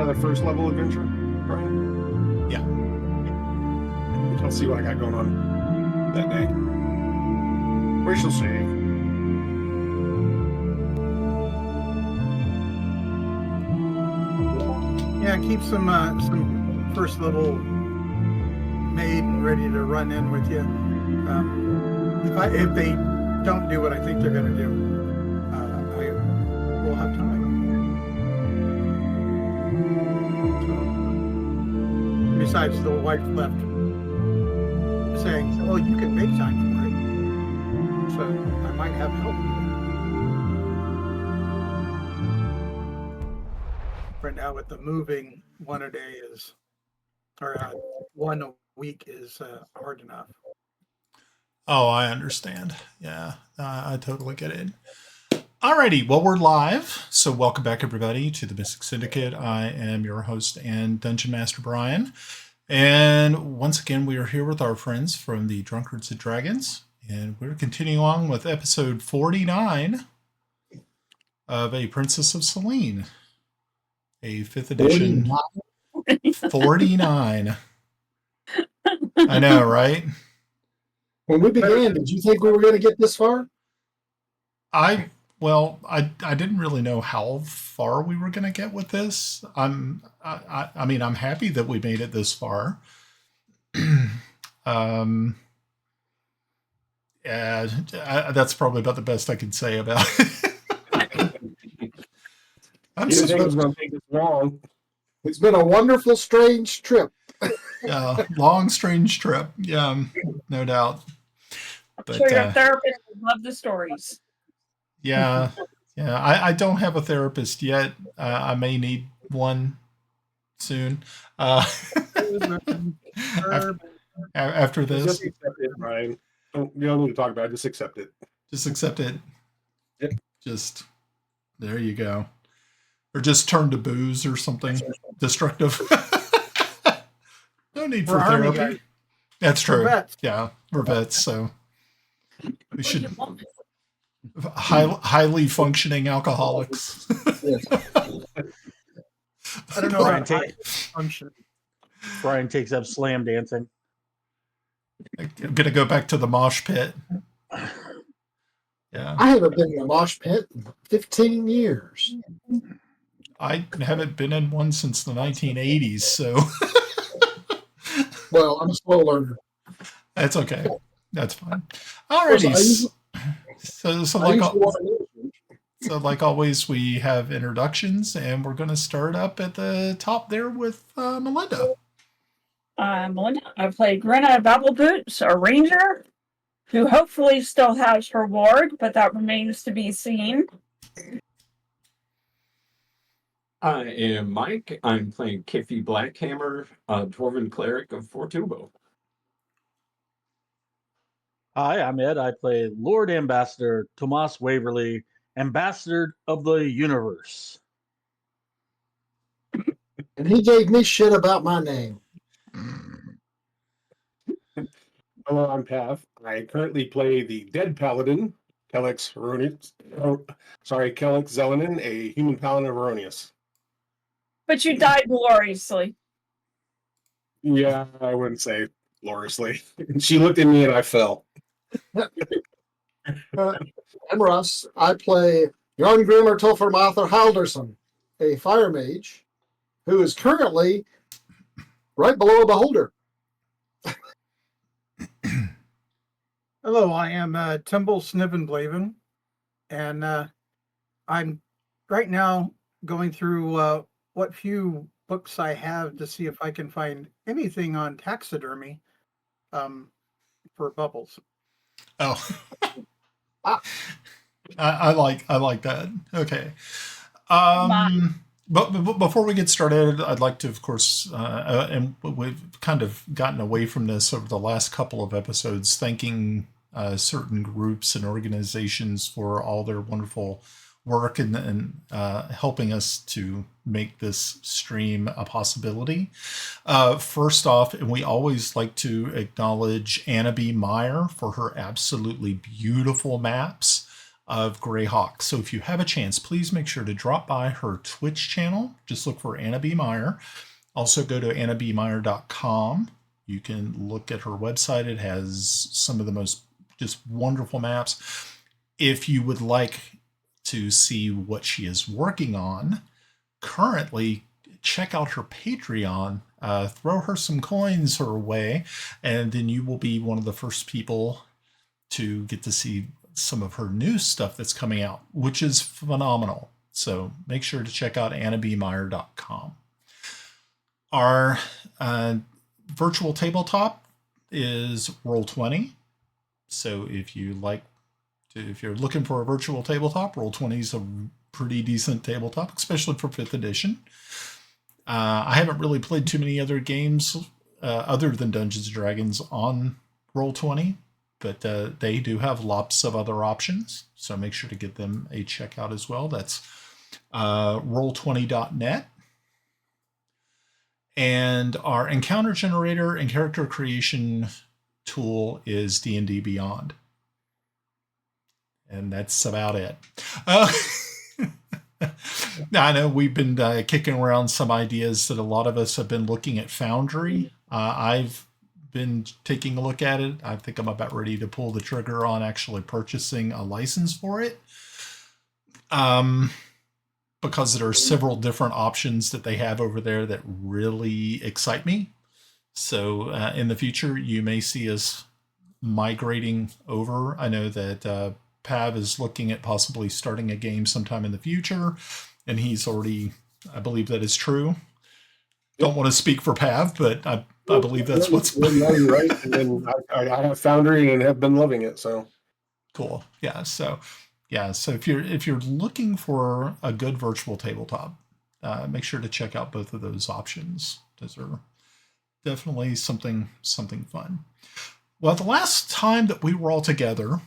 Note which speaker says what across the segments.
Speaker 1: another first level adventure, Brian?
Speaker 2: Yeah.
Speaker 1: I'll see what I got going on that day. We shall see.
Speaker 3: Yeah, keep some first level made and ready to run in with you. If they don't do what I think they're going to do, I will have time. Besides, the wife left saying, "Oh, you can make time for it," so I might have help. Right now, with the moving, one a day is, or 1 a week is hard enough.
Speaker 2: Oh, I understand. Yeah, I totally get it. Alrighty, well, we're live. So welcome back, everybody, to the Mystic Syndicate. I am your host and Dungeon Master, Brian. And once again, we are here with our friends from the Drunkards and Dragons. And we're continuing on with episode 49 of A Princess of Celene. A 5th edition. 49. I know, right?
Speaker 4: When we began, did you think we were going to get this far?
Speaker 2: I didn't really know how far we were going to get with this. I'm happy that we made it this far. Yeah, that's probably about the best I can say about it.
Speaker 1: I'm just going to take this long.
Speaker 4: It's been a wonderful, strange trip.
Speaker 2: Yeah, long, strange trip. Yeah, no doubt.
Speaker 5: I'm sure your therapist would love the stories.
Speaker 2: Yeah. I don't have a therapist yet. I may need one soon. After this.
Speaker 1: Just accept it, Brian. You don't need to talk about it. Just accept it.
Speaker 2: Just accept it.
Speaker 1: Yep.
Speaker 2: Just, there you go. Or just turn to booze or something destructive. No need for therapy. That's true. Yeah, we're vets, so we should... Highly functioning alcoholics.
Speaker 3: I don't know.
Speaker 6: Brian takes up slam dancing.
Speaker 2: I'm gonna go back to the mosh pit. Yeah,
Speaker 4: I haven't been in a mosh pit in 15 years.
Speaker 2: I haven't been in one since the 1980s, so.
Speaker 4: Well, I'm a slow learner.
Speaker 2: That's okay. That's fine. Alrighty. So like always, we have introductions, and we're going to start up at the top there with Melinda.
Speaker 5: Melinda, I play Grenna Babbleboots, a ranger, who hopefully still has her ward, but that remains to be seen.
Speaker 7: I am Mike. I'm playing Kiffi Blackhammer, a Dwarven Cleric of Fortubo.
Speaker 6: Hi, I'm Ed. I play Lord Ambassador Tomas Waverly, Ambassador of the Universe.
Speaker 4: And he gave me shit about my name.
Speaker 1: Hello, I'm Pav. I currently play the dead Paladin, Kelex Zelenen, a human Paladin of Heironious.
Speaker 5: But you died gloriously.
Speaker 1: Yeah, I wouldn't say gloriously. She looked at me and I fell.
Speaker 4: I'm Russ. I play Járngrímur töframaður Halldórsson, a fire mage who is currently right below a beholder.
Speaker 3: Hello, I am Timble Snivenblaven, and I'm right now going through what few books I have to see if I can find anything on taxidermy for Bubbles.
Speaker 2: Oh, I like that. Okay. But before we get started, I'd like to, of course, and we've kind of gotten away from this over the last couple of episodes, thanking certain groups and organizations for all their wonderful work and helping us to make this stream a possibility. First off, and we always like to acknowledge Anna B. Meyer for her absolutely beautiful maps. of Greyhawk. So if you have a chance, please make sure to drop by her Twitch channel. Just look for Anna B. Meyer. Also go to annabmeyer.com. You can look at her website. It has some of the most just wonderful maps. If you would like to see what she is working on currently, check out her Patreon. Throw her some coins her way, and then you will be one of the first people to get to see some of her new stuff that's coming out, which is phenomenal. So make sure to check out annabmeyer.com. Our virtual tabletop is Roll20. So if you're looking for a virtual tabletop, Roll20 is a pretty decent tabletop, especially for 5th edition. I haven't really played too many other games other than Dungeons & Dragons on Roll20, but they do have lots of other options, so make sure to give them a check out as well. That's roll20.net. And our encounter generator and character creation tool is D&D Beyond. And that's about it. I know we've been kicking around some ideas that a lot of us have been looking at Foundry. I've been taking a look at it. I think I'm about ready to pull the trigger on actually purchasing a license for it. Because there are several different options that they have over there that really excite me. So in the future, you may see us migrating over. I know that Pav is looking at possibly starting a game sometime in the future, and he's already, I believe that is true. Don't want to speak for Pav, but I believe that's what's
Speaker 1: right. And then I have Foundry and have been loving it. So
Speaker 2: cool. Yeah. So if you're looking for a good virtual tabletop, make sure to check out both of those options. Those are definitely something fun. Well, the last time that we were all together,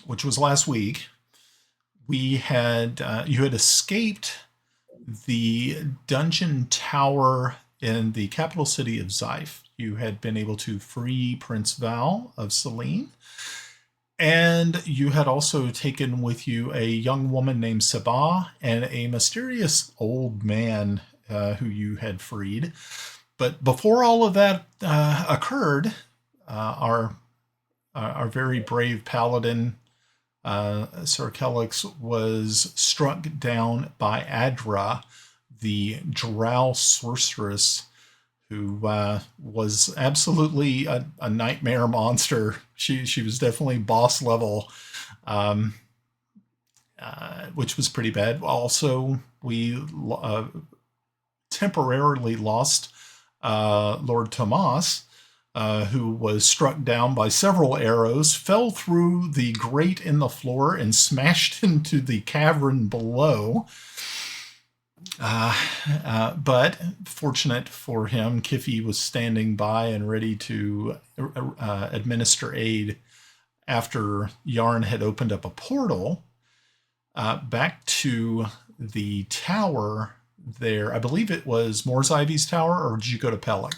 Speaker 2: which was last week, we had you had escaped the dungeon tower in the capital city of Xife. You had been able to free Prince Val of Celene, and you had also taken with you a young woman named Sabah and a mysterious old man who you had freed. But before all of that occurred, our very brave paladin, Sir Kelex, was struck down by Adra, the drow sorceress, who was absolutely a nightmare monster. She was definitely boss level, which was pretty bad. Also, we temporarily lost Lord Tomas, who was struck down by several arrows, fell through the grate in the floor, and smashed into the cavern below. But fortunate for him, Kiffi was standing by and ready to administer aid after Yarn had opened up a portal back to the tower there. I believe it was Moore's Ivy's tower, or did you go to Pelling?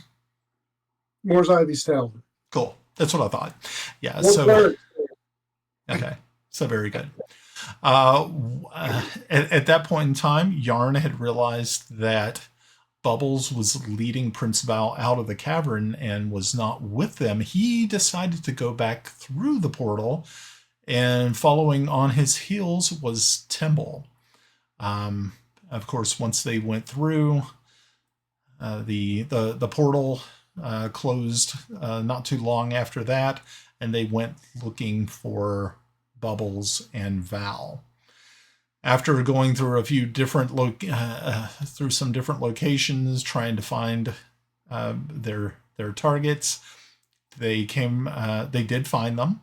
Speaker 4: Moore's Ivy's tower.
Speaker 2: Cool. That's what I thought. Yeah. Okay. So very good. At that point in time, Yarn had realized that Bubbles was leading Prince Val out of the cavern and was not with them. He decided to go back through the portal, and following on his heels was Timble. Of course, once they went through, the portal closed not too long after that, and they went looking for Bubbles and Val. After going through a few different through some different locations, trying to find their targets, they did find them,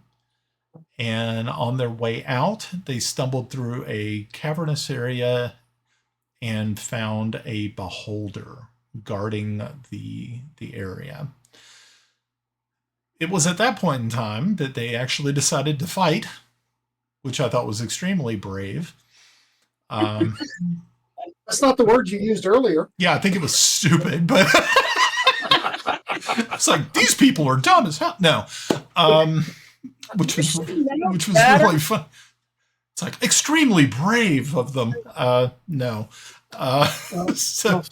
Speaker 2: and on their way out, they stumbled through a cavernous area and found a beholder guarding the area. It was at that point in time that they actually decided to fight, which I thought was extremely brave.
Speaker 4: That's not the word you used earlier.
Speaker 2: Yeah, I think it was stupid, but it's like, these people are dumb as hell. No, which was really fun. It's like extremely brave of them. No.
Speaker 3: Well,
Speaker 2: So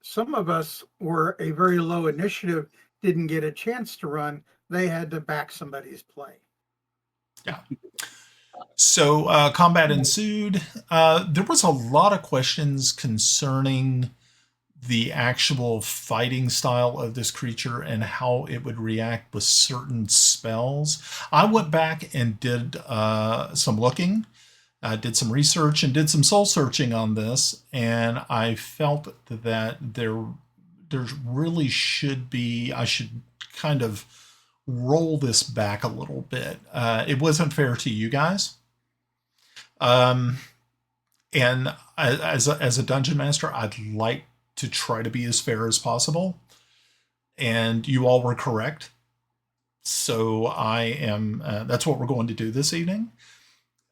Speaker 3: some of us were a very low initiative, didn't get a chance to run. They had to back somebody's play.
Speaker 2: So combat ensued. There was a lot of questions concerning the actual fighting style of this creature and how it would react with certain spells. I went back and did some looking. I did some research and did some soul searching on this, and I felt that there really should be, I should kind of roll this back a little bit. It wasn't fair to you guys. And as a dungeon master, I'd like to try to be as fair as possible. And you all were correct. So I am, that's what we're going to do this evening.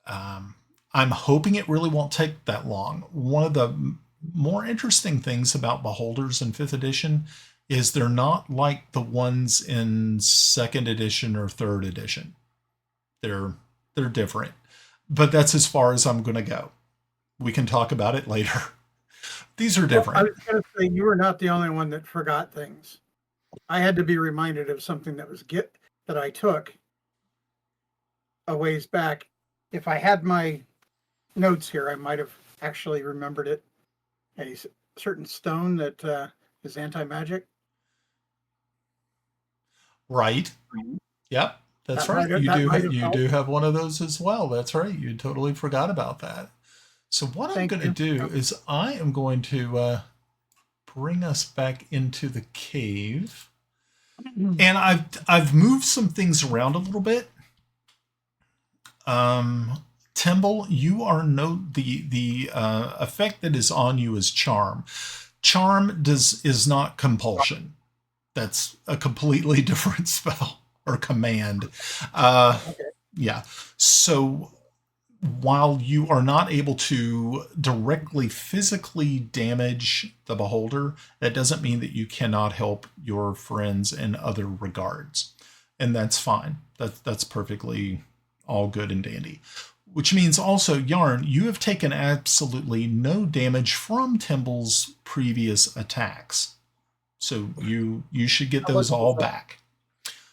Speaker 2: I'm hoping it really won't take that long. One of the more interesting things about Beholders in 5th edition is they're not like the ones in 2nd edition or 3rd edition. They're different. But that's as far as I'm going to go. We can talk about it later. These are different.
Speaker 3: Well, I was going to say, you were not the only one that forgot things. I had to be reminded of something that I took a ways back. If I had my notes here, I might have actually remembered it. A certain stone that is anti-magic.
Speaker 2: Right. Yep. That's right. You do have one of those as well. That's right. You totally forgot about that. So what I'm going to do is I am going to bring us back into the cave. And I've moved some things around a little bit. Timble, you are the effect that is on you is charm. Charm is not compulsion. That's a completely different spell or command. Yeah. So while you are not able to directly physically damage the beholder, that doesn't mean that you cannot help your friends in other regards. And that's fine. That's perfectly all good and dandy. Which means also, Yarn, you have taken absolutely no damage from Timble's previous attacks. So you should get those all back.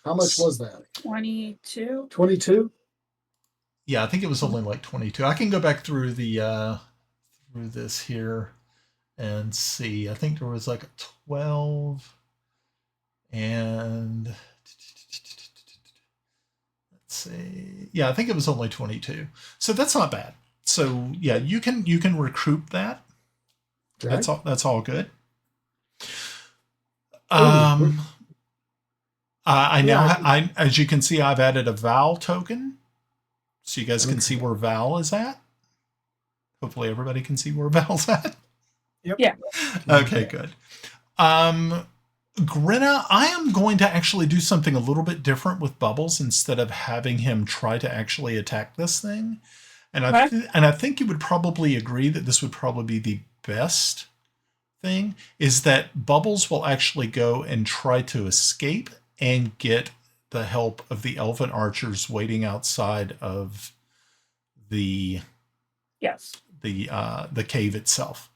Speaker 4: How much was that?
Speaker 5: 22.
Speaker 4: 22?
Speaker 2: Yeah, I think it was only like 22. I can go back through the through this here and see. I think there was like a 12 and let's see. Yeah, I think it was only 22. So that's not bad. So yeah, you can recruit that. Okay. That's all good. As you can see, I've added a Val token, so you guys can see where Val is at. Hopefully, everybody can see where Val's at.
Speaker 3: Yep.
Speaker 5: Yeah.
Speaker 2: Okay, good. Grenna, I am going to actually do something a little bit different with Bubbles instead of having him try to actually attack this thing. And I think you would probably agree that this would probably be the best thing, is that Bubbles will actually go and try to escape and get the help of the elven archers waiting outside of the cave itself.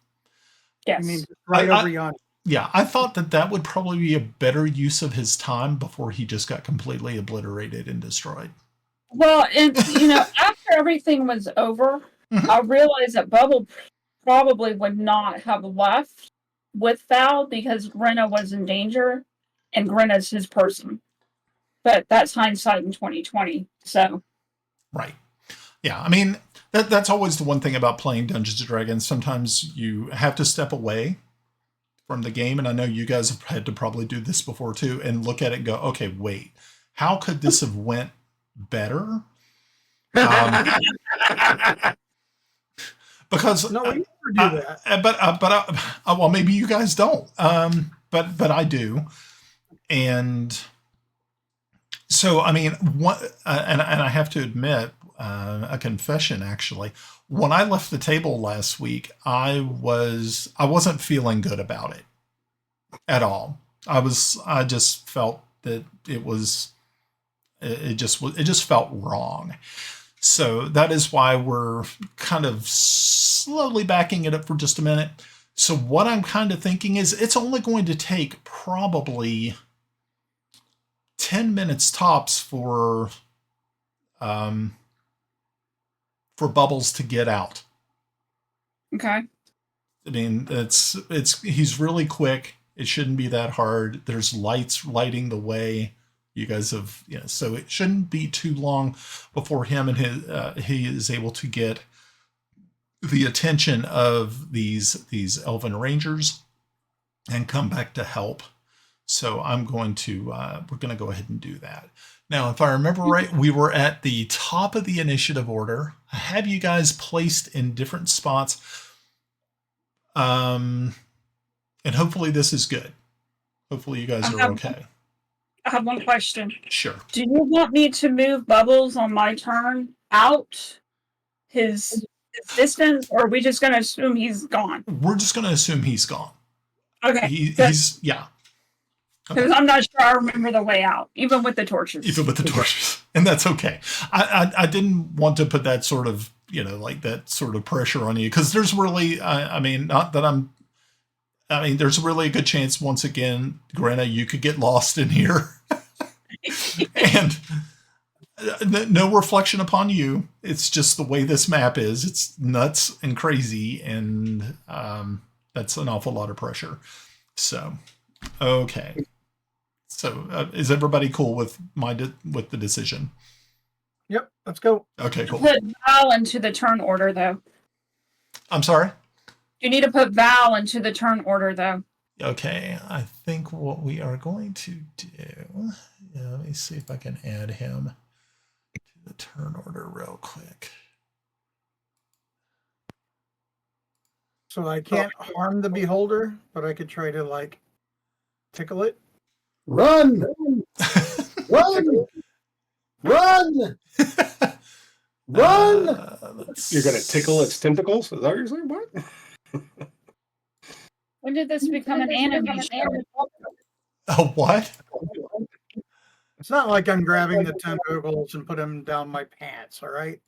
Speaker 5: Yes.
Speaker 3: I mean, right over yonder.
Speaker 2: Yeah, I thought that would probably be a better use of his time before he just got completely obliterated and destroyed.
Speaker 5: Well, and after everything was over, I realized that Bubble probably would not have left with Val because Grenna was in danger, and Grenna's his person. But that's hindsight in 2020. So,
Speaker 2: right, yeah. I mean, that's always the one thing about playing Dungeons and Dragons. Sometimes you have to step away from the game, and I know you guys have had to probably do this before too, and look at it and go, okay, wait, how could this have went better? Because
Speaker 3: no, we never do that.
Speaker 2: Well, maybe you guys don't. But I do, and so I mean, and I have to admit, a confession actually. When I left the table last week, I wasn't feeling good about it at all. I just felt that it just felt wrong. So that is why we're kind of slowly backing it up for just a minute. So what I'm kind of thinking is it's only going to take probably 10 minutes tops for Bubbles to get out.
Speaker 5: Okay.
Speaker 2: I mean, he's really quick. It shouldn't be that hard. There's lights lighting the way. You guys have, so it shouldn't be too long before him and he is able to get the attention of these elven rangers and come back to help. So I'm going to we're going to go ahead and do that. Now, if I remember right, we were at the top of the initiative order. I have you guys placed in different spots. And hopefully this is good. Hopefully you guys are okay.
Speaker 5: I have one question.
Speaker 2: Sure.
Speaker 5: Do you want me to move Bubbles on my turn out his distance, or are we just going to assume he's gone?
Speaker 2: We're just going to assume he's gone.
Speaker 5: Okay.
Speaker 2: He's yeah.
Speaker 5: Because I'm not sure I remember the way out, even with the torches.
Speaker 2: Even with the torches. And that's okay. I didn't want to put that sort of, like that sort of pressure on you. Because there's really, there's really a good chance, once again, Grenna, you could get lost in here. And no reflection upon you. It's just the way this map is. It's nuts and crazy. And that's an awful lot of pressure. So, okay. So is everybody cool with the decision?
Speaker 3: Yep, let's go.
Speaker 2: Okay, cool.
Speaker 5: Put Val into the turn order, though.
Speaker 2: I'm sorry?
Speaker 5: You need to put Val into the turn order, though.
Speaker 2: Okay, I think what we are going to do... let me see if I can add him to the turn order real quick.
Speaker 3: So I can't harm the beholder, but I could try to, tickle it.
Speaker 4: Run! Run! Run! Run!
Speaker 1: You're going to tickle its tentacles? Is that what you're saying? What?
Speaker 5: When did this become an anime show?
Speaker 2: Oh, what?
Speaker 3: It's not like I'm grabbing the tentacles and put them down my pants, all right?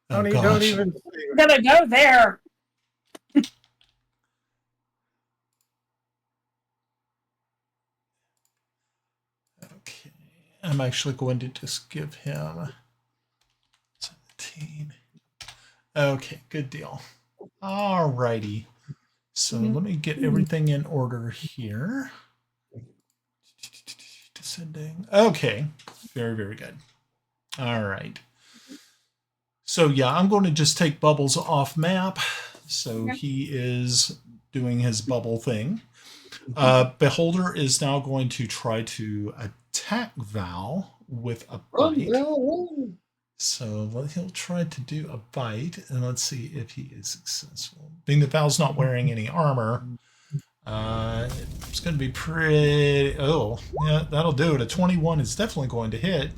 Speaker 3: Don't even say
Speaker 5: We're going to go there.
Speaker 2: Okay, I'm actually going to just give him 17. Okay, good deal. All righty. So let me get everything in order here. Descending. Okay, very, very good. All right. So yeah, I'm going to just take Bubbles off map. So he is doing his bubble thing. Beholder is now going to try to attack Val with a bite. So he'll try to do a bite, and let's see if he is successful. Being that Val's not wearing any armor, it's going to be pretty... Oh, yeah, that'll do it. A 21 is definitely going to hit.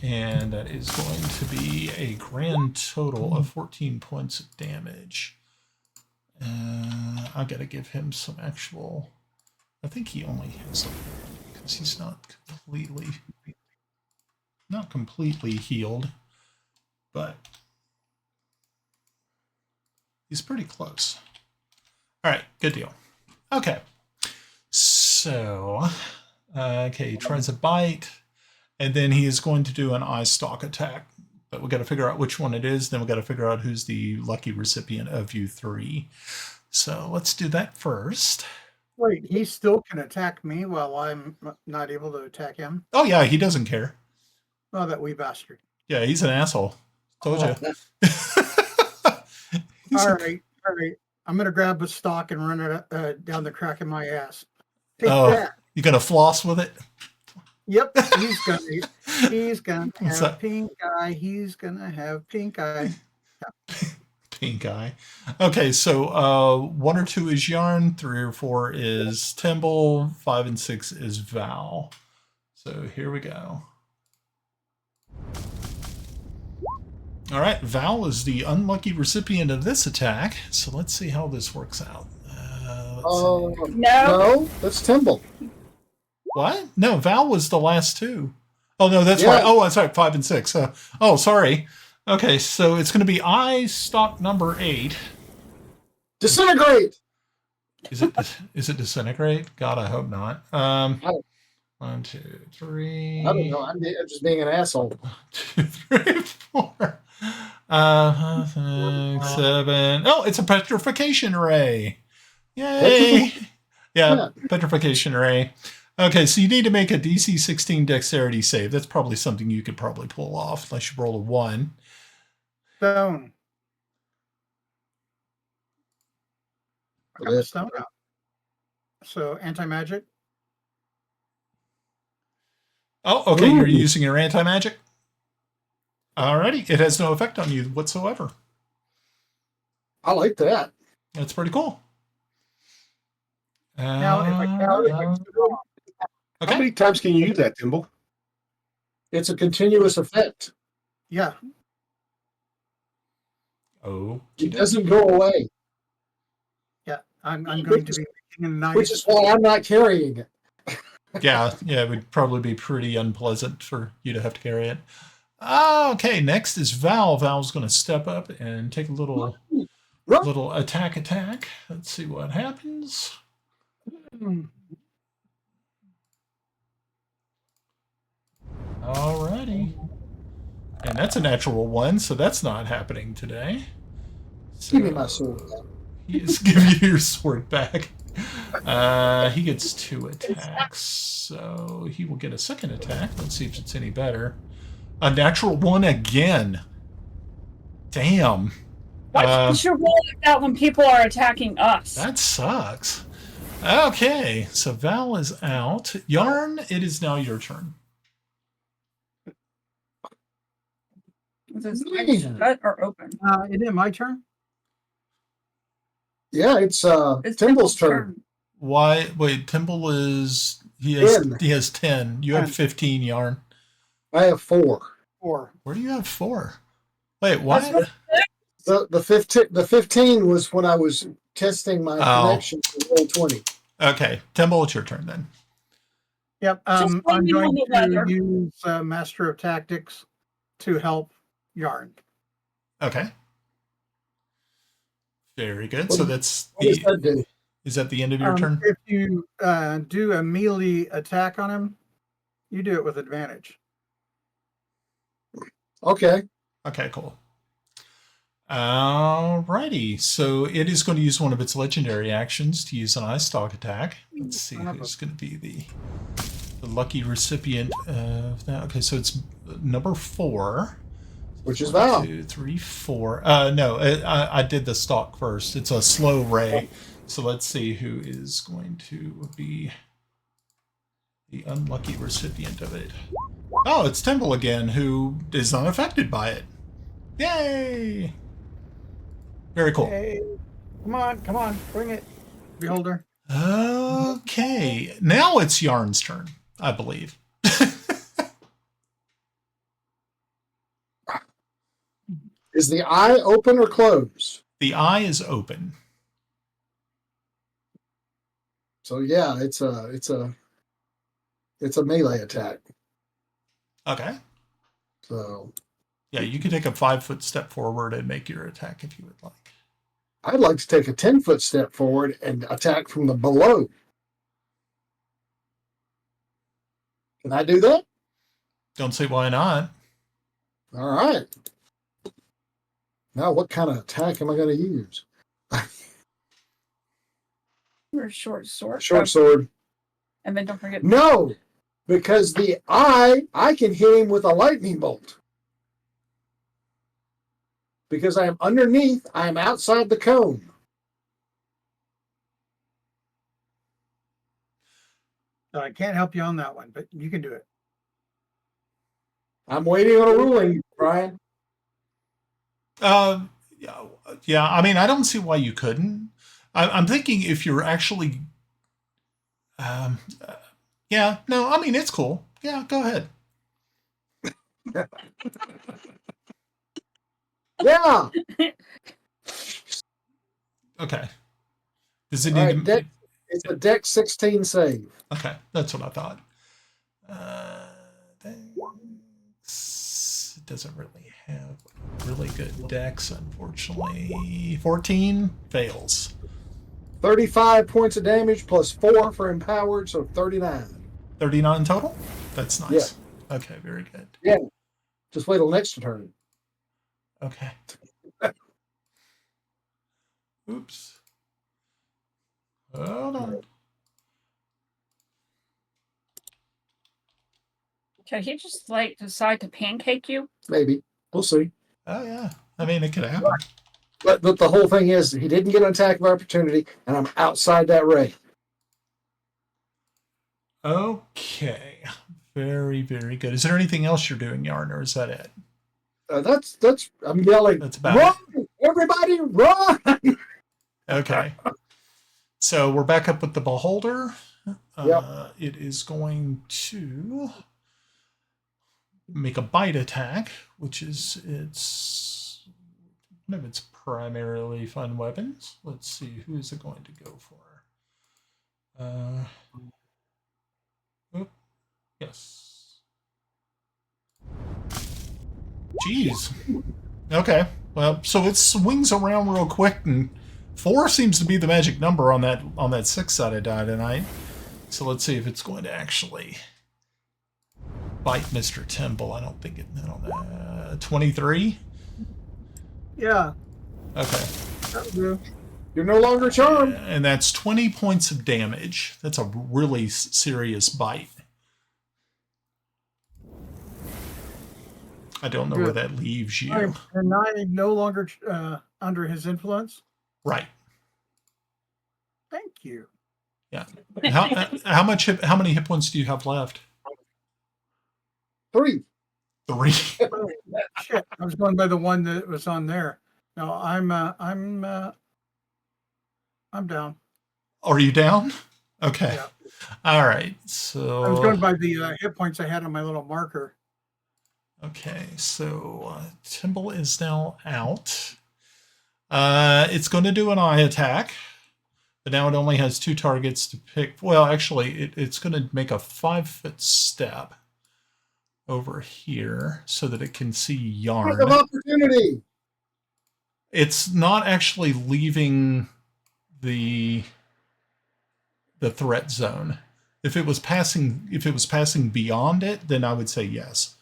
Speaker 2: And that is going to be a grand total of 14 points of damage. I've got to give him some actual... I think he only has... Because he's not completely healed, but he's pretty close. All right, good deal. Okay, so he tries a bite, and then he is going to do an eye stalk attack. But we got to figure out which one it is. Then we got to figure out who's the lucky recipient of you three. So let's do that first.
Speaker 3: Wait, he still can attack me while I'm not able to attack him?
Speaker 2: Oh yeah, he doesn't care.
Speaker 3: Oh, that wee bastard.
Speaker 2: Yeah, he's an asshole. Told you.
Speaker 3: All right. I'm going to grab a stock and run it down the crack of my ass. Take that.
Speaker 2: You going to floss with it?
Speaker 3: Yep, he's gonna have pink eye. He's gonna have pink eye.
Speaker 2: Pink eye. Okay, so 1 or 2 is Yarn, 3 or 4 is Timble, 5 and 6 is Val. So here we go. All right, Val is the unlucky recipient of this attack. So let's see how this works out.
Speaker 4: No, that's Timble.
Speaker 2: What? No, Val was the last 2. Oh, no, that's
Speaker 4: Yeah.
Speaker 2: right. Oh, I'm sorry, 5 and 6. Oh, sorry. Okay, so it's going to be I stock number 8.
Speaker 4: Disintegrate.
Speaker 2: Is it disintegrate? God, I hope not. 1, 2, 3.
Speaker 4: I don't know. I'm just being an asshole.
Speaker 2: 2, 3, 4. 5, 6, 7. Oh, it's a petrification ray. Yay! Yeah, petrification ray. Okay, so you need to make a DC 16 dexterity save. That's probably something you could probably pull off, unless you roll a 1.
Speaker 3: Stone. I got the stone out. So anti-magic.
Speaker 2: Oh, okay, you're
Speaker 4: Ooh.
Speaker 2: using your anti-magic? Alrighty, it has no effect on you whatsoever.
Speaker 4: I like that.
Speaker 2: That's pretty cool.
Speaker 3: Now, if I count it,
Speaker 1: How
Speaker 2: Okay.
Speaker 1: many times can you use that, Timble?
Speaker 4: It's a continuous effect.
Speaker 3: yeah,
Speaker 2: Oh,
Speaker 4: It doesn't go away,
Speaker 3: I'm going to be making a nice.
Speaker 4: which is why I'm not carrying it.
Speaker 2: yeah, it would probably be pretty unpleasant for you to have to carry it. Okay, next is Val. Val's going to step up and take a little attack. Let's see what happens. Alrighty. And that's a natural 1, so that's not happening today. So
Speaker 4: Give me my sword back.
Speaker 2: he is giving you your sword back. He gets 2 attacks, so he will get a second attack. Let's see if it's any better. A natural 1 again. Damn.
Speaker 5: Why should you roll like that when people are attacking us?
Speaker 2: That sucks. Okay, so Val is out. Yarn, it is now your turn.
Speaker 5: Is this shut or open?
Speaker 3: Is it my turn?
Speaker 4: Yeah, it's
Speaker 5: It's
Speaker 4: Timble's turn.
Speaker 2: Why? Wait, Timble is he
Speaker 4: 10.
Speaker 2: has 10. You have 15, Yarn.
Speaker 4: I have 4.
Speaker 3: 4.
Speaker 2: Where do you have 4? Wait, what?
Speaker 4: The 15 was when I was testing my connection to roll 20.
Speaker 2: Okay, Timble, it's your turn then.
Speaker 3: Yep.
Speaker 5: Just
Speaker 3: I'm
Speaker 5: blame me on
Speaker 3: going
Speaker 5: the
Speaker 3: to
Speaker 5: weather.
Speaker 3: use Master of Tactics to help Yarn.
Speaker 2: Okay. Very good. So that's
Speaker 4: What does that do?
Speaker 2: is that the end of your turn?
Speaker 3: If you do a melee attack on him, you do it with advantage.
Speaker 4: Okay.
Speaker 2: Okay, cool. Alrighty. So it is going to use one of its legendary actions to use an eye stalk attack. Let's see who's going to be the lucky recipient of that. Okay, so it's number 4.
Speaker 4: Which is Val.
Speaker 2: 1, 2, 3, 4. No, I did the stalk first. It's a slow ray. So let's see who is going to be the unlucky recipient of it. Oh, it's Timble again, who is unaffected by it. Yay! Very cool.
Speaker 3: Hey, come on, bring it, Beholder.
Speaker 2: Okay, now it's Yarn's turn, I believe.
Speaker 4: Is the eye open or closed?
Speaker 2: The eye is open.
Speaker 4: So yeah, it's a melee attack.
Speaker 2: Okay.
Speaker 4: So
Speaker 2: Yeah, you can take a 5-foot step forward and make your attack if you would like.
Speaker 4: I'd like to take a 10-foot step forward and attack from the below. Can I do that?
Speaker 2: Don't see why not.
Speaker 4: All right. Now, what kind of attack am I going to use?
Speaker 5: Or a short sword.
Speaker 4: Short sword.
Speaker 5: And then don't forget.
Speaker 4: No, because the eye, I can hit him with a lightning bolt. Because I am underneath, I am outside the cone.
Speaker 3: I can't help you on that one, but you can do it.
Speaker 4: I'm waiting on a ruling, Brian.
Speaker 2: Yeah, I mean, I don't see why you couldn't. I'm thinking if you're actually... yeah, no, I mean, it's cool. Yeah, go ahead.
Speaker 4: Yeah.
Speaker 2: Okay. Does it
Speaker 4: All
Speaker 2: need
Speaker 4: right,
Speaker 2: to...
Speaker 4: it's a Dex 16 save.
Speaker 2: Okay, that's what I thought. doesn't really have really good dex, unfortunately. 14 fails.
Speaker 4: 35 points of damage plus 4 for empowered, so 39.
Speaker 2: 39 total? That's nice. Yeah. Okay, very good.
Speaker 4: Yeah. Just wait till next turn.
Speaker 2: Okay. Oops. Hold on.
Speaker 5: Can he just like decide to pancake you?
Speaker 4: Maybe. We'll see.
Speaker 2: Oh, yeah. I mean, it could happen.
Speaker 4: But the whole thing is, he didn't get an attack of opportunity, and I'm outside that ray.
Speaker 2: Okay. Very, very good. Is there anything else you're doing, Yarn, or is that it?
Speaker 4: That's. I'm yelling.
Speaker 2: That's about
Speaker 4: run!
Speaker 2: it.
Speaker 4: Everybody, run!
Speaker 2: Okay. So we're back up with the Beholder.
Speaker 4: Yep.
Speaker 2: It is going to make a bite attack, which is one of its primarily fun weapons. Let's see, who is it going to go for? Yes. Jeez. Okay. Well, so it swings around real quick, and 4 seems to be the magic number on that 6-sided die tonight. So let's see if it's going to actually bite Mr. Timble. I don't think it. 23.
Speaker 3: Yeah.
Speaker 2: Okay.
Speaker 3: That'll do.
Speaker 4: You're no longer charmed.
Speaker 2: And that's 20 points of damage. That's a really serious bite. I don't know where that leaves you.
Speaker 3: And I'm no longer under his influence.
Speaker 2: Right.
Speaker 3: Thank you.
Speaker 2: Yeah. How many hit points do you have left?
Speaker 4: 3.
Speaker 2: 3.
Speaker 3: Shit, I was going by the one that was on there. No, I'm down.
Speaker 2: Are you down? Okay.
Speaker 3: Yeah.
Speaker 2: All right. So
Speaker 3: I was going by the hit points I had on my little marker.
Speaker 2: Okay, so Timble is now out. It's going to do an eye attack, but now it only has 2 targets to pick. Well, actually, it's going to make a 5-foot step over here so that it can see Yarn.
Speaker 4: Of opportunity.
Speaker 2: It's not actually leaving the threat zone. If it was passing beyond it, then I would say yes.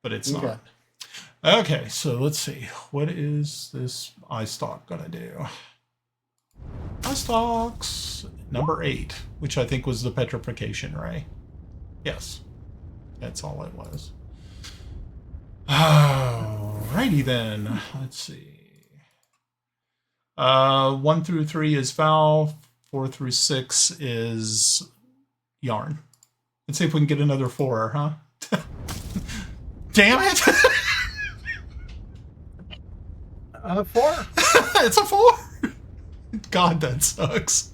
Speaker 2: But it's not. Okay, so let's see. What is this eye stalk going to do? Eye stalks number 8, which I think was the petrification ray. Yes, that's all it was. Alrighty then. Let's see. 1 through 3 is foul. 4 through 6 is Yarn. Let's see if we can get another 4, huh? Damn it!
Speaker 3: 4.
Speaker 2: It's a 4. God, that sucks.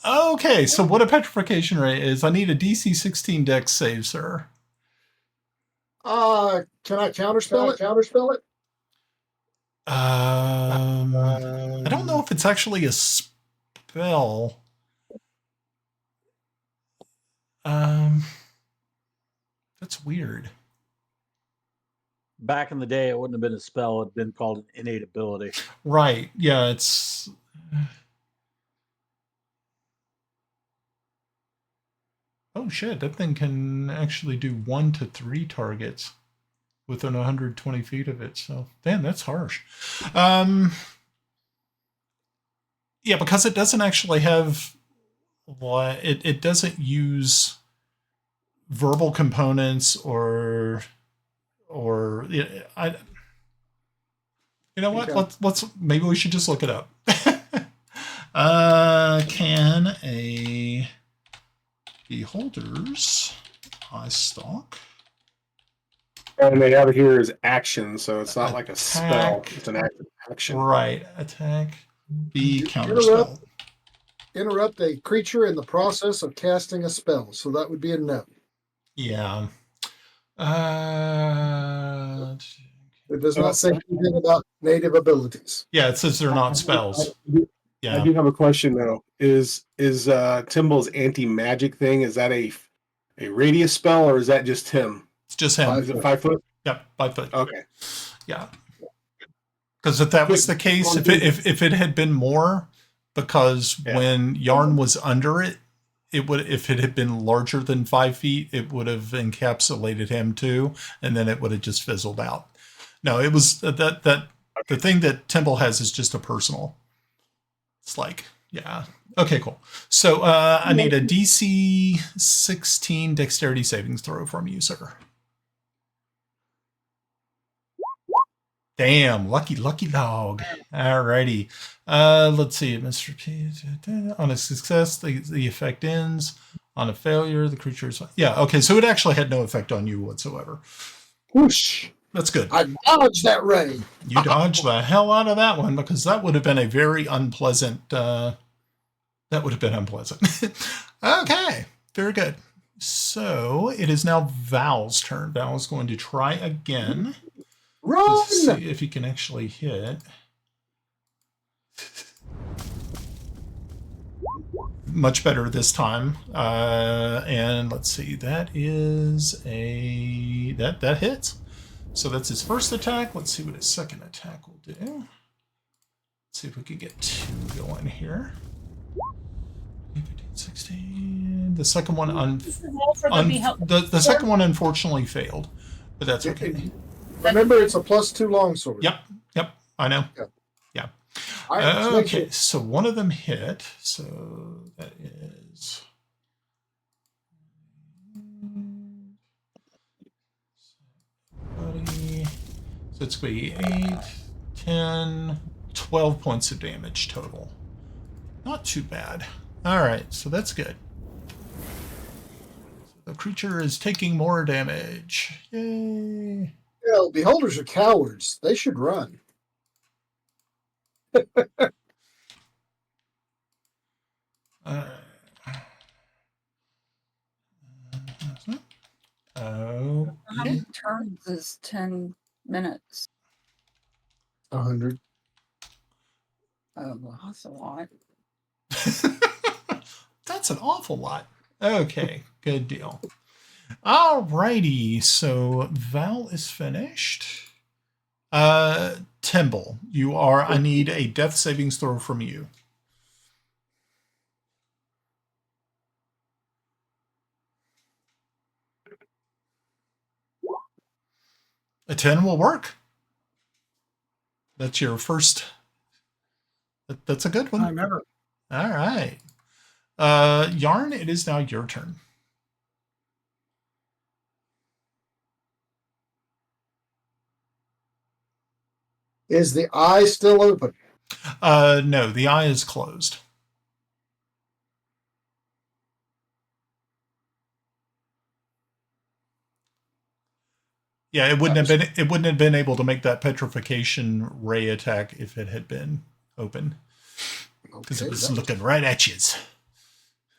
Speaker 2: Okay, so what a petrification ray is, I need a DC 16 dex save, sir.
Speaker 4: Can I counterspell it?
Speaker 2: I don't know if it's actually a spell. That's weird.
Speaker 6: Back in the day, it wouldn't have been a spell. It'd been called an innate ability.
Speaker 2: Right. Yeah, it's... Oh, shit. That thing can actually do 1 to 3 targets within 120 feet of it. So, damn, that's harsh. Yeah, because it doesn't actually have... It doesn't use verbal components or you know what?
Speaker 4: Okay.
Speaker 2: Let's maybe we should just look it up. Can a beholder's eye stalk?
Speaker 1: And they have it here as action, so it's not like a spell. It's an action.
Speaker 2: Right. Attack. Be counterspell.
Speaker 4: Interrupt a creature in the process of casting a spell. So that would be a no.
Speaker 2: Yeah.
Speaker 4: It does not say anything about native abilities.
Speaker 2: Yeah, it says they're not spells. Yeah.
Speaker 1: I do have a question though. Is Timble's anti-magic thing, is that a radius spell or is that just him?
Speaker 2: It's just him.
Speaker 1: Is it 5 foot?
Speaker 2: Yep, 5 foot.
Speaker 1: Okay.
Speaker 2: Yeah. Because if that was the case, if it had been more, because when Yarn was under it, it would, if it had been larger than 5 feet, it would have encapsulated him too, and then it would have just fizzled out. No, it was that the thing that Timble has is just a personal. It's like, yeah. Okay, cool. So I need a DC 16 dexterity savings throw from you, sir. Damn, lucky dog. Alrighty. Let's see. Mr. P. On a success, the effect ends. On a failure, the creature is... Yeah, okay, so it actually had no effect on you whatsoever.
Speaker 4: Whoosh.
Speaker 2: That's good.
Speaker 4: I dodged that ray.
Speaker 2: You dodged the hell out of that one, because that would have been a very unpleasant... that would have been unpleasant. Okay, very good. So it is now Val's turn. Val is going to try again.
Speaker 4: Run!
Speaker 2: See if he can actually hit. Much better this time. And let's see, that is a... That hits. So that's his first attack. Let's see what his second attack will do. Let's see if we can get 2 going here. 15, 16. The second one the second one unfortunately failed, but that's okay.
Speaker 4: Remember, it's a +2 longsword.
Speaker 2: Yep, I know. Yeah.
Speaker 4: All right,
Speaker 2: Okay, so one of them hit. So that is... So it's going to be 8, 10, 12 points of damage total. Not too bad. All right, so that's good. The creature is taking more damage. Yay.
Speaker 4: Well, beholders are cowards. They should run.
Speaker 5: How many turns is 10 minutes?
Speaker 4: 100.
Speaker 5: Oh, well, that's a lot.
Speaker 2: That's an awful lot. Okay, good deal. Alrighty, so Val is finished. Timble, you are... I need a death savings throw from you. A 10 will work. That's your first... That's a good one.
Speaker 3: Time ever.
Speaker 2: All right. Yarn, it is now your turn.
Speaker 4: Is the eye still open?
Speaker 2: No, the eye is closed. Yeah, it wouldn't have been able to make that petrification ray attack if it had been open. Because it was looking right at you.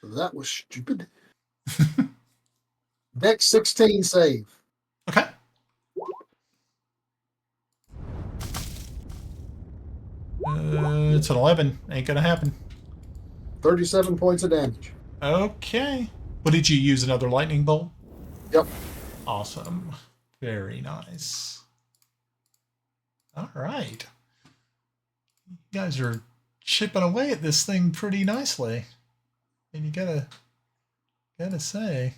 Speaker 4: That was stupid. Dex 16 save.
Speaker 2: Okay. It's an 11. Ain't gonna happen.
Speaker 4: 37 points of damage.
Speaker 2: Okay. What did you use? Another lightning bolt?
Speaker 4: Yep.
Speaker 2: Awesome. Very nice. All right. You guys are chipping away at this thing pretty nicely. And you gotta say.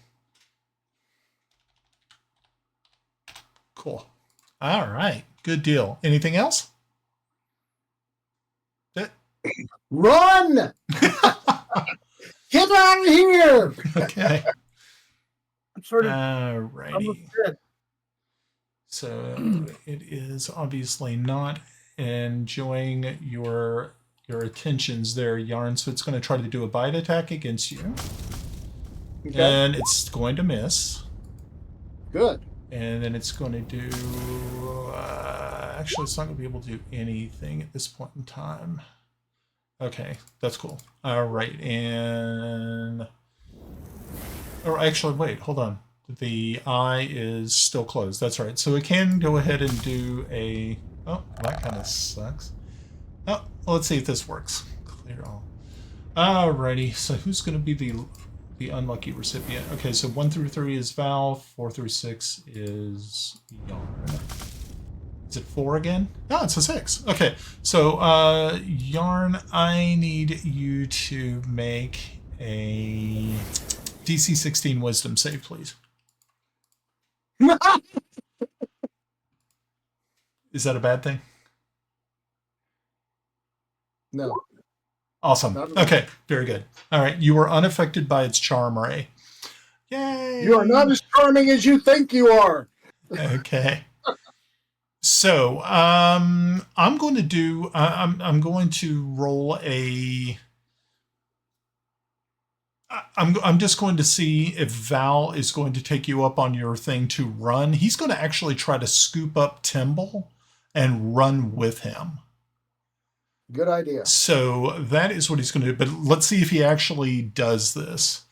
Speaker 2: Cool. All right. Good deal. Anything else?
Speaker 4: Run! Get out of here!
Speaker 2: Okay.
Speaker 3: I'm sort of
Speaker 2: Alrighty.
Speaker 3: almost dead.
Speaker 2: So it is obviously not enjoying your attentions there, Yarn. So it's going to try to do a bite attack against you.
Speaker 4: Okay.
Speaker 2: And it's going to miss.
Speaker 4: Good.
Speaker 2: And then it's going to do... actually, it's not going to be able to do anything at this point in time. Okay, that's cool. All right, and... Or actually, wait, hold on. The eye is still closed. That's right. So it can go ahead and do a... Oh, that kind of sucks. Oh, well, let's see if this works. Clear all. Alrighty, so who's going to be the the unlucky recipient. Okay, so 1 through 3 is Val, 4 through 6 is Yarn. Is it 4 again? No, it's a 6. Okay, so Yarn, I need you to make a DC 16 Wisdom save, please. Is that a bad thing?
Speaker 4: No.
Speaker 2: Awesome. Okay, very good. All right, you are unaffected by its charm ray. Yay!
Speaker 4: You are not as charming as you think you are.
Speaker 2: Okay. So, I'm going to do. I'm going to roll a. I'm just going to see if Val is going to take you up on your thing to run. He's going to actually try to scoop up Timble and run with him.
Speaker 4: Good idea.
Speaker 2: So that is what he's going to do. But let's see if he actually does this.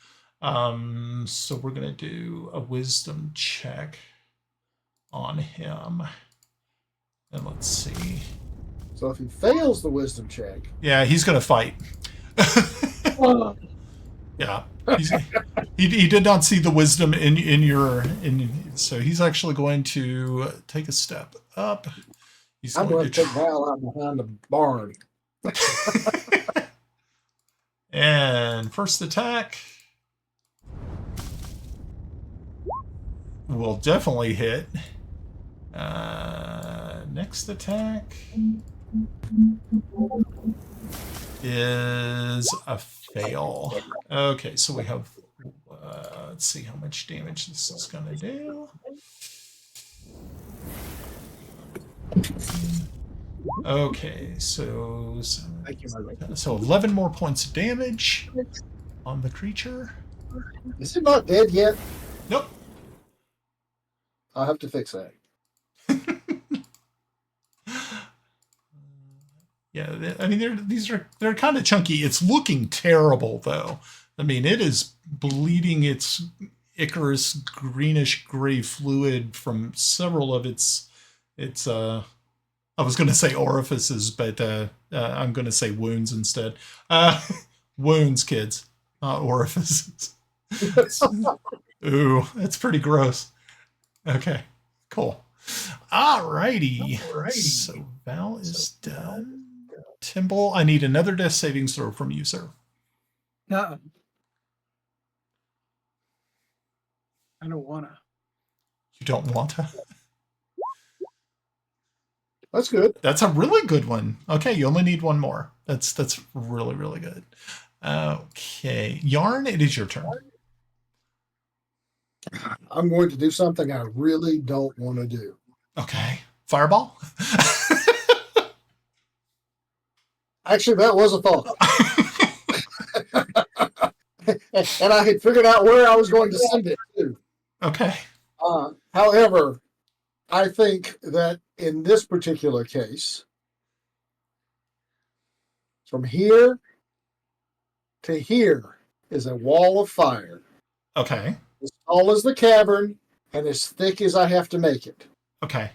Speaker 2: So we're going to do a wisdom check on him. And let's see.
Speaker 4: So if he fails the wisdom check.
Speaker 2: Yeah, he's going to fight. Yeah. He did not see the wisdom in your. So he's actually going to take a step up.
Speaker 4: I'm going to take Val out behind the barn.
Speaker 2: And first attack will definitely hit. Next attack is a fail. Okay, so we have. Let's see how much damage this is going to do. Okay, so 11 more points of damage on the creature.
Speaker 4: Is it not dead yet?
Speaker 2: Nope.
Speaker 4: I'll have to fix that.
Speaker 2: Yeah, I mean they're kind of chunky. It's looking terrible though. I mean it is bleeding its Icarus greenish gray fluid from several of its I was going to say orifices, but I'm going to say wounds instead. Wounds, kids, not orifices. Ooh, that's pretty gross. Okay, cool. Alrighty. So Val is done. Timble, I need another death savings throw from you, sir.
Speaker 3: No. I don't want to.
Speaker 2: You don't want to?
Speaker 4: That's good.
Speaker 2: That's a really good one. Okay, you only need one more. That's really, really good. Okay. Yarn, it is your turn.
Speaker 4: I'm going to do something I really don't want to do.
Speaker 2: Okay. Fireball?
Speaker 4: Actually, that was a thought. And I had figured out where I was going to send it to.
Speaker 2: Okay.
Speaker 4: However, I think that in this particular case, from here to here is a wall of fire.
Speaker 2: Okay.
Speaker 4: As tall as the cavern and as thick as I have to make it.
Speaker 2: Okay.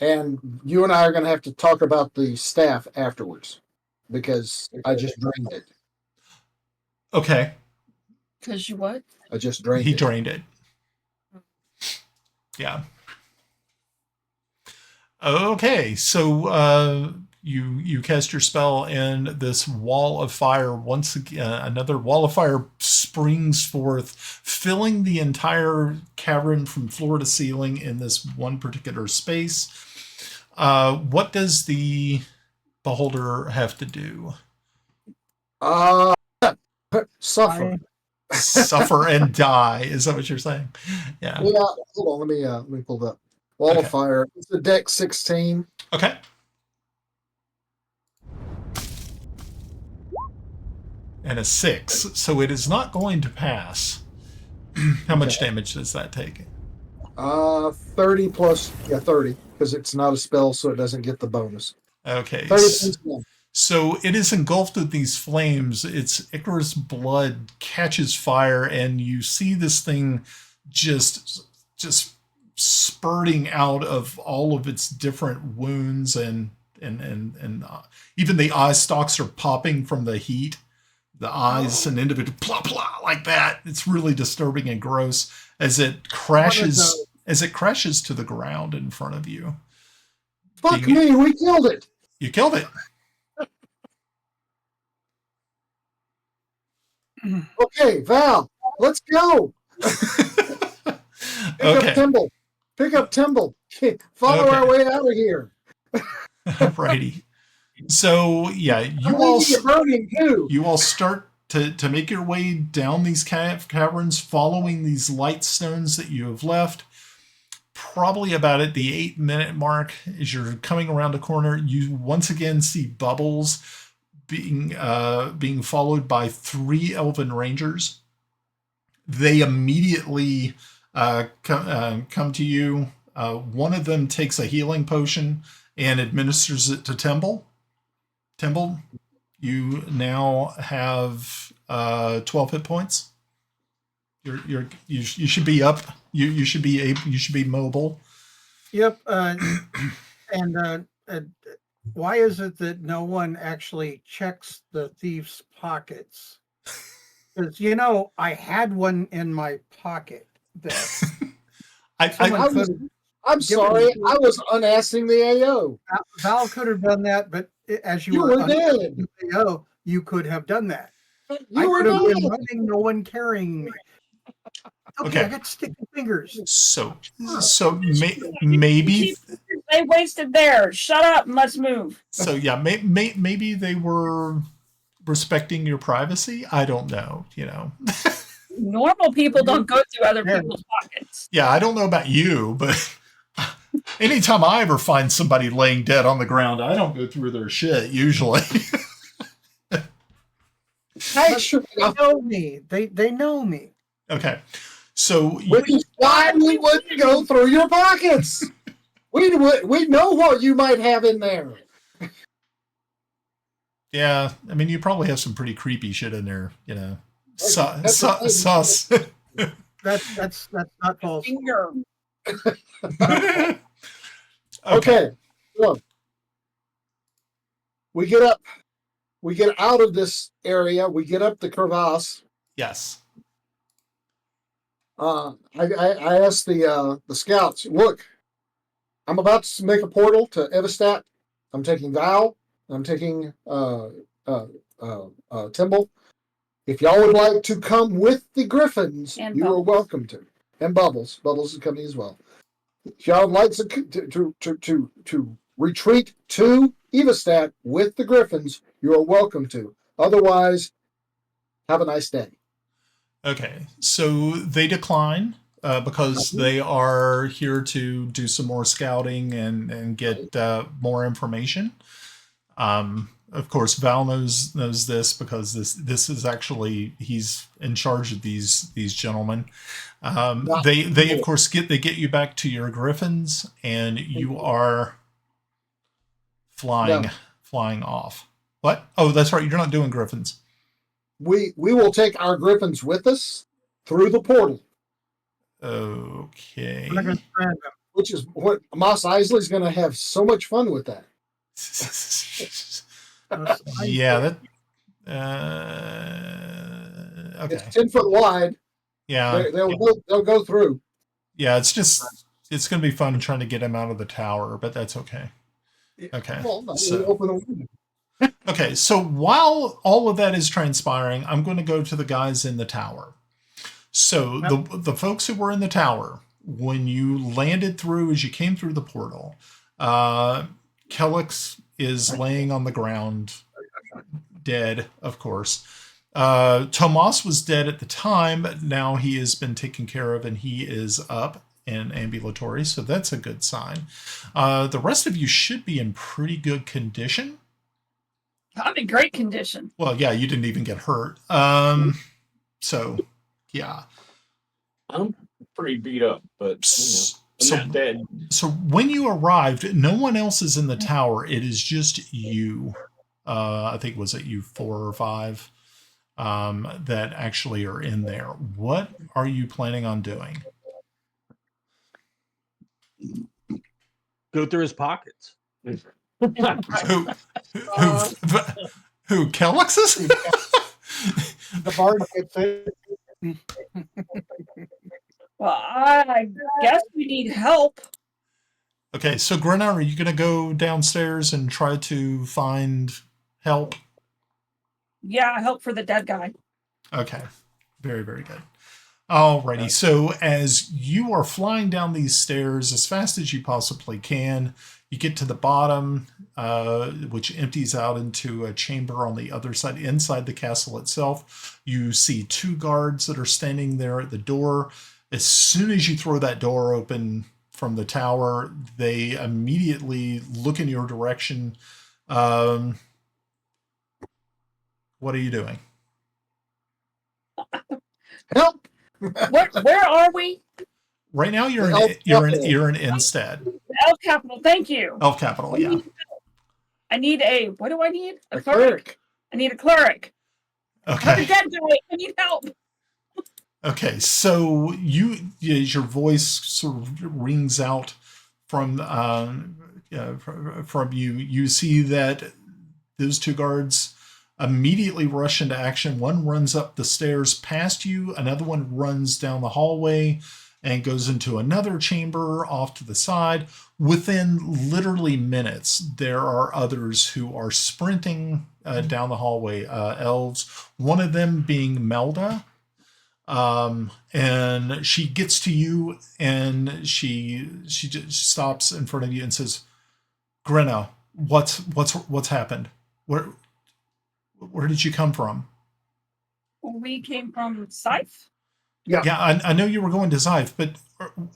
Speaker 4: And you and I are going to have to talk about the staff afterwards because I just drained it.
Speaker 2: Okay.
Speaker 5: Because you what?
Speaker 4: I just drained it.
Speaker 2: He drained it. Yeah. Okay, so you cast your spell, and this wall of fire once again. Another wall of fire springs forth, filling the entire cavern from floor to ceiling in this one particular space. What does the beholder have to do?
Speaker 4: Suffer.
Speaker 2: Suffer and die. Is that what you're saying? Yeah.
Speaker 4: Yeah. Hold on. Let me pull that. Wall of fire. It's a deck 16.
Speaker 2: Okay. And a 6. So it is not going to pass. How much damage does that take?
Speaker 4: 30 plus. Yeah, 30. Because it's not a spell, so it doesn't get the bonus.
Speaker 2: Okay.
Speaker 4: 30 plus 1.
Speaker 2: So it is engulfed in these flames. Its Icarus blood catches fire, and you see this thing just spurting out of all of its different wounds, and even the eye stalks are popping from the heat. eyes and individual blah blah like that. It's really disturbing and gross as it crashes to the ground in front of you.
Speaker 4: Fuck me, we killed it.
Speaker 2: You killed it.
Speaker 4: Okay, Val, let's go. Pick up Timble. Follow our way out of here.
Speaker 2: Alrighty. So yeah, you all start to make your way down these caverns, following these light stones that you have left. Probably about at the 8-minute mark, as you're coming around a corner, you once again see Bubbles being followed by 3 elven rangers. They immediately come to you. One of them takes a healing potion and administers it to Timble. Timble, you now have 12 hit points. You should be up. You should be mobile.
Speaker 3: Yep. And why is it that no one actually checks the thief's pockets? Because I had one in my pocket.
Speaker 4: I'm sorry, I was unasking the AO.
Speaker 3: Val could have done that, but as you
Speaker 4: were dead.
Speaker 3: The AO, you could have done that.
Speaker 4: You were
Speaker 3: could have been
Speaker 4: dead.
Speaker 3: running, no one carrying me. Okay, I got sticky fingers.
Speaker 2: So maybe
Speaker 5: they wasted theirs. Shut up and let's move.
Speaker 2: So yeah, maybe they were respecting your privacy. I don't know.
Speaker 5: Normal people don't go through other people's pockets.
Speaker 2: Yeah, I don't know about you, but anytime I ever find somebody laying dead on the ground, I don't go through their shit usually.
Speaker 3: They know me. They know me.
Speaker 2: Okay. So
Speaker 4: which is why we wouldn't go through your pockets. We know what you might have in there.
Speaker 2: Yeah, I mean, you probably have some pretty creepy shit in there, Sus.
Speaker 3: That's not false.
Speaker 5: Finger.
Speaker 4: Okay. So we get out of this area, we get up the crevasse.
Speaker 2: Yes.
Speaker 4: I asked the scouts, look, I'm about to make a portal to Evestat. I'm taking Val. I'm taking Timble. If y'all would like to come with the Griffins,
Speaker 5: and
Speaker 4: you are welcome to. And Bubbles. Bubbles is coming as well. If y'all would like to retreat to Evestat with the Griffins, you are welcome to. Otherwise, have a nice day.
Speaker 2: Okay, so they decline because they are here to do some more scouting and get more information. Of course, Val knows this because this is actually, he's in charge of these gentlemen. They of course get you back to your Griffins, and you are flying off. What? Oh, that's right. You're not doing Griffins.
Speaker 4: We will take our Griffins with us through the portal.
Speaker 2: Okay.
Speaker 4: Which is what Moss Isley's going to have so much fun with that.
Speaker 2: Yeah, that. Okay.
Speaker 4: It's 10 foot wide.
Speaker 2: Yeah,
Speaker 4: they'll go through.
Speaker 2: Yeah, it's going to be fun trying to get him out of the tower, but that's okay. Okay.
Speaker 4: Well,
Speaker 2: Okay, so while all of that is transpiring, I'm going to go to the guys in the tower. So the folks who were in the tower, when you landed through, as you came through the portal, Kelex is laying on the ground, dead, of course. Tomas was dead at the time, but now he has been taken care of and he is up and ambulatory, so that's a good sign. The rest of you should be in pretty good condition.
Speaker 5: I'm in great condition.
Speaker 2: Well, yeah, you didn't even get hurt. So, yeah.
Speaker 7: I'm pretty beat up, but I'm not dead.
Speaker 2: So when you arrived, no one else is in the tower. It is just you. I think, was it you 4 or 5 that actually are in there. What are you planning on doing?
Speaker 6: Go through his pockets.
Speaker 2: Who Kelex's?
Speaker 3: The bard gets it.
Speaker 5: Well, I guess we need help.
Speaker 2: Okay, so Grenna, are you going to go downstairs and try to find help?
Speaker 5: Yeah, help for the dead guy.
Speaker 2: Okay, very, very good. Alrighty, so as you are flying down these stairs as fast as you possibly can, you get to the bottom, which empties out into a chamber on the other side, inside the castle itself. You see 2 guards that are standing there at the door. As soon as you throw that door open from the tower, they immediately look in your direction. What are you doing?
Speaker 4: Help!
Speaker 5: Where are we?
Speaker 2: Right now, you're in Estad.
Speaker 5: Elf capital. Thank you.
Speaker 2: Elf capital, yeah.
Speaker 5: I need a. What do I need?
Speaker 4: A cleric.
Speaker 5: I need a cleric. I'm a
Speaker 2: Okay.
Speaker 5: dead guy. I need help.
Speaker 2: Okay. So as your voice sort of rings out from you, you see that those 2 guards immediately rush into action. One runs up the stairs past you. Another one runs down the hallway and goes into another chamber off to the side. Within literally minutes, there are others who are sprinting down the hallway, elves, one of them being Melda. And she gets to you and she just stops in front of you and says, Grenna, what's happened? Where did you come from?
Speaker 5: We came from Scythe.
Speaker 2: Yeah, I know you were going to Scythe, but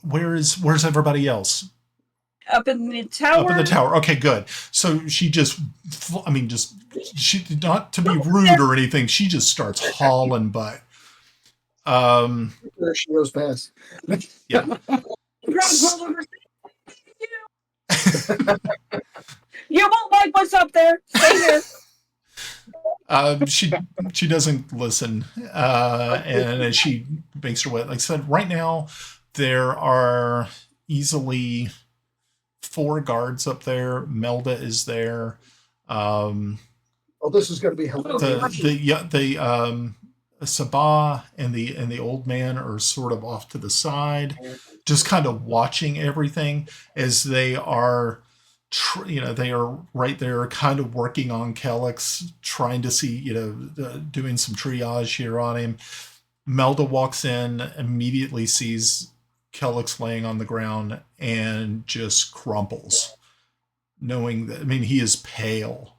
Speaker 2: where's everybody else?
Speaker 5: Up in the tower.
Speaker 2: Up in the tower. Okay, good. So she she not to be rude or anything. She just starts hauling butt.
Speaker 4: There she goes past.
Speaker 2: Yeah.
Speaker 5: You won't like what's up there. Stay here.
Speaker 2: She doesn't listen, and as she makes her way, like I said, right now there are easily 4 guards up there. Melda is there.
Speaker 4: This is going to be hilarious.
Speaker 2: The Sabah and the old man are sort of off to the side, just kind of watching everything as they are. They are right there kind of working on Kelex, trying to see, doing some triage here on him. Melda walks in, immediately sees Kelex laying on the ground and just crumples, knowing that, he is pale.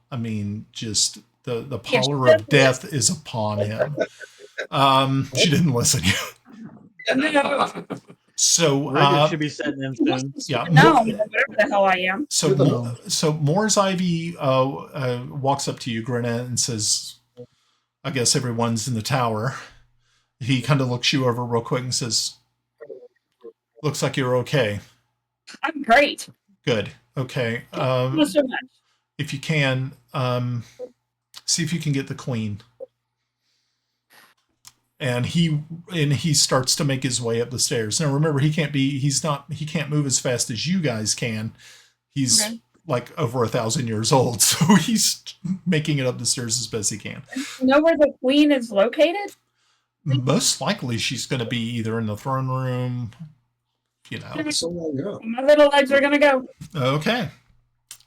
Speaker 2: Just the pallor of death is upon him. She didn't listen. So
Speaker 6: should be setting in soon.
Speaker 2: Yeah.
Speaker 5: No, whatever the hell I am.
Speaker 2: So Moore's Ivy walks up to you, Grenna, and says, I guess everyone's in the tower. He kind of looks you over real quick and says, looks like you're okay.
Speaker 5: I'm great.
Speaker 2: Good. Okay.
Speaker 5: Thank you so much.
Speaker 2: If you can, see if you can get the queen. And he starts to make his way up the stairs. Now remember, he can't move as fast as you guys can. He's like over 1,000 years old, so he's making it up the stairs as best he can.
Speaker 5: You know where the queen is located?
Speaker 2: Most likely she's going to be either in the throne room,
Speaker 5: My little legs are going to go.
Speaker 2: Okay.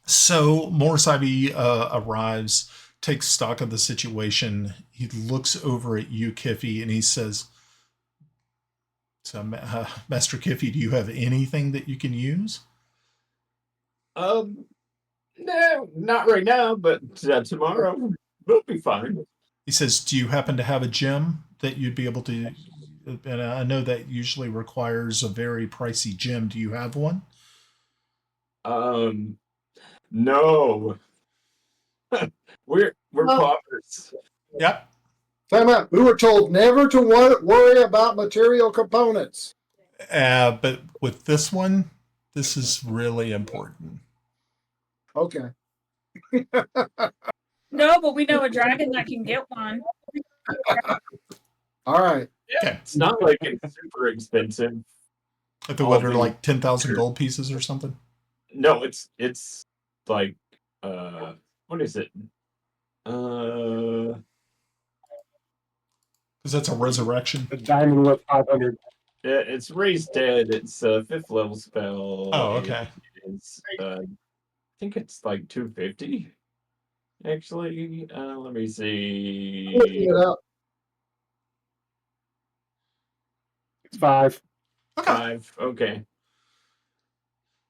Speaker 2: So Morris Ivy arrives, takes stock of the situation. He looks over at you, Kiffi, and he says, Master Kiffi, do you have anything that you can use?
Speaker 7: No, not right now, but tomorrow we'll be fine.
Speaker 2: He says, do you happen to have a gem that you'd be able to, and I know that usually requires a very pricey gem. Do you have one?
Speaker 7: No. We're paupers.
Speaker 2: Yep.
Speaker 4: Time out. We were told never to worry about material components.
Speaker 2: But with this one, this is really important.
Speaker 4: Okay.
Speaker 5: No, but we know a dragon that can get one.
Speaker 4: All right.
Speaker 2: Okay.
Speaker 7: It's not like it's super expensive.
Speaker 2: If it what are like 10,000 gold pieces or something?
Speaker 7: No, it's like what is it?
Speaker 2: Because that's a resurrection.
Speaker 1: A diamond with 500.
Speaker 7: Yeah, it's Raise Dead. It's a 5th level spell.
Speaker 2: Oh, okay.
Speaker 7: It's I think it's like 250. Actually, let me see.
Speaker 4: Looking it up.
Speaker 1: It's 5.
Speaker 2: Okay.
Speaker 7: 5. Okay.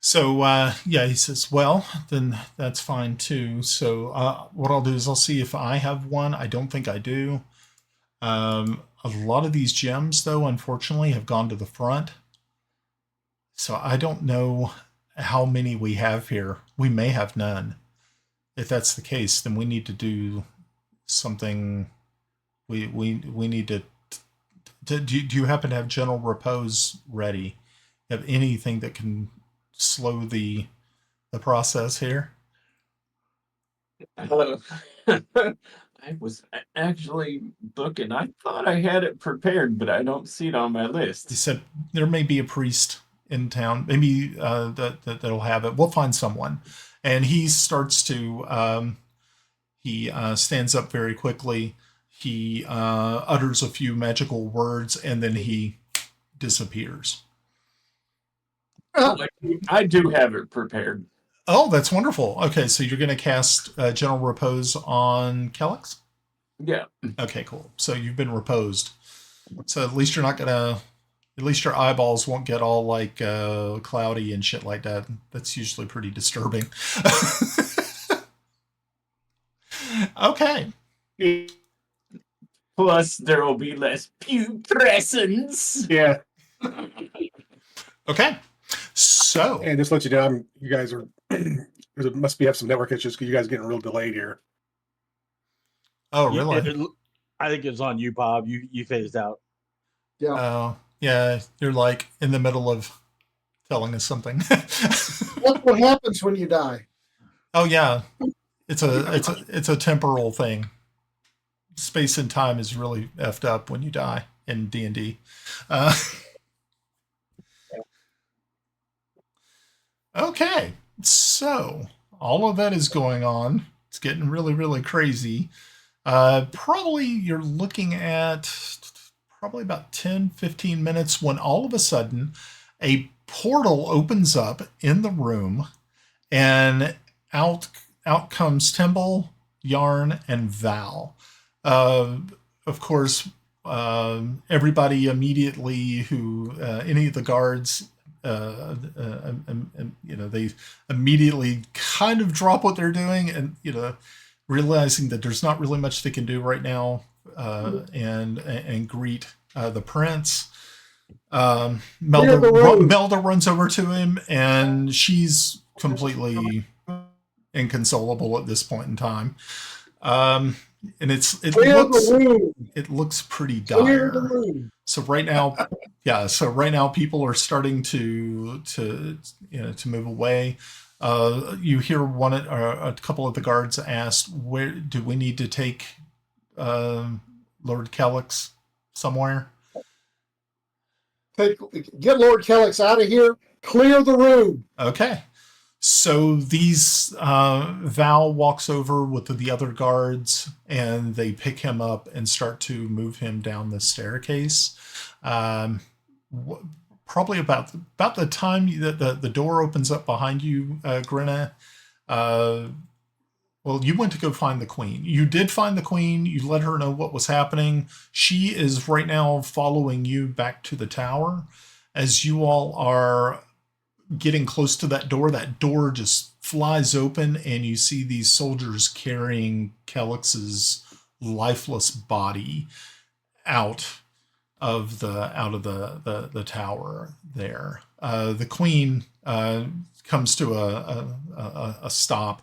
Speaker 2: So, yeah, he says, well, then that's fine too. So what I'll do is I'll see if I have one. I don't think I do. A lot of these gems, though, unfortunately, have gone to the front. So I don't know how many we have here. We may have none. If that's the case, then we need to do something. We need to do you happen to have General Repose ready? Have anything that can slow the process here?
Speaker 7: I was actually looking. I thought I had it prepared, but I don't see it on my list.
Speaker 2: He said there may be a priest in town. Maybe that'll have it. We'll find someone. And he starts to. He stands up very quickly. He utters a few magical words, and then he disappears.
Speaker 7: I do have it prepared.
Speaker 2: Oh, that's wonderful. Okay, so you're going to cast General Repose on Kelex?
Speaker 7: Yeah.
Speaker 2: Okay, cool. So you've been reposed. So at least you're not going to... At least your eyeballs won't get all like cloudy and shit like that. That's usually pretty disturbing. Okay.
Speaker 7: Plus, there will be less putrescence.
Speaker 1: Yeah.
Speaker 2: Okay. So...
Speaker 1: And just to let you know, you guys are... there must be have some network issues because you guys are getting real delayed here.
Speaker 2: Oh, really?
Speaker 6: I think it was on you, Bob. You phased out.
Speaker 4: Yeah.
Speaker 2: Yeah, you're like in the middle of telling us something.
Speaker 4: That's what happens when you die.
Speaker 2: Oh yeah, it's a temporal thing. Space and time is really effed up when you die in D&D. Okay, so all of that is going on. It's getting really, really crazy. Probably you're looking at probably about 10, 15 minutes when all of a sudden a portal opens up in the room and out comes Timble, Yarn, and Val. Of course, everybody immediately who, any of the guards, they immediately kind of drop what they're doing and, realizing that there's not really much they can do right now, and greet the prince. Melda runs over to him, and she's completely inconsolable at this point in time. And it looks pretty dire. So right now people are starting to move away. You hear a couple of the guards ask, "Where do we need to take Lord Kelex somewhere?"
Speaker 4: Get Lord Kelex out of here. Clear the room.
Speaker 2: Okay. So these Val walks over with the other guards, and they pick him up and start to move him down the staircase. Probably about the time that the door opens up behind you, Grenna. Well, you went to go find the queen. You did find the queen. You let her know what was happening. She is right now following you back to the tower. As you all are getting close to that door just flies open, and you see these soldiers carrying Kelex's lifeless body out of the tower there. The queen comes to a stop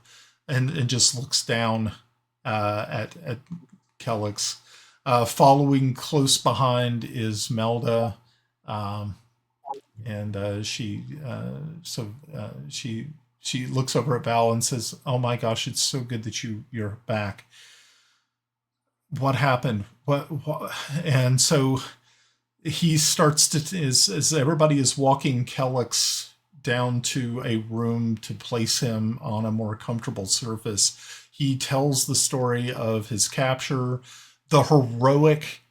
Speaker 2: and just looks down at Kelex. Following close behind is Melda, and she looks over at Val and says, "Oh my gosh, it's so good that you're back. What happened? What?" And so he starts to, as everybody is walking Kelex down to a room to place him on a more comfortable surface, he tells the story of his capture, the heroic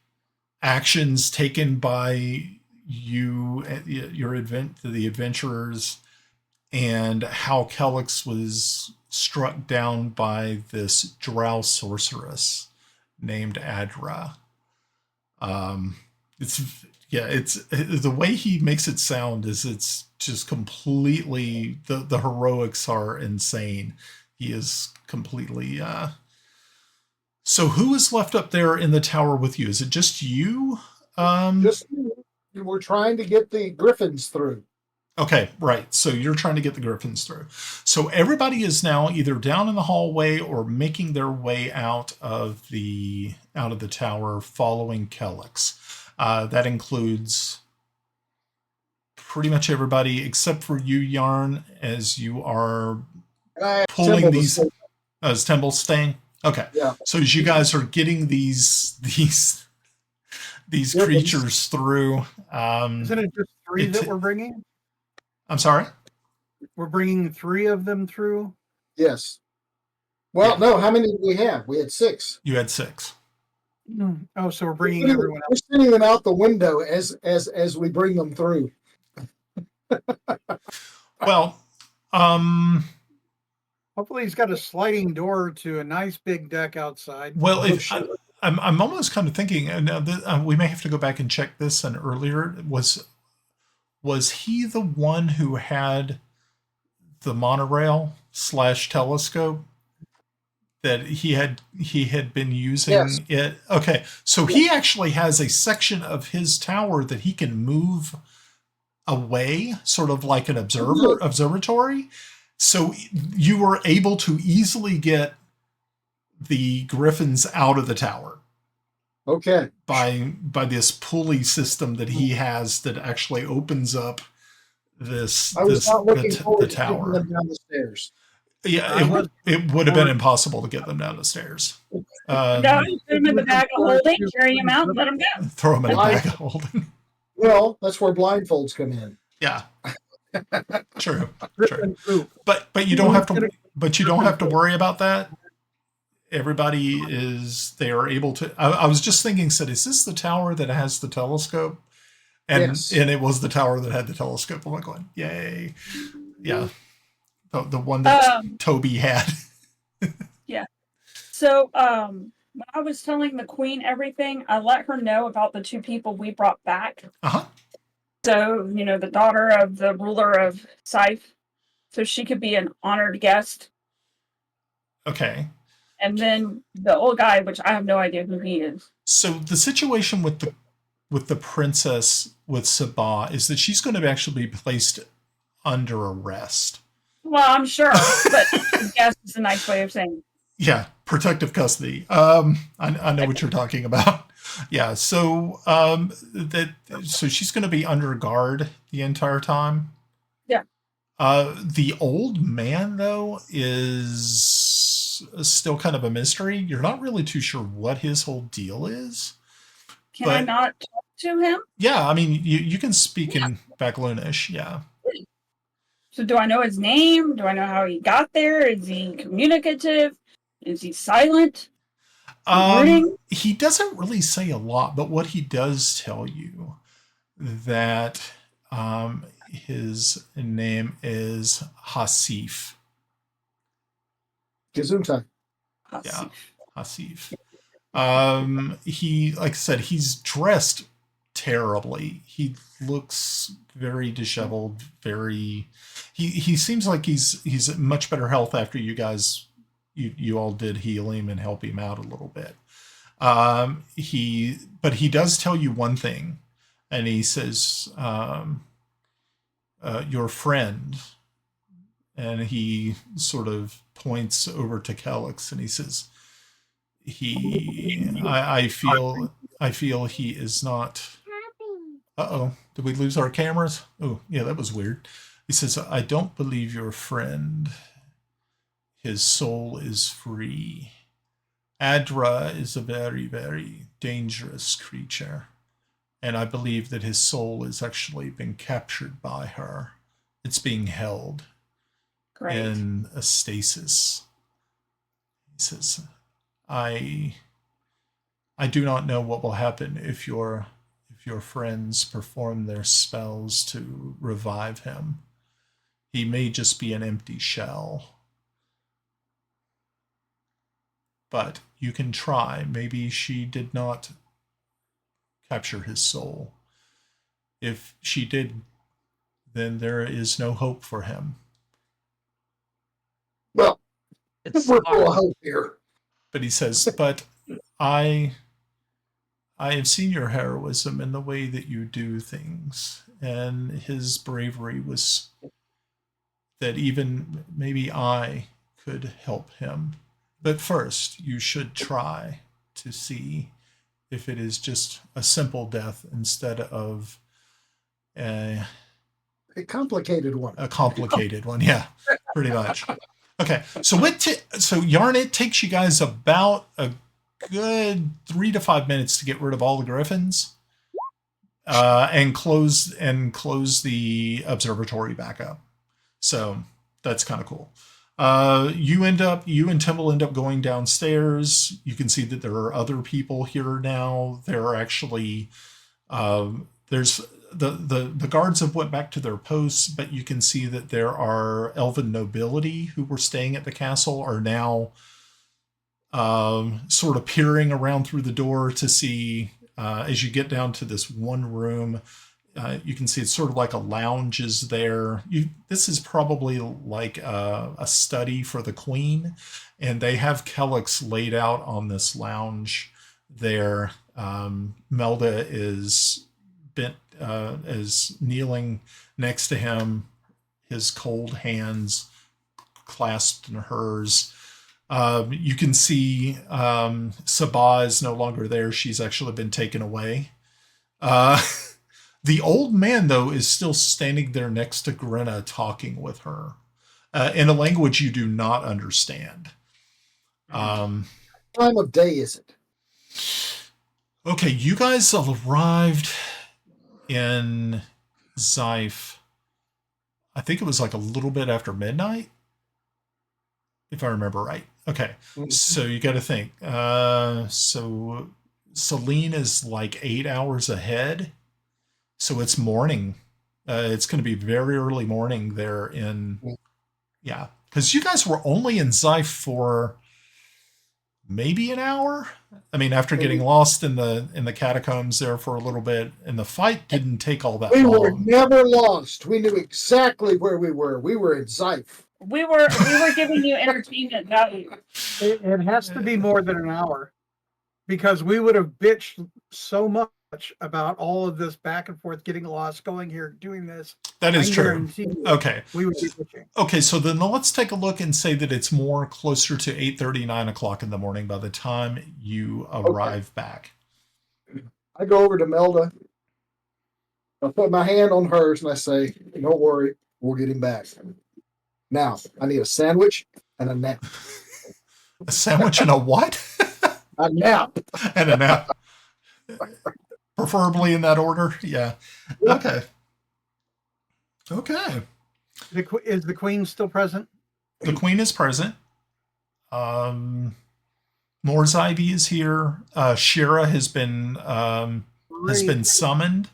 Speaker 2: actions taken by you, the adventurers, and how Kelex was struck down by this drow sorceress named Adra. It's the way he makes it sound is it's just completely the heroics are insane. He is completely So who is left up there in the tower with you? Is it just you?
Speaker 4: Just we're trying to get the griffins through.
Speaker 2: Okay, right. So you're trying to get the griffins through. So everybody is now either down in the hallway or making their way out of the tower, following Kelex. That includes pretty much everybody except for you, Yarn, as you are pulling these. Is Timble staying? Okay.
Speaker 4: Yeah.
Speaker 2: So as you guys are getting these creatures through,
Speaker 3: Isn't it just three that we're bringing?
Speaker 2: I'm sorry?
Speaker 3: We're bringing 3 of them through?
Speaker 4: Yes. Well, no, how many did we have? We had 6.
Speaker 2: You had 6.
Speaker 3: Oh, so we're bringing everyone else.
Speaker 4: We're sending them out the window as we bring them through.
Speaker 2: Well,
Speaker 3: hopefully he's got a sliding door to a nice big deck outside.
Speaker 2: Well, I'm almost kind of thinking, and we may have to go back and check this. And earlier, was he the one who had the monorail / telescope that he had been using?
Speaker 4: Yes.
Speaker 2: It? Okay, so he actually has a section of his tower that he can move away, sort of like an observatory. So you were able to easily get the griffins out of the tower.
Speaker 4: Okay.
Speaker 2: By this pulley system that he has that actually opens up the tower.
Speaker 4: Them down the stairs.
Speaker 2: Yeah, it would have been impossible to get them down the stairs.
Speaker 5: No, put them in the bag of holding, carry them out, and let them go.
Speaker 2: Throw them in the bag of holding.
Speaker 4: Well, that's where blindfolds come in.
Speaker 2: Yeah. True. But you don't have to. But you don't have to worry about that. Everybody they are able to. I was just thinking, said, is this the tower that has the telescope? And
Speaker 4: yes.
Speaker 2: And it was the tower that had the telescope. I'm like going, yay. Yeah. The one that Toby had.
Speaker 5: Yeah. So when I was telling the queen everything, I let her know about the 2 people we brought back.
Speaker 2: Uh-huh.
Speaker 5: So, the daughter of the ruler of Scythe, so she could be an honored guest.
Speaker 2: Okay.
Speaker 5: And then the old guy, which I have no idea who he is.
Speaker 2: So the situation with the princess with Sabah is that she's going to actually be placed under arrest.
Speaker 5: Well, I'm sure, but guest is a nice way of saying.
Speaker 2: Yeah, protective custody. I know what you're talking about. Yeah, so so she's going to be under guard the entire time.
Speaker 5: Yeah.
Speaker 2: The old man though is still kind of a mystery. You're not really too sure what his whole deal is.
Speaker 5: Can I not talk to him?
Speaker 2: Yeah, I mean you can speak in Backloonish. Yeah.
Speaker 5: So do I know his name? Do I know how he got there? Is he communicative? Is he silent?
Speaker 2: He doesn't really say a lot, but what he does tell you that his name is Hasif.
Speaker 4: Gesundheit.
Speaker 2: Yeah, Hasif. He, like I said, he's dressed terribly. He looks very disheveled. He seems like he's in much better health after you guys. You all did heal him and help him out a little bit. But he does tell you one thing, and he says, your friend, and he sort of points over to Kelex, and he says, I feel he is not. Uh-oh, did we lose our cameras? Oh, yeah, that was weird. He says, I don't believe your friend. His soul is free. Adra is a very, very dangerous creature. And I believe that his soul has actually been captured by her. It's being held in a stasis. He says, I I do not know what will happen if your friends perform their spells to revive him. He may just be an empty shell. But you can try. Maybe she did not capture his soul. If she did, then there is no hope for him.
Speaker 4: Well,
Speaker 6: It's
Speaker 4: we're full of
Speaker 6: hard.
Speaker 4: hope here.
Speaker 2: But he says, but I have seen your heroism in the way that you do things. And his bravery was that even maybe I could help him. But first, you should try to see if it is just a simple death instead of a
Speaker 4: complicated one.
Speaker 2: A complicated one, yeah, pretty much. Okay, so Yarn, it takes you guys about a good 3 to 5 minutes to get rid of all the griffins, and close the observatory back up. So that's kind of cool. You and Timble end up going downstairs. You can see that there are other people here now. There are actually there's the guards have went back to their posts, but you can see that there are elven nobility who were staying at the castle are now sort of peering around through the door to see as you get down to this one room. You can see it's sort of like a lounge is there. This is probably like a study for the queen, and they have Kelex laid out on this lounge there. Melda is bent, is kneeling next to him, his cold hands clasped in hers. You can see Sabah is no longer there. She's actually been taken away. The old man, though, is still standing there next to Grenna talking with her in a language you do not understand.
Speaker 4: Time of day is it?
Speaker 2: Okay, you guys arrived in Zyph. I think it was like a little bit after midnight, if I remember right. Okay, so you got to think. So Celene is like 8 hours ahead. So it's morning. It's going to be very early morning there in, yeah, because you guys were only in Zyph for maybe an hour. I mean, after getting lost in the catacombs there for a little bit, and the fight didn't take all that long.
Speaker 4: We were never lost. We knew exactly where we were. We were in Zyph.
Speaker 5: We were giving you entertainment value.
Speaker 3: It has to be more than an hour, because we would have bitched so much about all of this back and forth, getting lost, going here, doing this.
Speaker 2: That is true. Okay.
Speaker 3: We would be bitching.
Speaker 2: Okay, so then let's take a look and say that it's more closer to 8:30, 9 o'clock in the morning by the time you arrive back.
Speaker 4: I go over to Melda. I put my hand on hers and I say, "Don't worry, we'll get him back." Now, I need a sandwich and a nap.
Speaker 2: A sandwich and a what?
Speaker 4: A nap.
Speaker 2: And a nap. Preferably in that order. Yeah. Okay. Okay.
Speaker 3: Is the queen still present?
Speaker 2: The queen is present. Morzide is here. Shira has been summoned.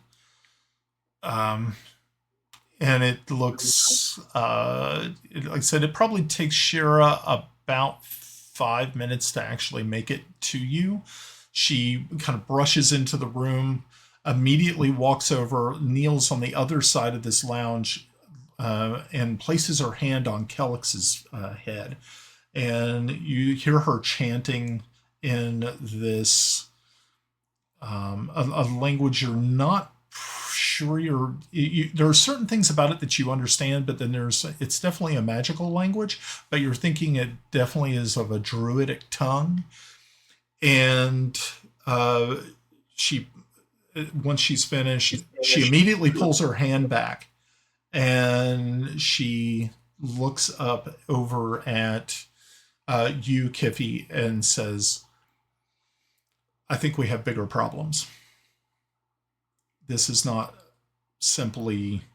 Speaker 2: And it looks like I said, it probably takes Shira about 5 minutes to actually make it to you. She kind of brushes into the room, immediately walks over, kneels on the other side of this lounge, and places her hand on Kelex's head. And you hear her chanting in this a language you're not sure there are certain things about it that you understand, but then it's definitely a magical language, but you're thinking it definitely is of a druidic tongue. And once she's finished, she immediately pulls her hand back and she looks up over at you, Kiffi, and says, "I think we have bigger problems. This is not simply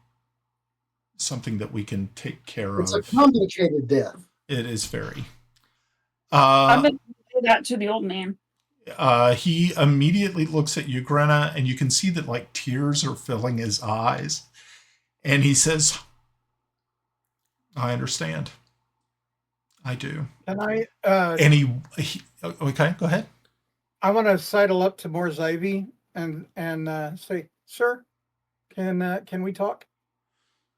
Speaker 2: something that we can take care of.
Speaker 4: It's a complicated death.
Speaker 2: It is very."
Speaker 5: I'm going to do that to the old man.
Speaker 2: He immediately looks at you, Grenna, and you can see that like tears are filling his eyes. And he says, I understand. I do.
Speaker 3: And I
Speaker 2: And he okay, go ahead.
Speaker 3: I want to sidle up to Morzivy and say, sir, can we talk?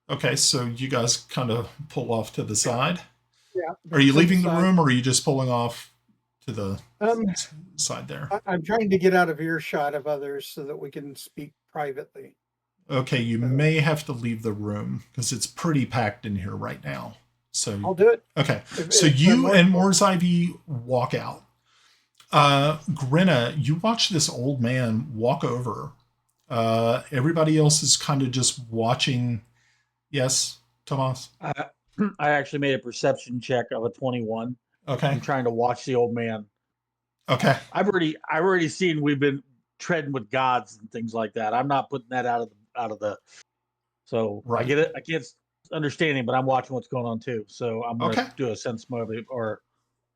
Speaker 2: Okay, so you guys kind of pull off to the side.
Speaker 3: Yeah.
Speaker 2: Are you
Speaker 3: to
Speaker 2: leaving the
Speaker 3: side.
Speaker 2: room, or are you just pulling off to the
Speaker 3: Um,
Speaker 2: side there?
Speaker 3: I'm trying to get out of earshot of others so that we can speak privately.
Speaker 2: Okay, you may have to leave the room because it's pretty packed in here right now.
Speaker 3: I'll
Speaker 2: So,
Speaker 3: do it.
Speaker 2: okay.
Speaker 3: If-
Speaker 2: So
Speaker 3: if
Speaker 2: you
Speaker 3: I'm
Speaker 2: and
Speaker 3: more-
Speaker 2: Morzivy walk out. Grenna, you watch this old man walk over. Everybody else is kind of just watching. Yes, Tomas?
Speaker 6: I actually made a perception check of a 21.
Speaker 2: Okay.
Speaker 6: I'm trying to watch the old man.
Speaker 2: Okay.
Speaker 6: I've already seen we've been treading with gods and things like that. I'm not putting that out of the. So
Speaker 2: Right.
Speaker 6: I get it. I can't understand him, but I'm watching what's going on too. So I'm gonna
Speaker 2: Okay.
Speaker 6: do a sense motive or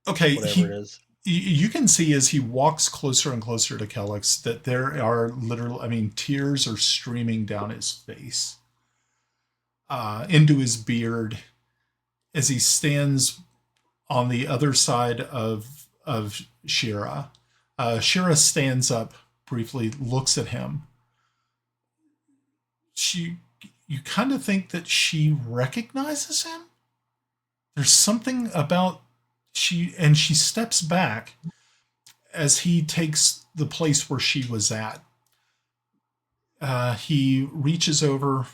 Speaker 2: Okay.
Speaker 6: whatever it is.
Speaker 2: You can see as he walks closer and closer to Kelex that there are literal, I mean, tears are streaming down his face, into his beard, as he stands on the other side of Shira. Shira stands up briefly, looks at him. You kind of think that she recognizes him. There's something about she steps back as he takes the place where she was at. He reaches over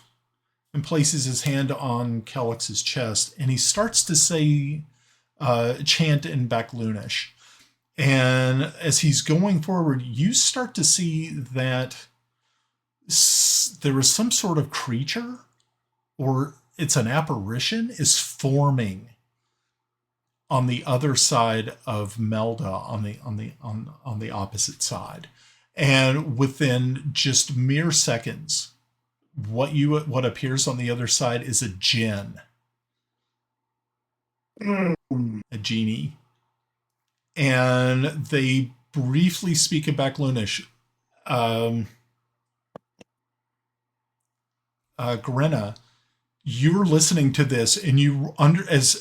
Speaker 2: and places his hand on Kelex's chest, and he starts to say, chant in Backlunish. And as he's going forward, you start to see that there is some sort of creature, or it's an apparition, is forming on the other side of Melda, on the opposite side. And within just mere seconds, what appears on the other side is a djinn, a genie. And they briefly speak in Backlunish. Grenna, you're listening to this, and you as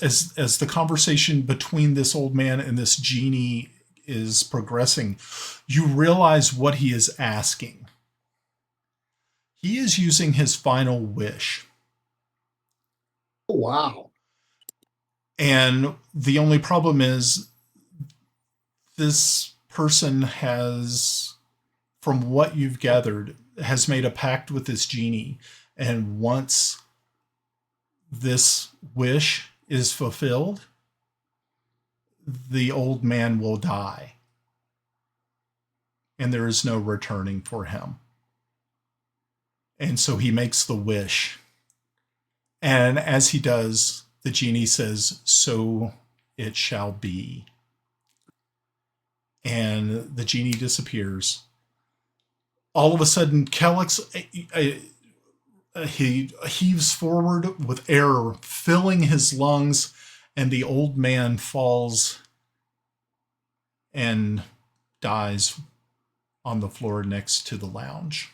Speaker 2: the conversation between this old man and this genie is progressing, you realize what he is asking. He is using his final wish.
Speaker 4: Oh, wow.
Speaker 2: And the only problem is this person has, from what you've gathered, has made a pact with this genie. And once this wish is fulfilled, the old man will die. And there is no returning for him. And so he makes the wish. And as he does, the genie says, "So it shall be." And the genie disappears. All of a sudden, Kelex, he heaves forward with air filling his lungs, and the old man falls and dies on the floor next to the lounge.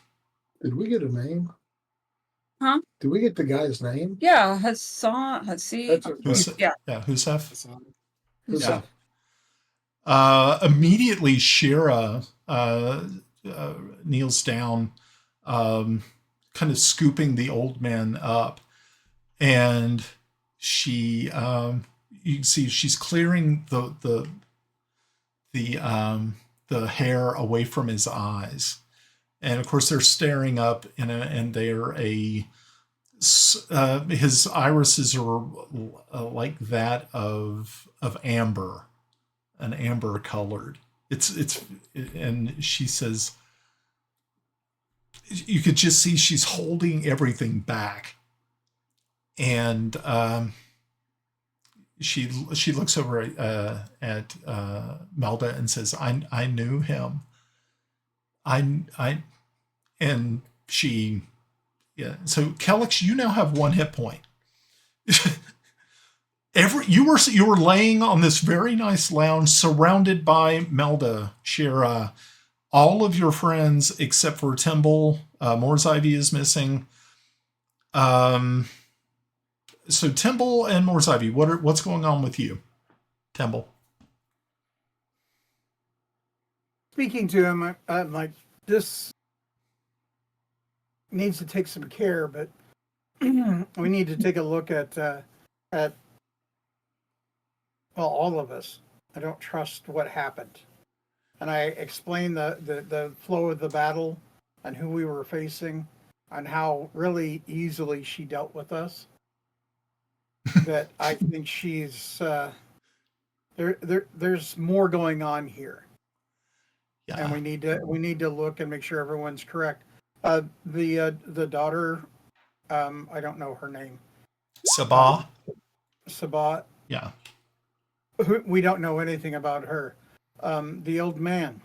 Speaker 4: Did we get a name?
Speaker 5: Huh?
Speaker 4: Did we get the guy's name?
Speaker 5: Yeah, Hassan,
Speaker 4: That's a,
Speaker 5: yeah.
Speaker 2: Yeah, Husef.
Speaker 4: who's
Speaker 2: Yeah.
Speaker 4: that?
Speaker 2: Immediately, Shira kneels down, kind of scooping the old man up, and she, you can see she's clearing the hair away from his eyes, and of course they're staring up, and they're his irises are like that of amber. An amber colored. And she says, you could just see she's holding everything back. And she looks over at Melda and says, I knew him. And she, yeah. So Kelex, you now have 1 hit point. You were laying on this very nice lounge, surrounded by Melda, Shira, all of your friends except for Timble. Moore's Ivy is missing. So Timble and Moore's Ivy, what's going on with you, Timble?
Speaker 3: Speaking to him, I'm like, this needs to take some care, but we need to take a look at well, all of us. I don't trust what happened. And I explained the flow of the battle and who we were facing and how really easily she dealt with us. That I think she's there's more going on here.
Speaker 2: Yeah.
Speaker 3: And we need to look and make sure everyone's correct. The daughter, I don't know her name.
Speaker 2: Sabah.
Speaker 3: Sabat.
Speaker 2: Yeah.
Speaker 3: We don't know anything about her. The old man,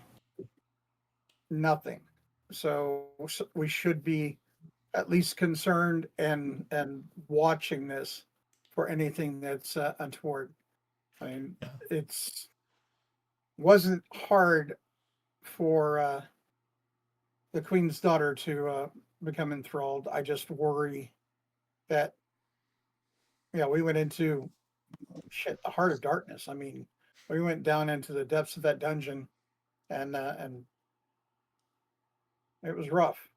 Speaker 3: nothing. So we should be at least concerned and watching this for anything that's untoward. I mean, it's wasn't hard for the queen's daughter to become enthralled. I just worry that we went into the heart of darkness. I mean, we went down into the depths of that dungeon, and it was rough.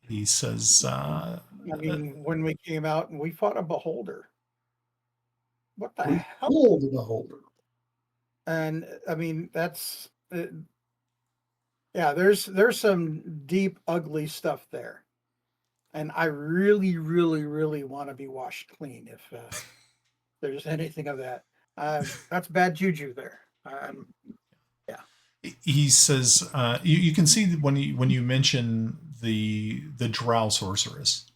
Speaker 2: He says,
Speaker 3: I mean, when we came out and we fought a beholder. What the hell?
Speaker 4: Pulled the beholder.
Speaker 3: And I mean, that's there's some deep, ugly stuff there, and I really, really, really want to be washed clean if there's anything of that. That's bad juju there.
Speaker 2: he says, you can see that when you mention the drow sorceress,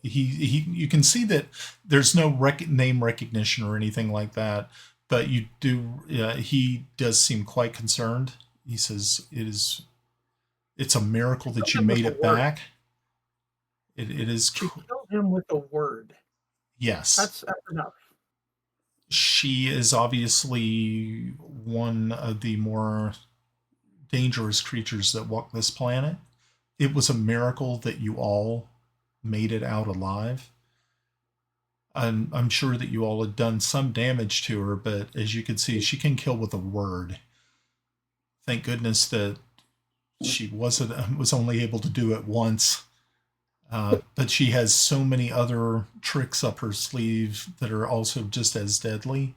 Speaker 2: you can see that there's no name recognition or anything like that, but you do. He does seem quite concerned. He says it's a miracle that you made it back. It is.
Speaker 3: She killed him with a word.
Speaker 2: Yes,
Speaker 3: that's enough.
Speaker 2: She is obviously one of the more dangerous creatures that walk this planet. It was a miracle that you all made it out alive. I'm sure that you all had done some damage to her, but as you can see, she can kill with a word. Thank goodness that she was only able to do it once. But she has so many other tricks up her sleeve that are also just as deadly.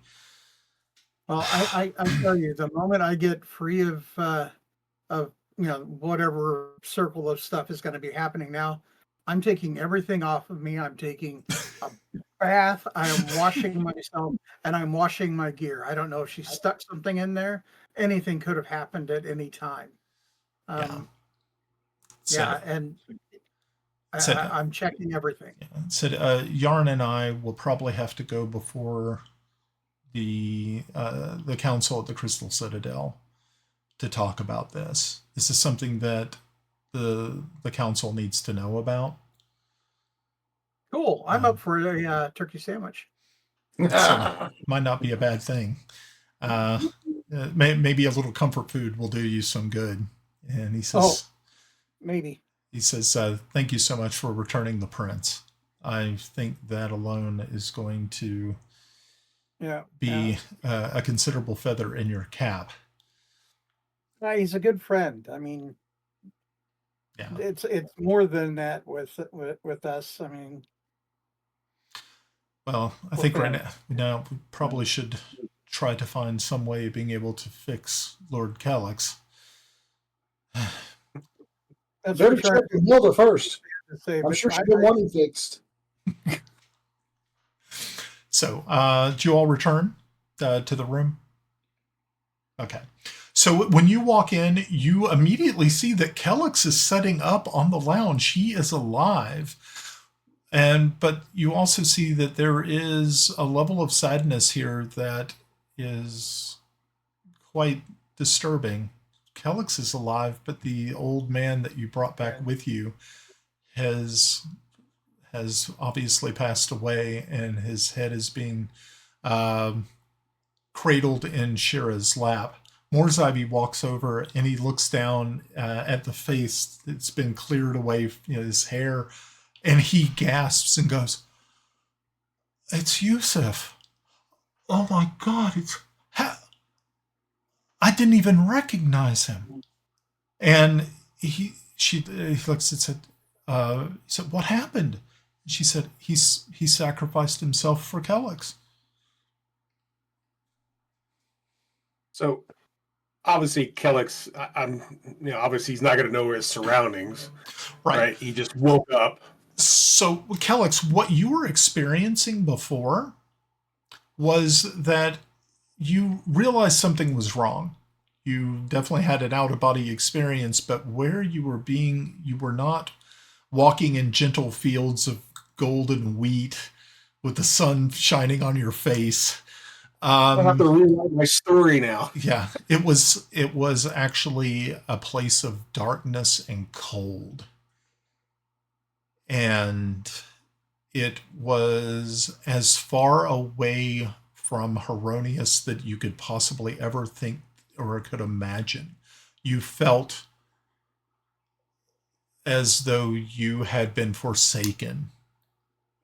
Speaker 3: Well, I tell you, the moment I get free of whatever circle of stuff is going to be happening now, I'm taking everything off of me. I'm taking a bath. I am washing myself, and I'm washing my gear. I don't know if she stuck something in there. Anything could have happened at any time. And I'm checking everything.
Speaker 2: Said Yarn and I will probably have to go before the council at the Crystal Citadel to talk about this. This is something that the council needs to know about.
Speaker 3: Cool. I'm up for a turkey sandwich.
Speaker 2: So might not be a bad thing. Maybe a little comfort food will do you some good. And he says,
Speaker 3: maybe.
Speaker 2: He says, thank you so much for returning the prince. I think that alone is going to be a considerable feather in your cap.
Speaker 3: He's a good friend. I mean, it's more than that with us. I mean,
Speaker 2: well, I think right now we probably should try to find some way of being able to fix Lord Kelex.
Speaker 4: Better check with Hilda first. I'm sure she's been wanting fixed.
Speaker 2: So, do you all return to the room? Okay. So when you walk in, you immediately see that Kelex is setting up on the lounge. He is alive. But you also see that there is a level of sadness here that is quite disturbing. Kelex is alive, but the old man that you brought back with you has has obviously passed away, and his head is being cradled in Shira's lap. Morzaibi walks over and he looks down at the face that's been cleared away, his hair, and he gasps and goes, "It's Yusuf. Oh my God, I didn't even recognize him." And he looks and said, he said, "What happened?" She said, he sacrificed himself for Kelex.
Speaker 1: So obviously Kelex, obviously he's not going to know his surroundings, right? He just woke up.
Speaker 2: So Kelex, what you were experiencing before was that you realized something was wrong. You definitely had an out-of-body experience, but where you were not walking in gentle fields of golden wheat with the sun shining on your face.
Speaker 1: I have to rewrite my story now.
Speaker 2: Yeah, it was actually a place of darkness and cold. And it was as far away from Heironious that you could possibly ever think or could imagine. You felt as though you had been forsaken.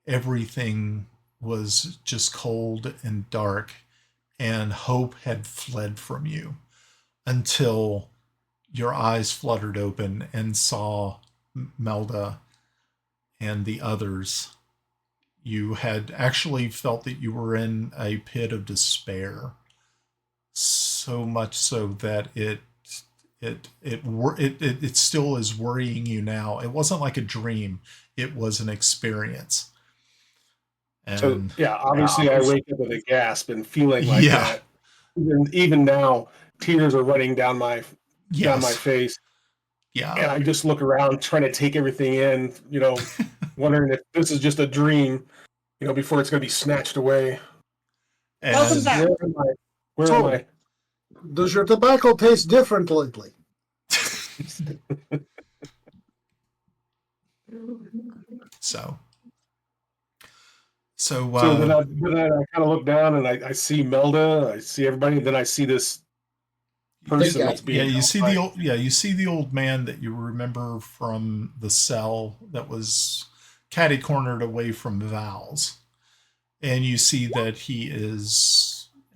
Speaker 2: Everything was just cold and dark, and hope had fled from you until your eyes fluttered open and saw Melda and the others. You had actually felt that you were in a pit of despair, so much so that it still is worrying you now. It wasn't like a dream; it was an experience. And
Speaker 1: so obviously I wake up with a gasp and feeling like that. Even now, tears are running down my face.
Speaker 2: Yeah.
Speaker 1: And I just look around trying to take everything in, wondering if this is just a dream, before it's going to be snatched away.
Speaker 2: And
Speaker 5: Welcome back.
Speaker 1: Where am I?
Speaker 4: Does your tobacco taste different lately?
Speaker 2: So
Speaker 1: then I kind of look down and I see Melda, I see everybody, and then I see this person that's being
Speaker 2: you see the old man that you remember from the cell that was catty cornered away from Val's, and you see that he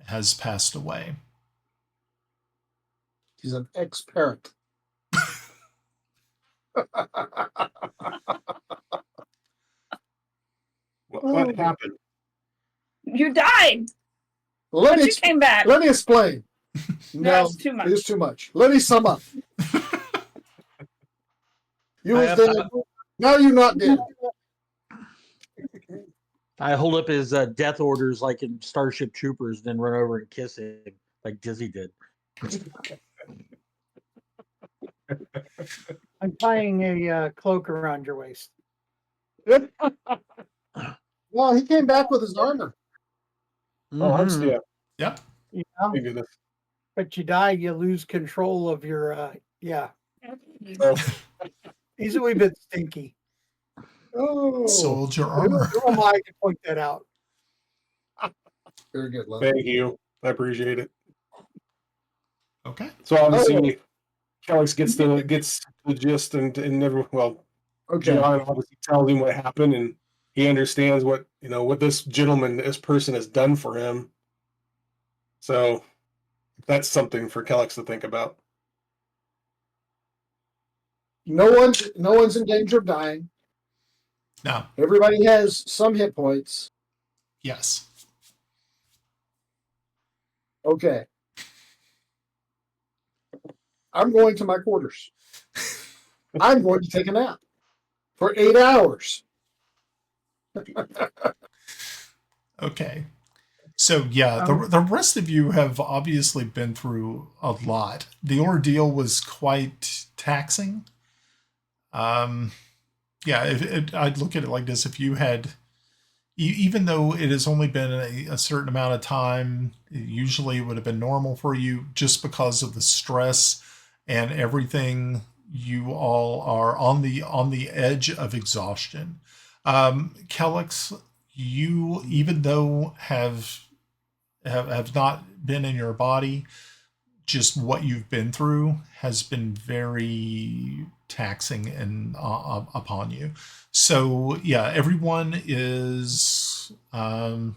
Speaker 2: has passed away.
Speaker 4: He's an ex-parent.
Speaker 1: What happened?
Speaker 5: You died.
Speaker 4: But you
Speaker 5: came back.
Speaker 4: Let me explain. No,
Speaker 5: That's too much.
Speaker 4: It is too much. Let me sum up. You was dead. Now you're not dead.
Speaker 6: I hold up his death orders like in Starship Troopers, then run over and kiss him like Dizzy did.
Speaker 3: I'm tying a cloak around your waist.
Speaker 4: Well, he came back with his armor.
Speaker 1: Oh, I'm still.
Speaker 2: Yep.
Speaker 3: But you die, you lose control of your. He's a wee bit stinky.
Speaker 4: Oh,
Speaker 2: sold your armor.
Speaker 3: Who am I to point that out?
Speaker 4: Very good. Love.
Speaker 1: Thank you. I appreciate it.
Speaker 2: Okay.
Speaker 1: So obviously, Kelex gets the gist, and everyone. Well,
Speaker 4: Okay.
Speaker 1: John obviously tells him what happened, and he understands what this person has done for him. So that's something for Kelex to think about.
Speaker 4: No one's in danger of dying.
Speaker 2: No.
Speaker 4: Everybody has some hit points.
Speaker 2: Yes.
Speaker 4: Okay. I'm going to my quarters. I'm going to take a nap for 8 hours.
Speaker 2: Okay. So the rest of you have obviously been through a lot. The ordeal was quite taxing. I'd look at it like this: if you had, even though it has only been a certain amount of time, usually it would have been normal for you, just because of the stress and everything. You all are on the edge of exhaustion. Kelex, you, even though have not been in your body, just what you've been through has been very taxing and upon you. So yeah, everyone is ushered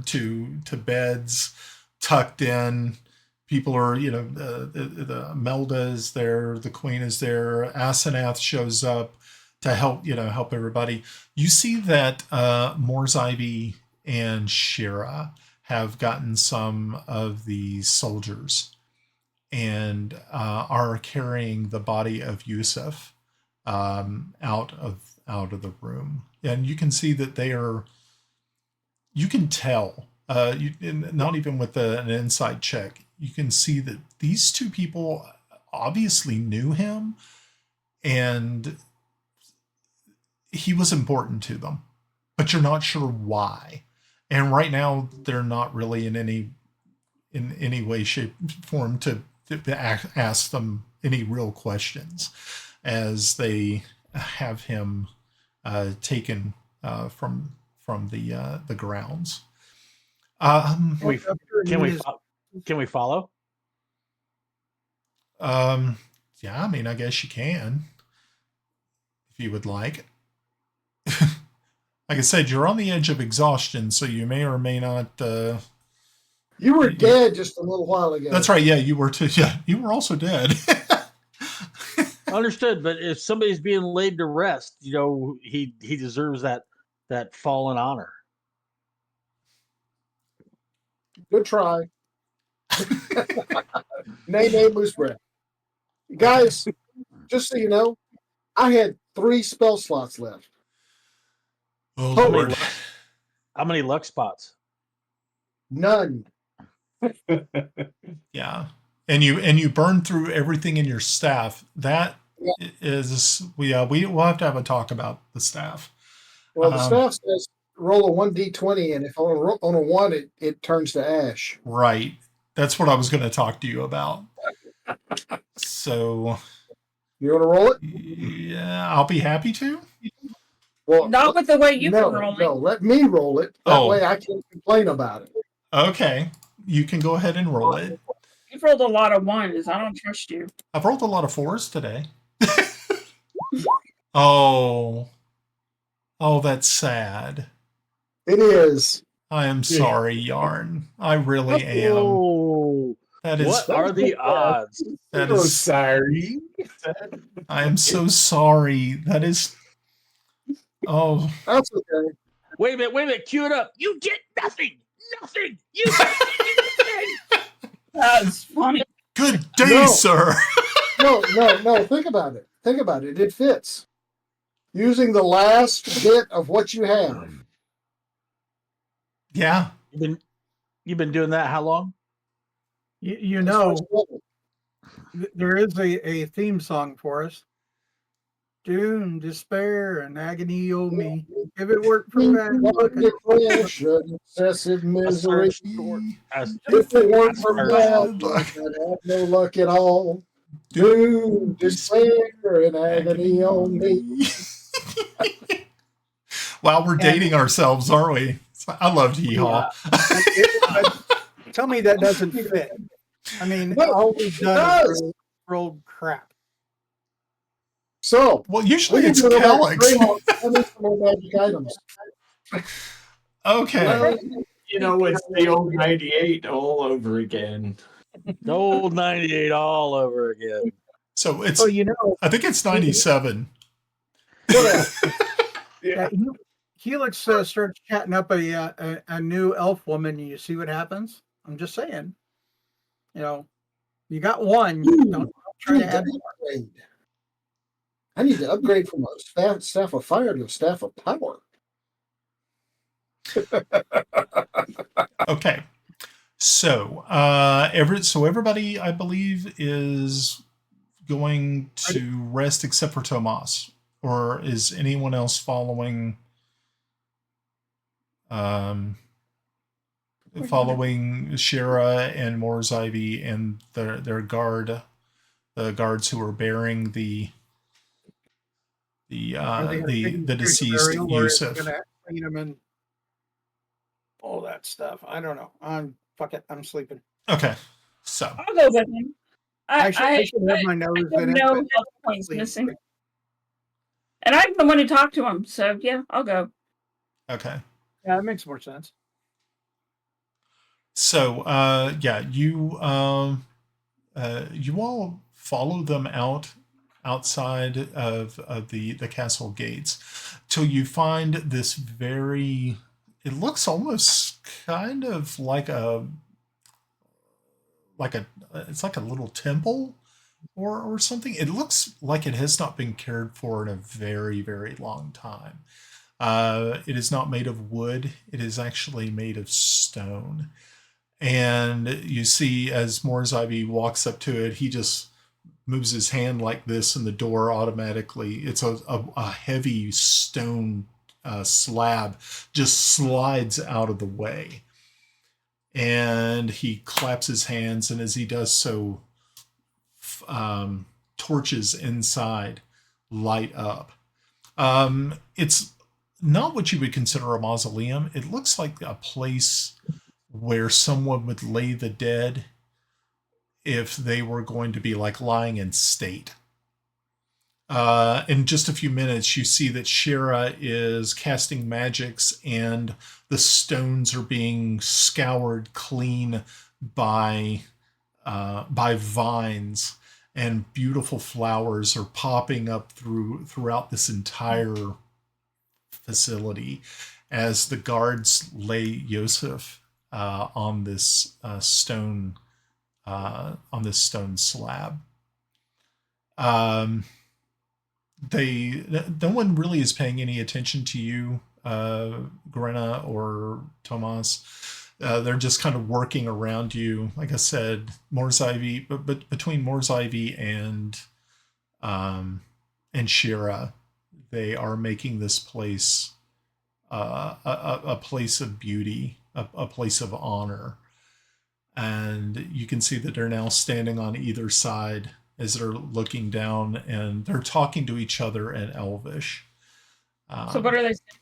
Speaker 2: to beds, tucked in. People are, the Melda is there, the Queen is there, Asenath shows up to help everybody. You see that Moore's Ivy and Shira have gotten some of the soldiers and are carrying the body of Yusuf out of the room, and you can see that they are. You can tell, not even with an inside check, you can see that these two people obviously knew him, and he was important to them, but you're not sure why. And right now, they're not really in any way, shape, form to ask them any real questions, as they have him taken from the grounds.
Speaker 6: Can we follow?
Speaker 2: Yeah, I mean, I guess you can, if you would like. Like I said, you're on the edge of exhaustion, so you may or may not.
Speaker 4: You were dead just a little while ago.
Speaker 2: That's right. Yeah, you were too. Yeah, you were also dead.
Speaker 6: Understood, but if somebody's being laid to rest, he deserves that fallen honor.
Speaker 4: Good try. Nay, moose breath. Guys, just so you know, I had 3 spell slots left.
Speaker 2: Oh,
Speaker 6: Lord. How many luck spots?
Speaker 4: None.
Speaker 2: Yeah, and you burn through everything in your staff. That is, we'll have to have a talk about the staff.
Speaker 4: Well, the staff says roll a 1d20, and if on a 1, it turns to ash.
Speaker 2: Right. That's what I was going to talk to you about. So,
Speaker 4: you want to roll it?
Speaker 2: Yeah, I'll be happy to.
Speaker 4: Well,
Speaker 5: not with the way you've been rolling.
Speaker 4: No, let me roll it. That way I can't complain about it.
Speaker 2: Okay. You can go ahead and roll it.
Speaker 5: You've rolled a lot of 1s. I don't trust you.
Speaker 2: I've rolled a lot of 4s today. Oh, that's sad.
Speaker 4: It is.
Speaker 2: I am sorry, Yarn. I really am.
Speaker 6: What are the odds?
Speaker 2: That is
Speaker 1: sorry.
Speaker 2: I am so sorry. That is. Oh,
Speaker 4: that's okay.
Speaker 6: Wait a minute. Cue it up. You get nothing. You get nothing.
Speaker 5: That's funny.
Speaker 2: Good day, sir.
Speaker 4: No. Think about it. It fits. Using the last bit of what you have.
Speaker 2: Yeah.
Speaker 6: You've been doing that how long?
Speaker 3: You know, there is a theme song for us. Doom, despair, and agony, oh me. If it worked for bad,
Speaker 4: depression, excessive misery. If it weren't for bad, I'd have no luck at all. Doom, despair, and agony on me.
Speaker 2: Wow, we're dating ourselves, aren't we? I loved Yeehaw.
Speaker 3: Tell me that doesn't fit. I mean, all we've done is rolled crap.
Speaker 4: So,
Speaker 2: well, usually it's Kelex.
Speaker 4: Magic items.
Speaker 2: Okay.
Speaker 7: Well, it's the old 98 all over again.
Speaker 6: The old 98 all over again.
Speaker 2: So it's. I think it's 97.
Speaker 3: Yeah. Helix starts chatting up a new elf woman, and you see what happens. I'm just saying. You got one. Don't try to add more.
Speaker 4: I need to upgrade from a staff of fire to a staff of power.
Speaker 2: Okay. So, everybody, I believe, is going to rest except for Tomas. Or is anyone else following Shira and Moore's Ivy and their guard, the guards who are bearing the
Speaker 3: Are they gonna take him
Speaker 2: the
Speaker 3: straight to
Speaker 2: deceased
Speaker 3: burial, or is he
Speaker 2: Yusuf.
Speaker 3: gonna clean him and all that stuff? I don't know. Fuck it. I'm sleeping.
Speaker 2: Okay, so
Speaker 5: I'll go with him.
Speaker 3: I should have my nose
Speaker 5: I
Speaker 3: in it.
Speaker 5: know
Speaker 3: but
Speaker 5: health points
Speaker 3: please,
Speaker 5: missing.
Speaker 3: please.
Speaker 5: And I'm the one who talked to him, so yeah, I'll go.
Speaker 2: okay.
Speaker 3: Yeah, that makes more sense.
Speaker 2: So, you all follow them outside of the castle gates till you find this very. It looks almost kind of like it's like a little temple or something. It looks like it has not been cared for in a very, very long time. It is not made of wood. It is actually made of stone. And you see as Morzivy walks up to it, he just moves his hand like this and the door automatically, it's a heavy stone slab just slides out of the way. And he claps his hands, and as he does so, torches inside light up. It's not what you would consider a mausoleum. It looks like a place where someone would lay the dead if they were going to be like lying in state. In just a few minutes, you see that Shira is casting magics, and the stones are being scoured clean by vines, and beautiful flowers are popping up throughout this entire facility as the guards lay Yusuf on this stone slab. No one really is paying any attention to you, Grenna or Tomas. They're just kind of working around you. Like I said, Morzivy, but between Morzivy and Shira, they are making this place a place of beauty, a place of honor. And you can see that they're now standing on either side as they're looking down, and they're talking to each other in Elvish.
Speaker 5: So what are they saying?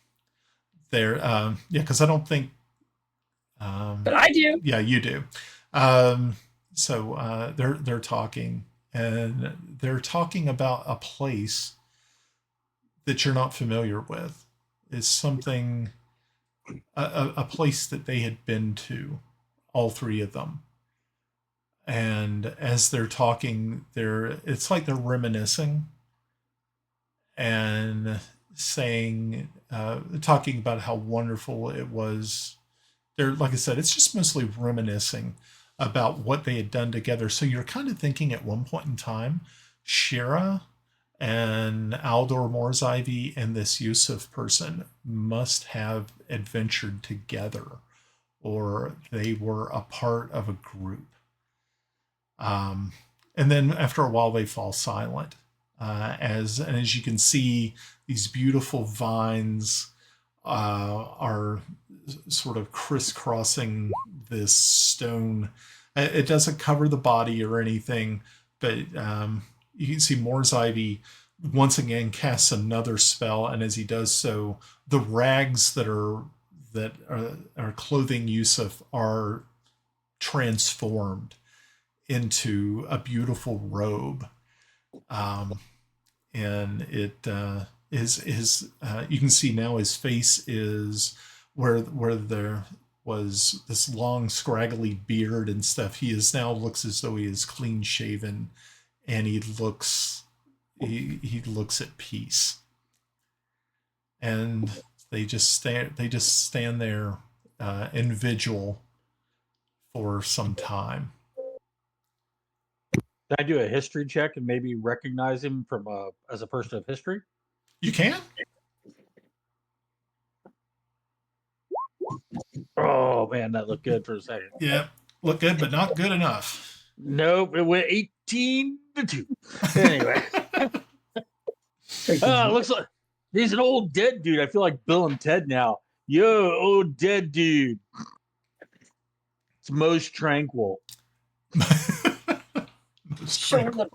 Speaker 2: They're because I don't think.
Speaker 5: But I do.
Speaker 2: Yeah, you do. So they're talking, and they're talking about a place that you're not familiar with. It's something, a place that they had been to, all three of them. And as they're talking, it's like they're reminiscing and saying, talking about how wonderful it was. They're, like I said, it's just mostly reminiscing about what they had done together. So you're kind of thinking at one point in time, Shira and Aldor Morzivy and this Yusuf person must have adventured together, or they were a part of a group. And then after a while, they fall silent. As you can see, these beautiful vines are sort of crisscrossing this stone. It doesn't cover the body or anything, but you can see Morzivy once again casts another spell, and as he does so, the rags that are clothing Yusuf are transformed into a beautiful robe, and it is you can see now his face is where there was this long scraggly beard and stuff. He is now looks as though he is clean shaven, and he looks at peace. And they just stand there in vigil for some time.
Speaker 6: Can I do a history check and maybe recognize him from as a person of history?
Speaker 2: You can.
Speaker 6: Oh man, that looked good for a second.
Speaker 2: Yeah, look good, but not good enough.
Speaker 6: Nope, it went 18-2. Anyway, looks like he's an old dead dude. I feel like Bill and Ted now. Yo, old dead dude. It's most tranquil.
Speaker 2: Most tranquil.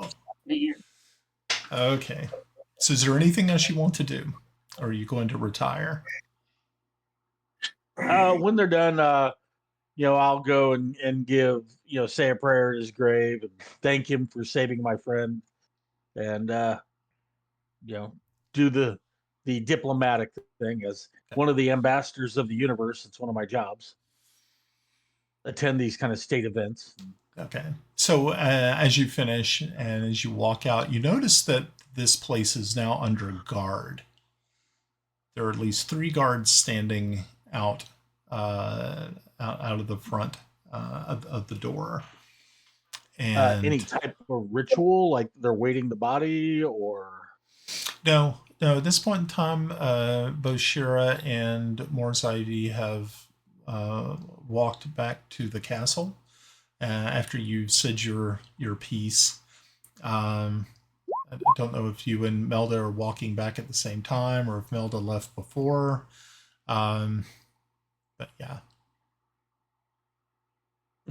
Speaker 2: Okay. So is there anything else you want to do? Or are you going to retire?
Speaker 6: When they're done, I'll go and give, say a prayer at his grave and thank him for saving my friend, and do the diplomatic thing as one of the ambassadors of the universe. It's one of my jobs. Attend these kind of state events.
Speaker 2: Okay. So as you finish and as you walk out, you notice that this place is now under guard. There are at least 3 guards standing out of the front of the door. And
Speaker 6: any type of ritual, like they're waiting the body, or
Speaker 2: no. At this point in time, both Shira and Morzaidi have walked back to the castle after you've said your piece. I don't know if you and Melda are walking back at the same time or if Melda left before. But yeah.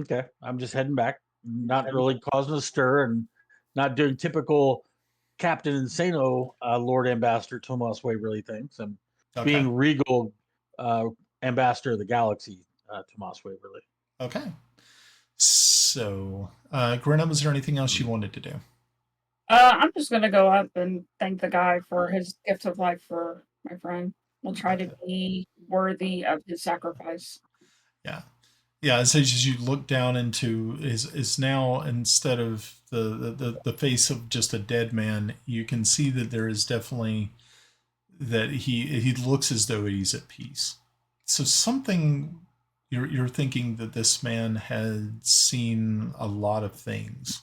Speaker 6: Okay, I'm just heading back, not really causing a stir and not doing typical Captain Insano, Lord Ambassador Tomas Waverly things. I'm being regal Ambassador of the Galaxy, Tomas Waverly.
Speaker 2: Okay. So, Grenna, was there anything else you wanted to do?
Speaker 5: I'm just gonna go up and thank the guy for his gift of life for my friend. We'll try to be worthy of his sacrifice.
Speaker 2: Yeah. Yeah, as you look down into is now, instead of the face of just a dead man, you can see that there is definitely that he looks as though he's at peace. So something you're thinking that this man had seen a lot of things.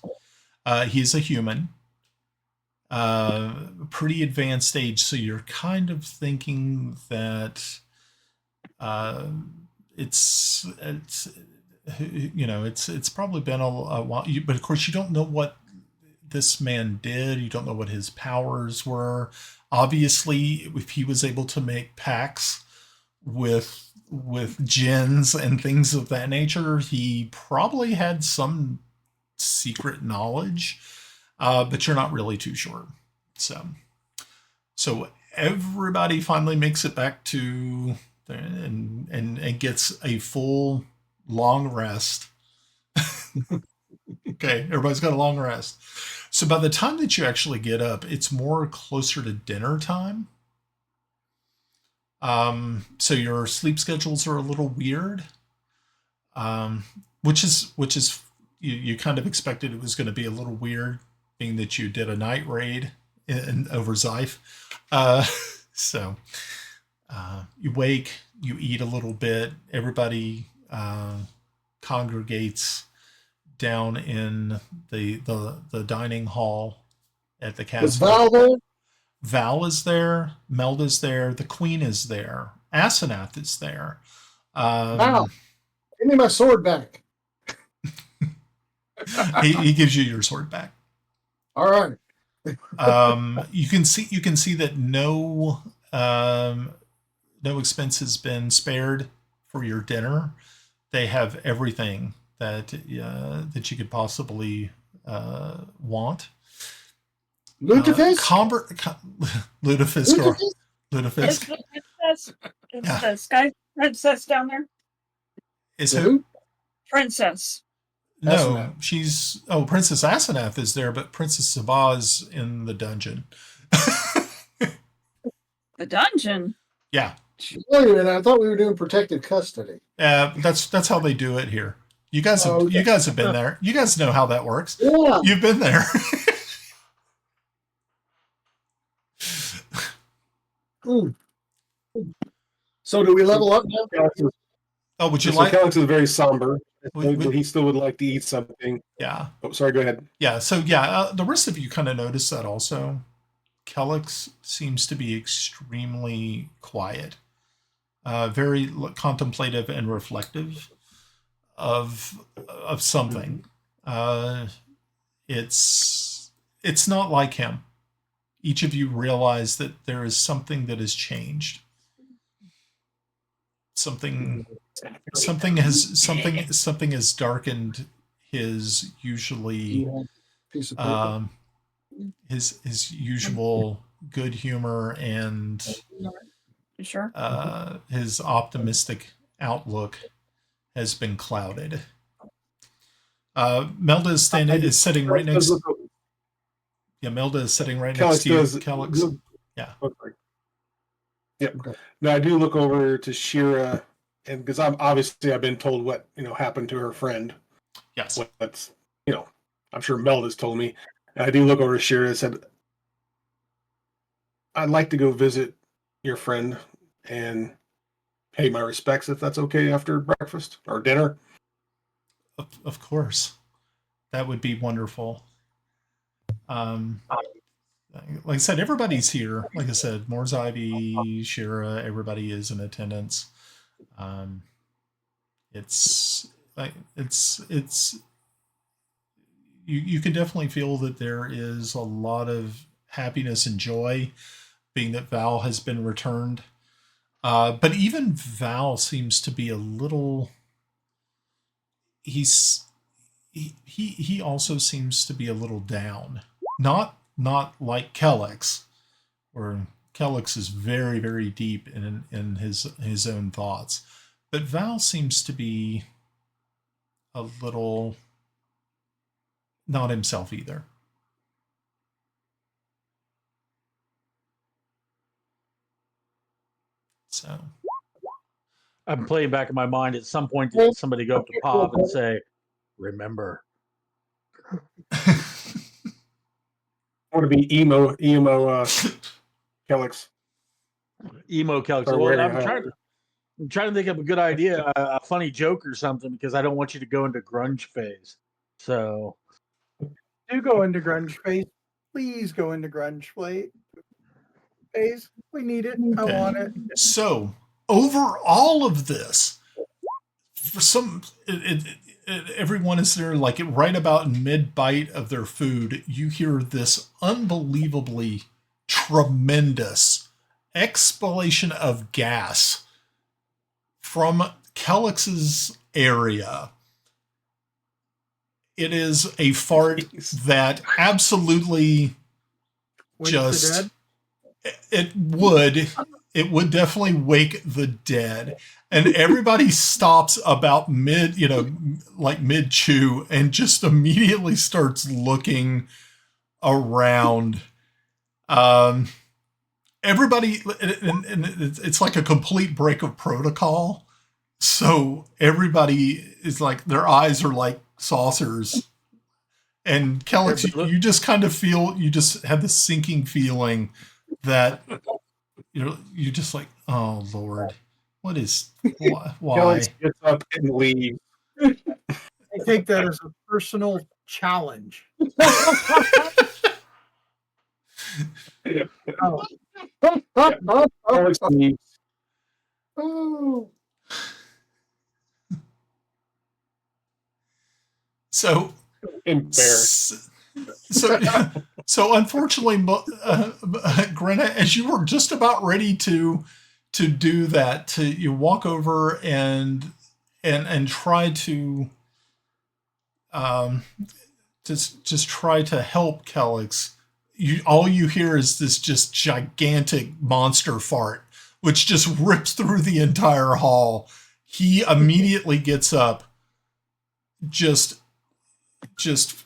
Speaker 2: He's a human, pretty advanced age, so you're kind of thinking that it's probably been a while, but of course you don't know what this man did. You don't know what his powers were. Obviously, if he was able to make pacts with jinns and things of that nature, he probably had some secret knowledge, but you're not really too sure. So everybody finally makes it back to and gets a full long rest. Okay, everybody's got a long rest. So by the time that you actually get up, it's more closer to dinner time. So your sleep schedules are a little weird, which is you kind of expected it was going to be a little weird, being that you did a night raid over Zyph. So you wake, you eat a little bit. Everybody congregates down in the dining hall at the castle.
Speaker 4: Is Val there?
Speaker 2: Val is there. Melda's there. The Queen is there. Asenath is there.
Speaker 4: Val, give me my sword back.
Speaker 2: he gives you your sword back.
Speaker 4: All right.
Speaker 2: You can see that no expense has been spared for your dinner. They have everything that you could possibly want.
Speaker 4: Lutefisk?
Speaker 2: Lutefisk.
Speaker 5: Is the princess, the sky princess down there?
Speaker 2: Is who?
Speaker 5: Princess.
Speaker 2: No, she's Princess Asenath is there, but Princess Sabah's in the dungeon.
Speaker 5: The dungeon?
Speaker 2: Yeah.
Speaker 4: Wait a minute, I thought we were doing protective custody.
Speaker 2: That's how they do it here. You guys have been there. You guys know how that works.
Speaker 4: Yeah.
Speaker 2: You've been there.
Speaker 4: So do we level up now?
Speaker 2: Oh, would you
Speaker 1: So
Speaker 2: like?
Speaker 1: Kelex is very somber.
Speaker 2: Would-
Speaker 1: But he still would like to eat something.
Speaker 2: Yeah.
Speaker 1: Oh, sorry. Go ahead.
Speaker 2: Yeah. So the rest of you kind of notice that also. Kelex seems to be extremely quiet, very contemplative and reflective of something. It's not like him. Each of you realize that there is something that has changed. Something has darkened his usually
Speaker 4: Piece of paper.
Speaker 2: his usual good humor and
Speaker 5: Sure.
Speaker 2: his optimistic outlook has been clouded. Melda is sitting right next. Yeah, Melda is sitting right next to you, Kelex. Yeah.
Speaker 1: Yep. Now I do look over to Shira, and because I've been told what happened to her friend.
Speaker 2: Yes.
Speaker 1: What's I'm sure Melda's told me. And I do look over to Shira and said, I'd like to go visit your friend and pay my respects if that's okay after breakfast or dinner.
Speaker 2: Of course. That would be wonderful. Like I said, everybody's here. Like I said, Moore's Ivy, Shira, everybody is in attendance. You can definitely feel that there is a lot of happiness and joy, being that Val has been returned. But even Val seems to be a little. He also seems to be a little down. Not like Kelex, where Kelex is very, very deep in his own thoughts. But Val seems to be a little not himself either. So
Speaker 6: I'm playing back in my mind. At some point, did somebody go up to Pop and say, "Remember"?
Speaker 1: I want to be emo Kelex.
Speaker 6: Emo Kelex. Well, I'm trying to think of a good idea, a funny joke or something, because I don't want you to go into grunge phase. So,
Speaker 3: Do go into grunge phase. Please go into grunge phase. We need it. I want it.
Speaker 2: So, over all of this, for everyone is there, like right about mid-bite of their food, you hear this unbelievably tremendous exhalation of gas from Kelex's area. It is a fart that absolutely it would definitely wake the dead. And everybody stops about mid chew and just immediately starts looking around. Everybody, and it's like a complete break of protocol. So everybody is like, their eyes are like saucers. And Kelex, you just kind of feel, you just have this sinking feeling that you're just like, oh Lord, what is, why?
Speaker 1: Kelex gets up and leaves.
Speaker 3: I take that as a personal challenge.
Speaker 1: Oh. Kelex leaves.
Speaker 4: Oh.
Speaker 2: So
Speaker 1: embarrassed.
Speaker 2: So unfortunately, Grenna, as you were just about ready to do that, you walk over and try to just try to help Kelex. All you hear is this just gigantic monster fart, which just rips through the entire hall. He immediately gets up, just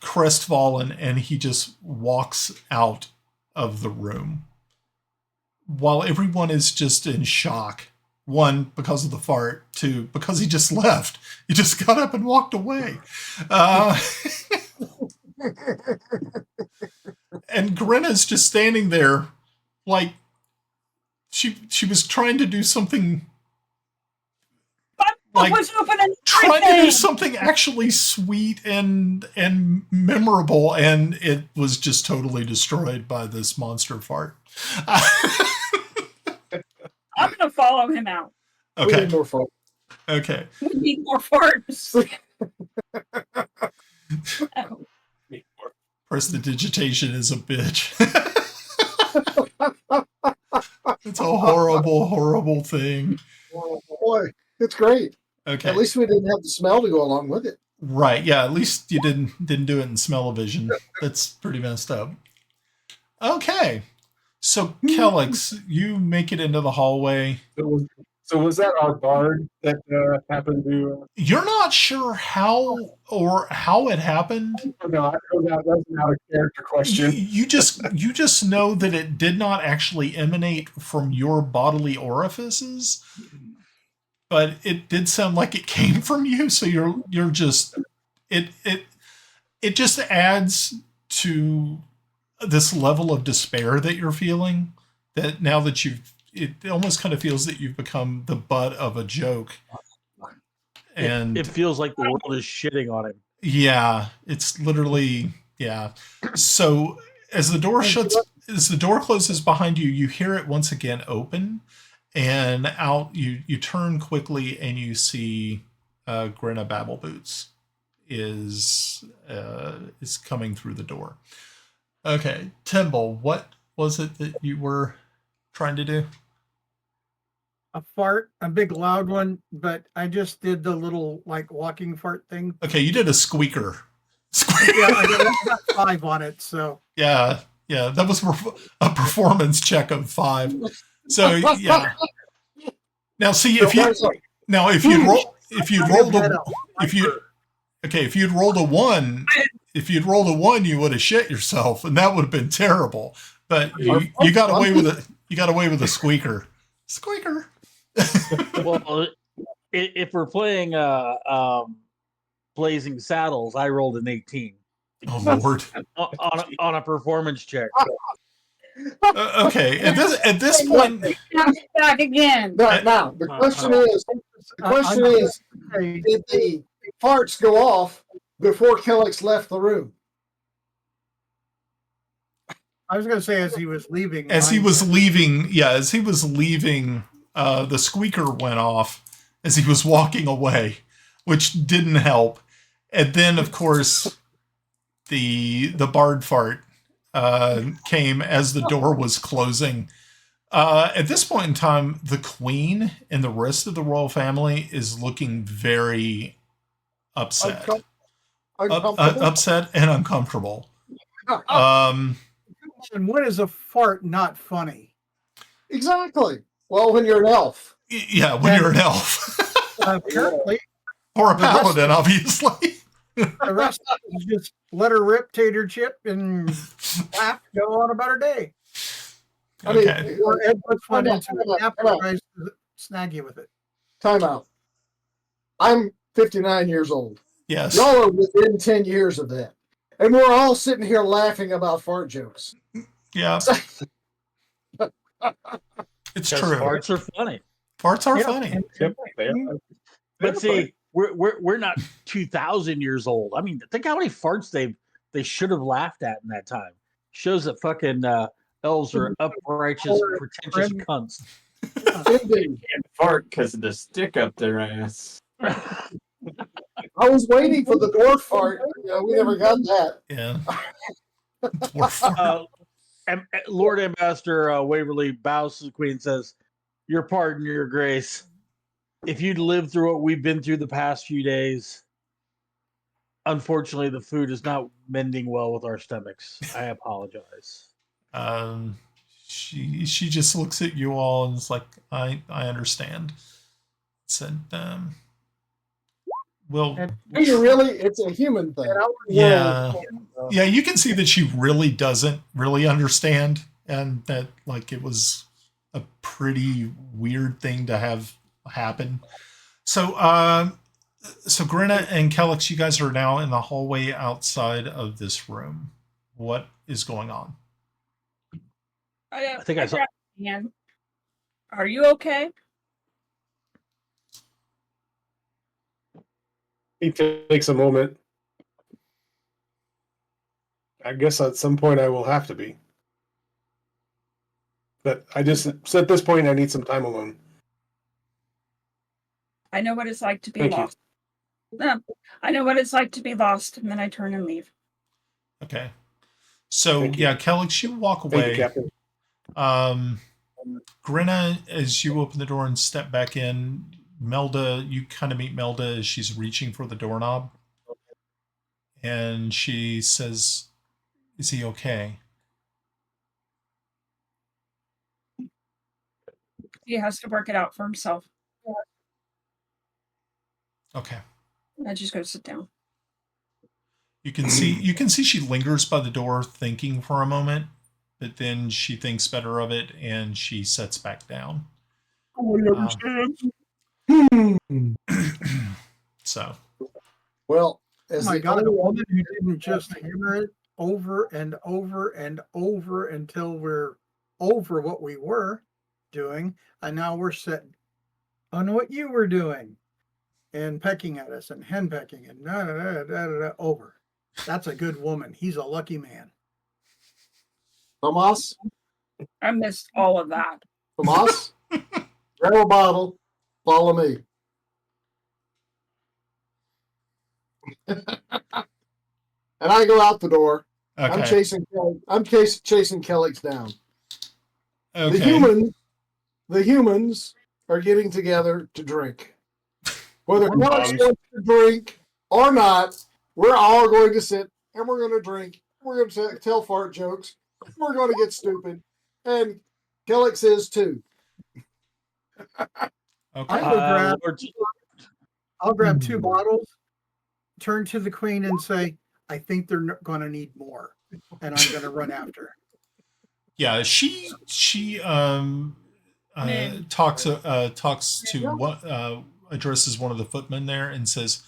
Speaker 2: crestfallen, and he just walks out of the room while everyone is just in shock. One, because of the fart. Two, because he just left. He just got up and walked away. And Grenna's just standing there like she was trying to do something, like trying to do something actually sweet and memorable, and it was just totally destroyed by this monster fart.
Speaker 5: I'm gonna follow him out.
Speaker 2: Okay.
Speaker 4: We need more farts.
Speaker 2: Okay.
Speaker 5: We need more farts.
Speaker 2: Prestidigitation is a bitch. It's a horrible, horrible thing.
Speaker 4: Oh, boy, it's great.
Speaker 2: Okay.
Speaker 4: At least we didn't have the smell to go along with it.
Speaker 2: Right. Yeah. At least you didn't do it in smell-o-vision. That's pretty messed up. Okay. So, Kelex, you make it into the hallway.
Speaker 1: So was that our bard that happened to?
Speaker 2: You're not sure how it happened.
Speaker 1: No, that's not a character question.
Speaker 2: You just know that it did not actually emanate from your bodily orifices, but it did sound like it came from you. So you're just it just adds to this level of despair that you're feeling. That now that it almost kind of feels that you've become the butt of a joke. And
Speaker 6: it feels like the world is shitting on him.
Speaker 2: Yeah, it's literally, yeah. So as the door closes behind you, you hear it once again open, and out you turn quickly and you see Grenna Babbleboots is coming through the door. Okay, Timble, what was it that you were trying to do?
Speaker 3: A fart, a big loud one, but I just did the little like walking fart thing.
Speaker 2: Okay, you did a squeaker.
Speaker 3: Yeah, I got 5 on it, so.
Speaker 2: Yeah, that was a performance check of 5. So yeah. Now see if you'd rolled a 1, you would have shit yourself, and that would have been terrible. But you got away with a squeaker. Squeaker.
Speaker 6: Well, if we're playing Blazing Saddles, I rolled an 18.
Speaker 2: Oh Lord!
Speaker 6: on a performance check.
Speaker 2: Okay, at this point,
Speaker 5: back again.
Speaker 4: Now the question is, did the farts go off before Kelex left the room?
Speaker 3: I was going to say as he was leaving.
Speaker 2: As he was leaving, the squeaker went off as he was walking away, which didn't help. And then, of course, the bard fart came as the door was closing. At this point in time, the queen and the rest of the royal family is looking very upset. Upset and uncomfortable.
Speaker 3: And what is a fart not funny?
Speaker 4: Exactly. Well, when you're an elf.
Speaker 2: Yeah, when you're an elf.
Speaker 3: Apparently.
Speaker 2: Or a paladin, obviously.
Speaker 3: The rest of us just let her rip, tater chip, and laugh, go on about her day.
Speaker 2: Okay.
Speaker 3: I mean, or Ed puts one into it after tries to snag you with it.
Speaker 4: Time out. I'm 59 years old.
Speaker 2: Yes.
Speaker 4: Y'all are within 10 years of that. And we're all sitting here laughing about fart jokes.
Speaker 2: Yeah. It's true.
Speaker 6: Farts are funny.
Speaker 2: Farts are funny.
Speaker 6: But see, we're not 2,000 years old. I mean, think how many farts they should have laughed at in that time. Shows that fucking elves are uprighteous, pretentious cunts.
Speaker 7: They can't fart because of the stick up their ass.
Speaker 4: I was waiting for the dwarf fart. We never got that.
Speaker 2: Yeah. Dwarf fart.
Speaker 6: Lord Ambassador Waverly bows to the Queen and says, "Your pardon, your grace. If you'd lived through what we've been through the past few days, unfortunately, the food is not mending well with our stomachs. I apologize."
Speaker 2: She just looks at you all and is like, I understand. Said, well,
Speaker 4: Do you really? It's a human thing.
Speaker 2: yeah, you can see that she really doesn't really understand, and that like it was a pretty weird thing to have happen. So Grenna and Kelex, you guys are now in the hallway outside of this room. What is going on?
Speaker 6: I think I saw.
Speaker 5: Are you okay?
Speaker 1: He takes a moment. I guess at some point I will have to be. But I just, so at this point, I need some time alone.
Speaker 5: I know what it's like to be
Speaker 1: Thank
Speaker 5: lost. I know what it's like to be lost, and then I turn and leave.
Speaker 2: Okay. So, yeah, Kelex, you walk away.
Speaker 1: Thank you, Captain.
Speaker 2: Grenna, as you open the door and step back in, Melda, you kind of meet Melda as she's reaching for the doorknob. And she says, "Is he okay?"
Speaker 5: He has to work it out for himself.
Speaker 2: Okay.
Speaker 5: I just go sit down.
Speaker 2: You can see she lingers by the door thinking for a moment, but then she thinks better of it and she sets back down. So.
Speaker 4: Well,
Speaker 3: Oh my God, a woman who didn't just hammer it over and over and over until we're over what we were doing, and now we're sitting on what you were doing and pecking at us and henpecking and over. That's a good woman. He's a lucky man.
Speaker 4: Tomas,
Speaker 5: I missed all of that.
Speaker 4: Tomas, grab a bottle, follow me. And I go out the door.
Speaker 2: Okay.
Speaker 4: I'm chasing Kelex down.
Speaker 2: Okay.
Speaker 4: The humans are getting together to drink. Whether Kelex wants to drink or not, we're all going to sit and we're going to drink. We're going to tell fart jokes. We're going to get stupid. And Kelex is too.
Speaker 2: Okay.
Speaker 3: I'll grab 2 bottles, turn to the queen and say, I think they're going to need more. And I'm going to run after her.
Speaker 2: Yeah, she talks to what addresses one of the footmen there and says,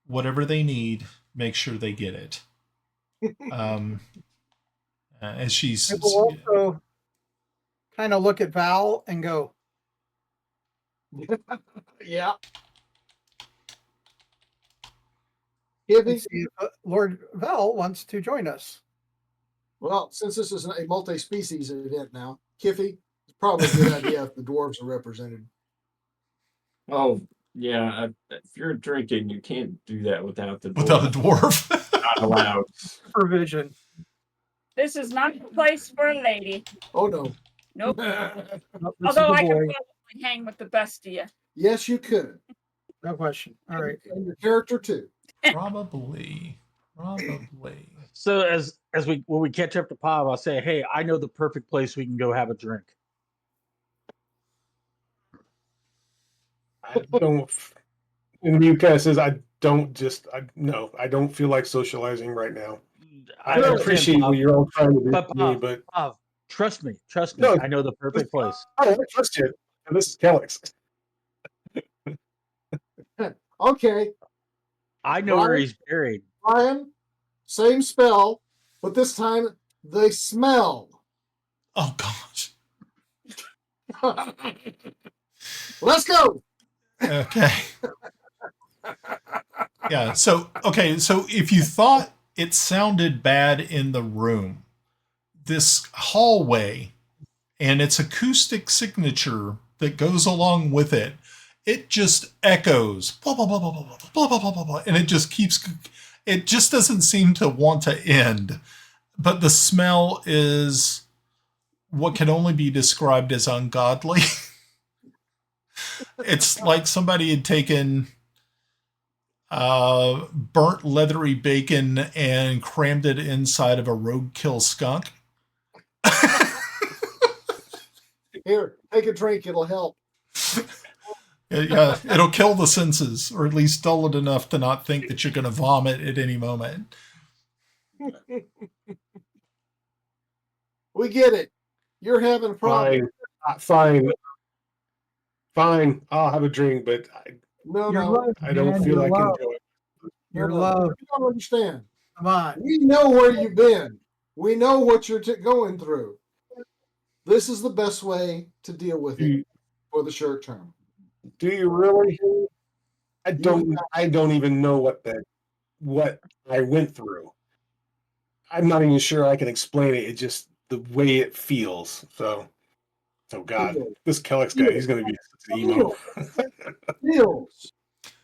Speaker 2: whatever they need, make sure they get it. As she's
Speaker 3: also kind of look at Val and go,
Speaker 4: yeah.
Speaker 3: Kiffi, Lord Val wants to join us.
Speaker 4: Well, since this is a multi-species event now, Kiffi, it's probably a good idea if the dwarves are represented.
Speaker 7: Oh, yeah. If you're drinking, you can't do that without the dwarf.
Speaker 2: Without a dwarf.
Speaker 7: Not allowed.
Speaker 3: Supervision.
Speaker 5: This is not the place for a lady.
Speaker 4: Oh, no.
Speaker 5: Nope.
Speaker 3: Nope,
Speaker 5: Although I can probably hang with the best of you.
Speaker 4: Yes, you could.
Speaker 3: No question. All right.
Speaker 4: And your character, too.
Speaker 2: Probably.
Speaker 6: So when we catch up to Pop, I'll say, hey, I know the perfect place we can go have a drink.
Speaker 1: I don't. And Muka says, I don't feel like socializing right now. I appreciate what you're all trying to do for me, but
Speaker 6: trust me.
Speaker 1: No,
Speaker 6: I know the perfect place.
Speaker 1: I trust you. And this is Kelex.
Speaker 4: Okay.
Speaker 6: I know where he's buried.
Speaker 4: Brian, same spell, but this time they smell.
Speaker 2: Oh gosh.
Speaker 4: Let's go.
Speaker 2: Okay. Yeah. So if you thought it sounded bad in the room, this hallway and its acoustic signature that goes along with it, it just echoes, blah, blah, blah, blah, blah, blah, blah, blah, blah, blah, and it just doesn't seem to want to end. But the smell is what can only be described as ungodly. It's like somebody had taken burnt leathery bacon and crammed it inside of a roadkill skunk.
Speaker 4: Here, take a drink. It'll help.
Speaker 2: Yeah, it'll kill the senses, or at least dull it enough to not think that you're going to vomit at any moment.
Speaker 4: We get it. You're having a problem.
Speaker 1: Fine. I'll have a drink, but I don't feel like enjoying it.
Speaker 3: Your love.
Speaker 4: You don't understand.
Speaker 3: Come on.
Speaker 4: We know where you've been. We know what you're going through. This is the best way to deal with it for the short term.
Speaker 1: Do you really? I don't even know what I went through. I'm not even sure I can explain it. It's just the way it feels. So God, this Kelex guy, he's going to be such an emo.
Speaker 4: Feels.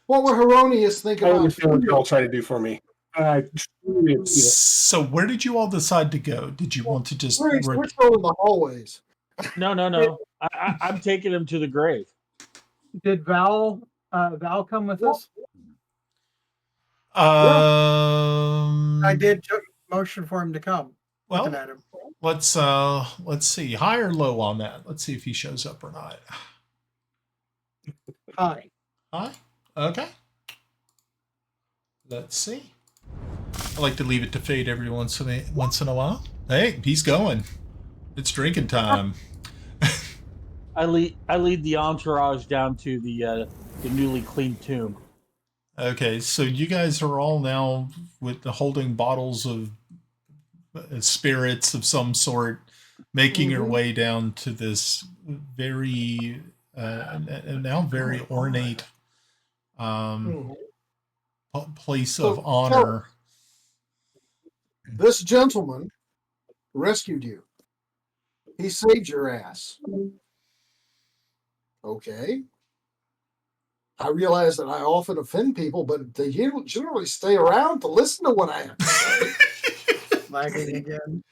Speaker 4: What would Heironious think
Speaker 1: I
Speaker 4: about?
Speaker 1: understand what you're all trying to do for me.
Speaker 2: So where did you all decide to go? Did you want to just...
Speaker 4: We're going the hallways.
Speaker 6: No. I'm taking him to the grave.
Speaker 3: Did Val come with us?
Speaker 2: I
Speaker 3: did motion for him to come.
Speaker 2: Well,
Speaker 3: Looking at him.
Speaker 2: let's see, high or low on that. Let's see if he shows up or not.
Speaker 3: Hi.
Speaker 2: High? Okay. Let's see. I like to leave it to fate every once in a while. Hey, he's going. It's drinking time.
Speaker 6: I lead the entourage down to the newly cleaned tomb.
Speaker 2: Okay, so you guys are all now holding bottles of spirits of some sort, making your way down to this very now very ornate place of honor.
Speaker 4: This gentleman rescued you. He saved your ass. Okay. I realize that I often offend people, but they generally stay around to listen to what I have to say.
Speaker 3: Lagging again.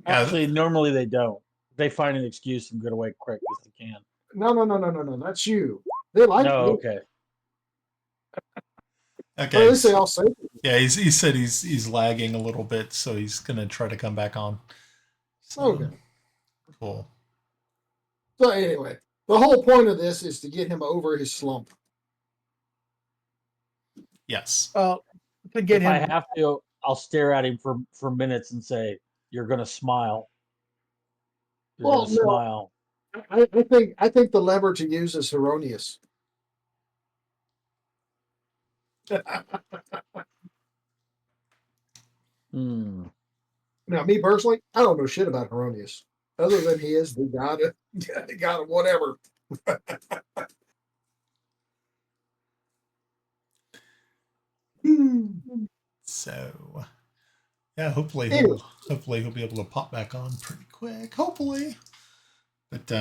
Speaker 6: Actually, normally they don't. They find an excuse and get away quick as they can.
Speaker 4: No. That's you. They like
Speaker 6: No,
Speaker 4: you.
Speaker 6: okay.
Speaker 2: Okay.
Speaker 4: At least they all say it.
Speaker 2: Yeah, he said he's lagging a little bit, so he's gonna try to come back on. So,
Speaker 4: Okay.
Speaker 2: Cool.
Speaker 4: So anyway, the whole point of this is to get him over his slump.
Speaker 2: Yes.
Speaker 3: Well, to get
Speaker 6: If
Speaker 3: him.
Speaker 6: I have to, I'll stare at him for minutes and say, "You're gonna smile. You're
Speaker 4: Well,
Speaker 6: gonna
Speaker 4: no.
Speaker 6: smile."
Speaker 4: I think the lever to use is Heironious.
Speaker 6: Hmm.
Speaker 4: Now, me personally, I don't know shit about Heironious, other than he is the god of whatever.
Speaker 2: So, yeah, hopefully
Speaker 4: Anyway.
Speaker 2: he'll be able to pop back on pretty quick. Hopefully, but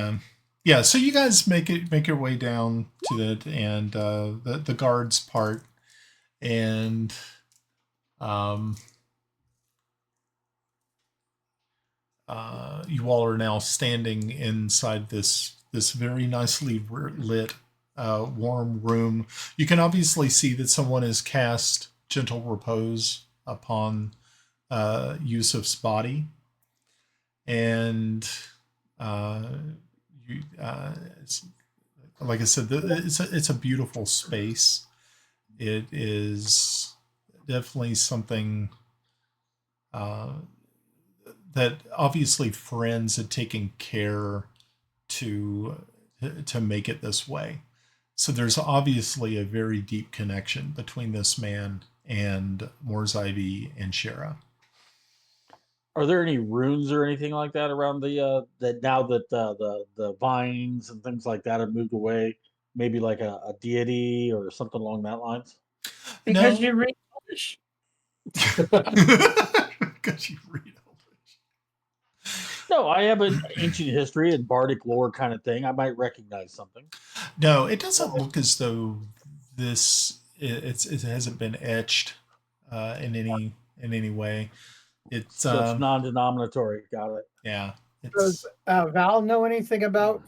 Speaker 2: yeah. So you guys make your way down to it and the guards part, and you all are now standing inside this very nicely lit, warm room. You can obviously see that someone has cast gentle repose upon Yusuf's body, and like I said, it's a beautiful space. It is definitely something that obviously friends had taken care to make it this way. So there's obviously a very deep connection between this man and Morzivy and Shara.
Speaker 6: Are there any runes or anything like that around the that now that the vines and things like that have moved away? Maybe like a deity or something along that lines.
Speaker 5: Because
Speaker 2: No.
Speaker 5: you read English.
Speaker 2: Because you read
Speaker 6: No, I have an ancient history and bardic lore kind of thing. I might recognize something.
Speaker 2: No, it doesn't look as though it hasn't been etched in any way.
Speaker 6: So it's non-denominatory. Got it.
Speaker 2: Yeah.
Speaker 3: Does Val know anything about?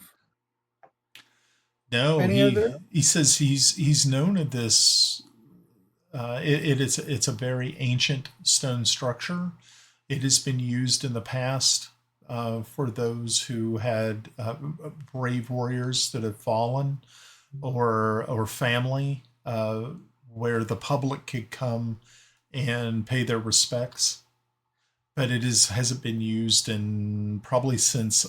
Speaker 2: No,
Speaker 3: any of this?
Speaker 2: he says he's known of this. It's a very ancient stone structure. It has been used in the past for those who had brave warriors that have fallen, or family, where the public could come and pay their respects. But it hasn't been used in probably since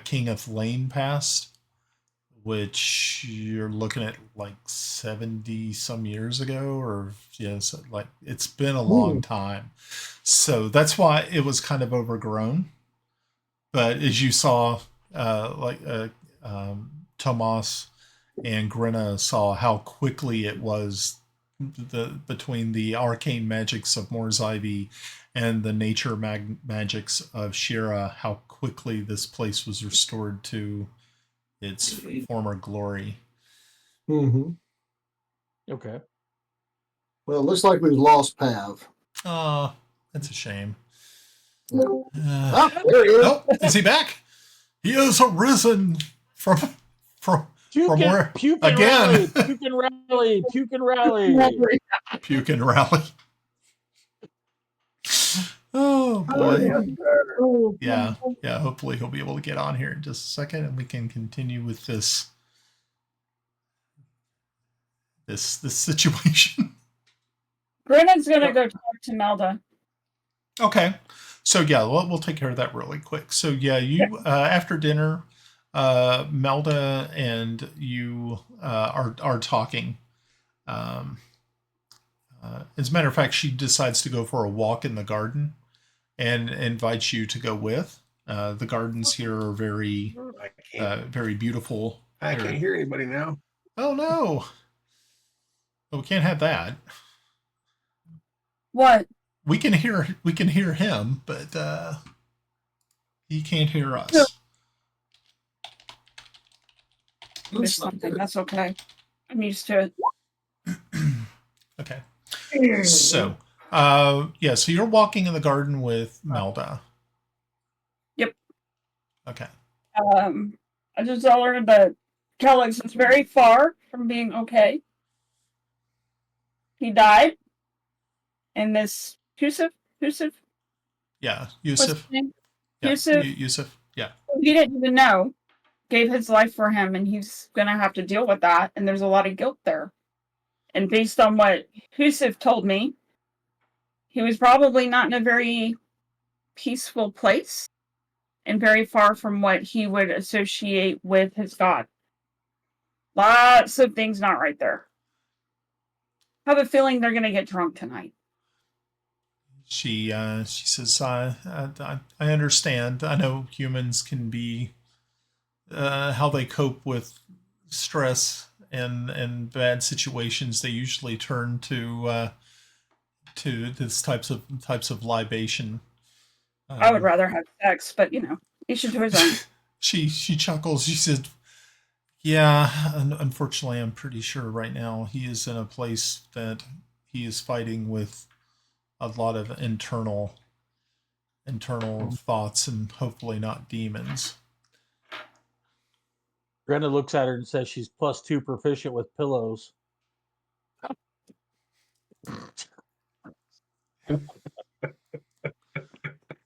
Speaker 2: King Zelenen passed, which you're looking at like 70 some years ago, or yes, like it's been a long time. So that's why it was kind of overgrown. But as you saw, Tomas and Grenna saw how quickly it was between the arcane magics of Morzivy and the nature magics of Shira, how quickly this place was restored to its former glory.
Speaker 4: Mm-hmm.
Speaker 6: Okay.
Speaker 4: Well, it looks like we've lost Pav.
Speaker 2: Oh, that's a shame.
Speaker 4: There he is.
Speaker 2: Oh, is he back? He is arisen from where
Speaker 6: Puke
Speaker 2: again?
Speaker 6: Puke and rally. Puke and rally.
Speaker 2: Puke and rally. Oh boy.
Speaker 3: Oh,
Speaker 2: Yeah. Hopefully he'll be able to get on here in just a second, and we can continue with this situation.
Speaker 5: Grenna's gonna go talk to Melda.
Speaker 2: Okay. So yeah, we'll take care of that really quick. So yeah, you after dinner, Melda and you are talking. As a matter of fact, she decides to go for a walk in the garden and invites you to go with. The gardens here are very very beautiful.
Speaker 1: I can't hear anybody now.
Speaker 2: Oh no. Well, we can't have that.
Speaker 5: What?
Speaker 2: We can hear him, but he can't hear us.
Speaker 5: No. Missed something. That's okay. I'm used to it.
Speaker 2: Okay. So, so you're walking in the garden with Melda.
Speaker 5: Yep.
Speaker 2: Okay.
Speaker 5: I just tell her that Kelex is very far from being okay. He died. And this Yusuf?
Speaker 2: Yeah,
Speaker 5: What's
Speaker 2: Yusuf.
Speaker 5: his name?
Speaker 2: Yeah,
Speaker 5: Yusuf.
Speaker 2: Yusuf. Yeah.
Speaker 5: He didn't even know. Gave his life for him, and he's gonna have to deal with that. And there's a lot of guilt there. And based on what Yusuf told me, he was probably not in a very peaceful place and very far from what he would associate with his god. Lots of things not right there. I have a feeling they're gonna get drunk tonight.
Speaker 2: She says, I understand. I know humans can be how they cope with stress and bad situations. They usually turn to this types of libation.
Speaker 5: I would rather have sex, but each to his own.
Speaker 2: She chuckles. She said, "Yeah, unfortunately, I'm pretty sure right now he is in a place that he is fighting with a lot of internal thoughts, and hopefully not demons."
Speaker 6: Grenna looks at her and says she's +2 proficient with pillows.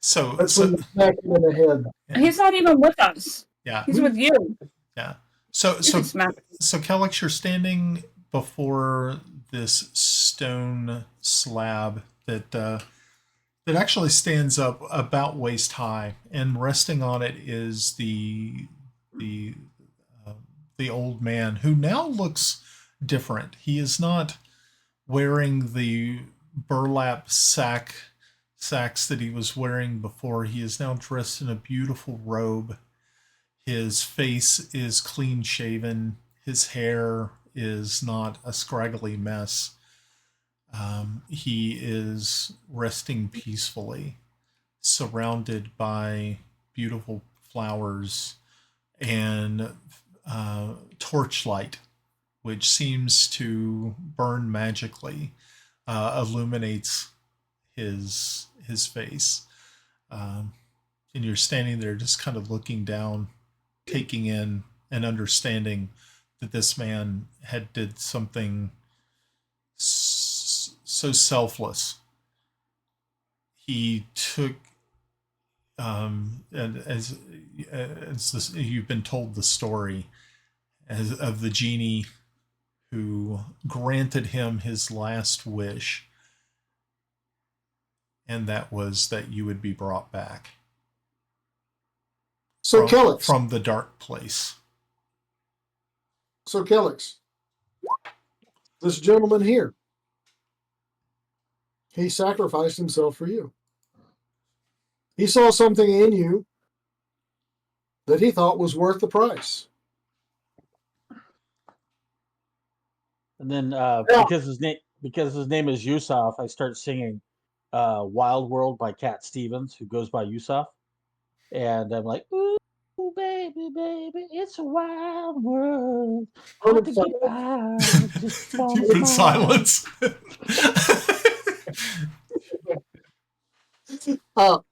Speaker 2: So
Speaker 4: when you smack him in the head.
Speaker 2: Yeah.
Speaker 5: He's not even with us.
Speaker 2: Yeah.
Speaker 5: He's with you.
Speaker 2: Yeah. So Kelex, you're standing before this stone slab that actually stands up about waist high, and resting on it is the old man, who now looks different. He is not wearing the burlap sacks that he was wearing before. He is now dressed in a beautiful robe. His face is clean shaven. His hair is not a scraggly mess. He is resting peacefully, surrounded by beautiful flowers and torchlight, which seems to burn magically, illuminates his face. And you're standing there just kind of looking down, taking in and understanding that this man had did something so selfless. He took, and as this, you've been told the story of the genie who granted him his last wish, and that was that you would be brought back.
Speaker 4: So Kelex,
Speaker 2: from the dark place.
Speaker 4: So Kelex, this gentleman here, he sacrificed himself for you. He saw something in you that he thought was worth the price.
Speaker 6: And then because his name is Yusuf, I start singing "Wild World" by Cat Stevens, who goes by Yusuf, and I'm like, "Ooh, baby, baby, it's a wild world."
Speaker 2: You've been silenced. All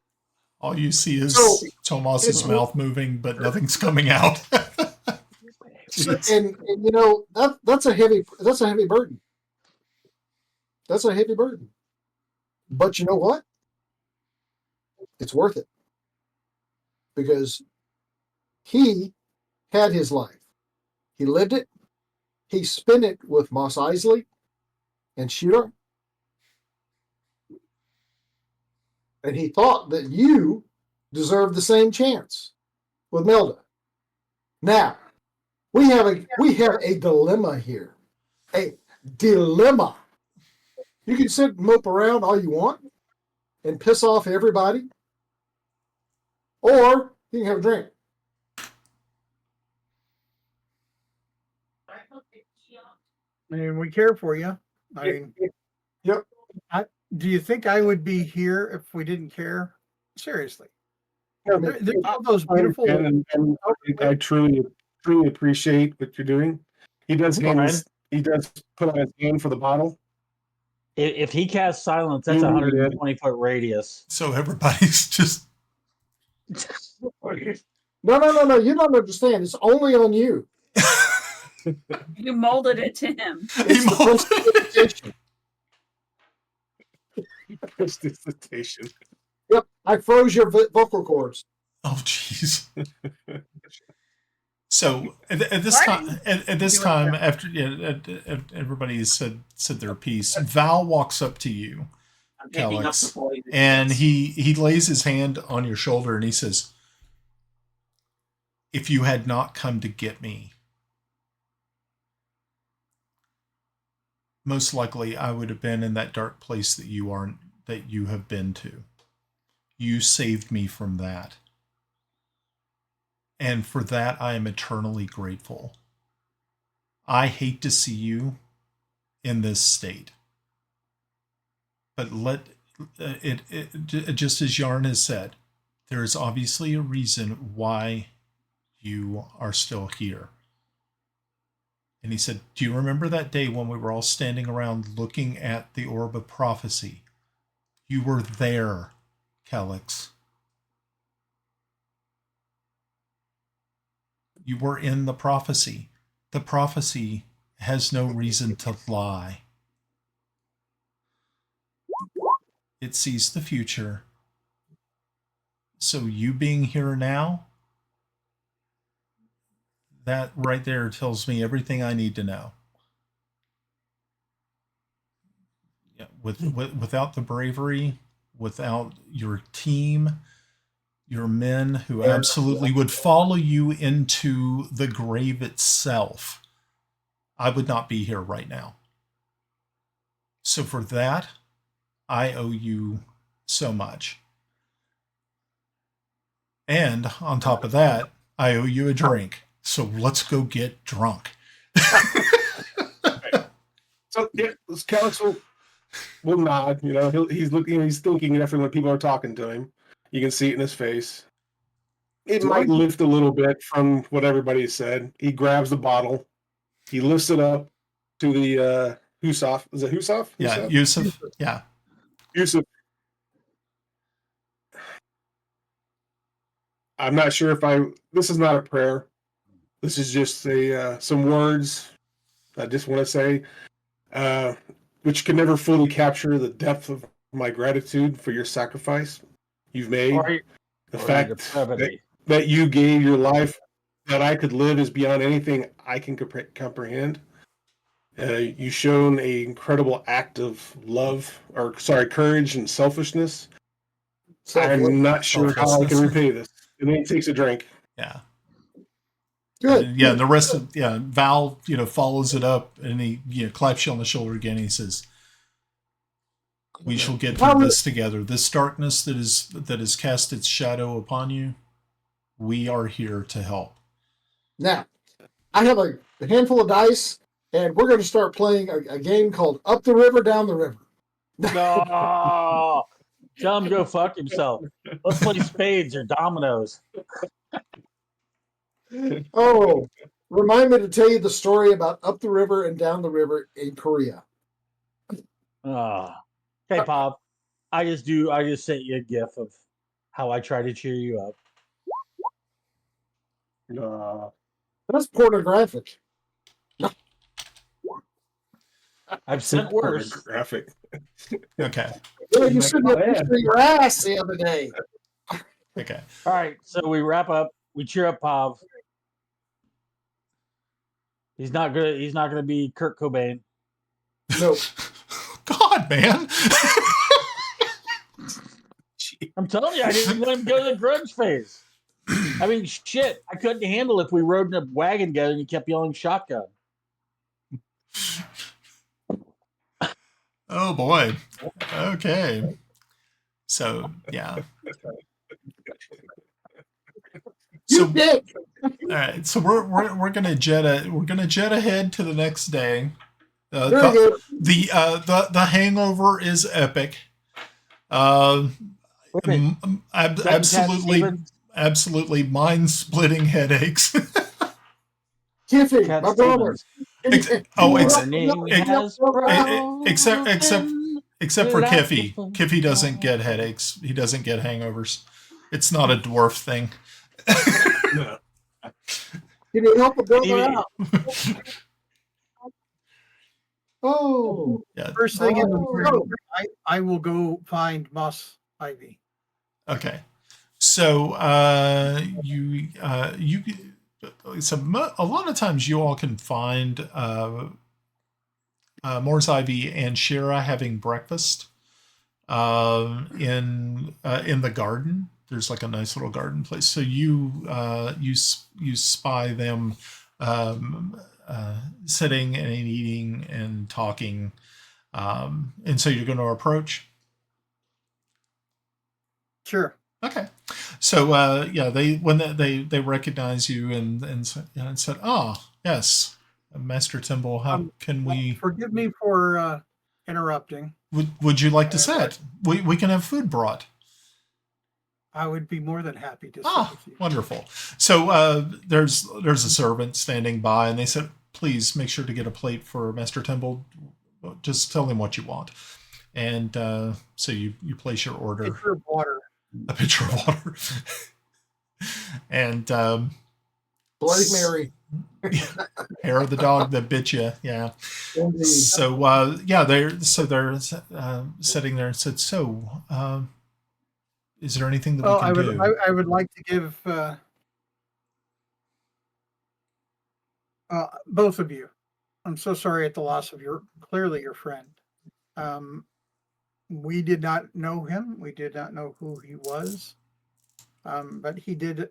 Speaker 2: you see is Tomas's mouth moving, but nothing's coming out.
Speaker 4: and that's a heavy burden. That's a heavy burden. But you know what? it's worth it. Because he had his life. He lived it. He spent it with Mos Eisley and Shira. And he thought that you deserved the same chance with Melda. Now, we have a dilemma here. A dilemma. You can sit and mope around all you want and piss off everybody, or you can have a drink.
Speaker 3: And we care for you. I mean,
Speaker 4: Yep.
Speaker 3: Do you think I would be here if we didn't care? Seriously. There's all those beautiful.
Speaker 1: And I truly appreciate what you're doing. He does put on his hand for the bottle.
Speaker 6: If he casts silence, that's a 120-foot radius.
Speaker 2: So everybody's just.
Speaker 4: No. You don't understand. It's only on you.
Speaker 5: You molded it to him.
Speaker 1: Prestidigitation.
Speaker 4: Yep, I froze your vocal cords.
Speaker 2: Oh, jeez. So at this time, after everybody has said their piece, Val walks up to you, Kelex, and he lays his hand on your shoulder and he says, "If you had not come to get me, most likely I would have been in that dark place that you have been to. You saved me from that. And for that, I am eternally grateful. I hate to see you in this state. But just as Yarn has said, there is obviously a reason why you are still here." And he said, "Do you remember that day when we were all standing around looking at the Orb of Prophecy? You were there, Kelex. You were in the prophecy. The prophecy has no reason to lie. It sees the future. So you being here now, that right there tells me everything I need to know. Yeah, without the bravery, without your team, your men who absolutely would follow you into the grave itself, I would not be here right now. So for that, I owe you so much. And on top of that, I owe you a drink. So let's go get drunk."
Speaker 1: So yeah, Kelex will nod. He's looking. He's thinking after when people are talking to him. You can see it in his face. It might lift a little bit from what everybody said. He grabs the bottle. He lifts it up to the Husaf. Is it Husaf?
Speaker 2: Yeah, Yusuf. Yeah.
Speaker 1: Yusuf. I'm not sure this is not a prayer. This is just some words I just want to say, which can never fully capture the depth of my gratitude for your sacrifice you've made. The fact that you gave your life that I could live is beyond anything I can comprehend. You've shown an incredible act of courage and selfishness. I'm not sure how I can repay this. And then he takes a drink.
Speaker 2: Yeah.
Speaker 4: Good.
Speaker 2: And the rest of Val, follows it up and he claps you on the shoulder again. And he says, "We shall get through this together. This darkness that has cast its shadow upon you, we are here to help."
Speaker 4: Now, I have a handful of dice, and we're going to start playing a game called Up the River, Down the River.
Speaker 6: No, tell him to go fuck himself. Let's play spades or dominoes.
Speaker 4: Oh, remind me to tell you the story about Up the River and Down the River in Korea.
Speaker 6: Hey, Pop. I just sent you a gif of how I try to cheer you up.
Speaker 4: That's pornographic.
Speaker 6: I've sent worse.
Speaker 1: Pornographic.
Speaker 2: Okay.
Speaker 4: Yeah, you sent me a picture of your ass the other day.
Speaker 2: Okay.
Speaker 6: All right, so we wrap up. We cheer up Pav. He's not gonna be Kurt Cobain.
Speaker 4: No.
Speaker 2: God, man.
Speaker 6: I'm telling you, I didn't let him go to the grunge phase. I mean, shit, I couldn't handle if we rode in a wagon together and you kept yelling shotgun.
Speaker 2: Oh boy. Okay. So yeah.
Speaker 4: You dick!
Speaker 2: All right. So we're gonna jet ahead to the next day.
Speaker 4: Very good.
Speaker 2: The hangover is epic. Absolutely mind-splitting headaches.
Speaker 4: Kiffi,
Speaker 6: Cat
Speaker 4: my brother.
Speaker 6: Stevens.
Speaker 2: Except for Kiffi. Kiffi doesn't get headaches. He doesn't get hangovers. It's not a dwarf thing.
Speaker 1: No.
Speaker 4: Can you help a brother out? Oh.
Speaker 2: Yeah.
Speaker 3: First thing in the morning, I will go find Moss Ivy.
Speaker 2: Okay. So a lot of times you all can find Moore's Ivy and Shira having breakfast in the garden. There's like a nice little garden place. So you spy them sitting and eating and talking, and so you're going to approach.
Speaker 3: Sure.
Speaker 2: Okay, so they recognize you and said, "Oh yes, Master Timble, how can we?"
Speaker 3: Forgive me for interrupting.
Speaker 2: Would you like to sit? We can have food brought.
Speaker 3: I would be more than happy to sit with you.
Speaker 2: Wonderful. So there's a servant standing by, and they said, "Please make sure to get a plate for Master Timble. Just tell him what you want." And so you place your order.
Speaker 3: A pitcher of water.
Speaker 2: A pitcher of water. And
Speaker 4: Bloody Mary.
Speaker 2: Hair of the dog that bit you. Yeah.
Speaker 4: Indeed.
Speaker 2: So they're sitting there and said, "So, is there anything that we can do?"
Speaker 3: I would like to give both of you. I'm so sorry at the loss of your friend. We did not know him. We did not know who he was. But he did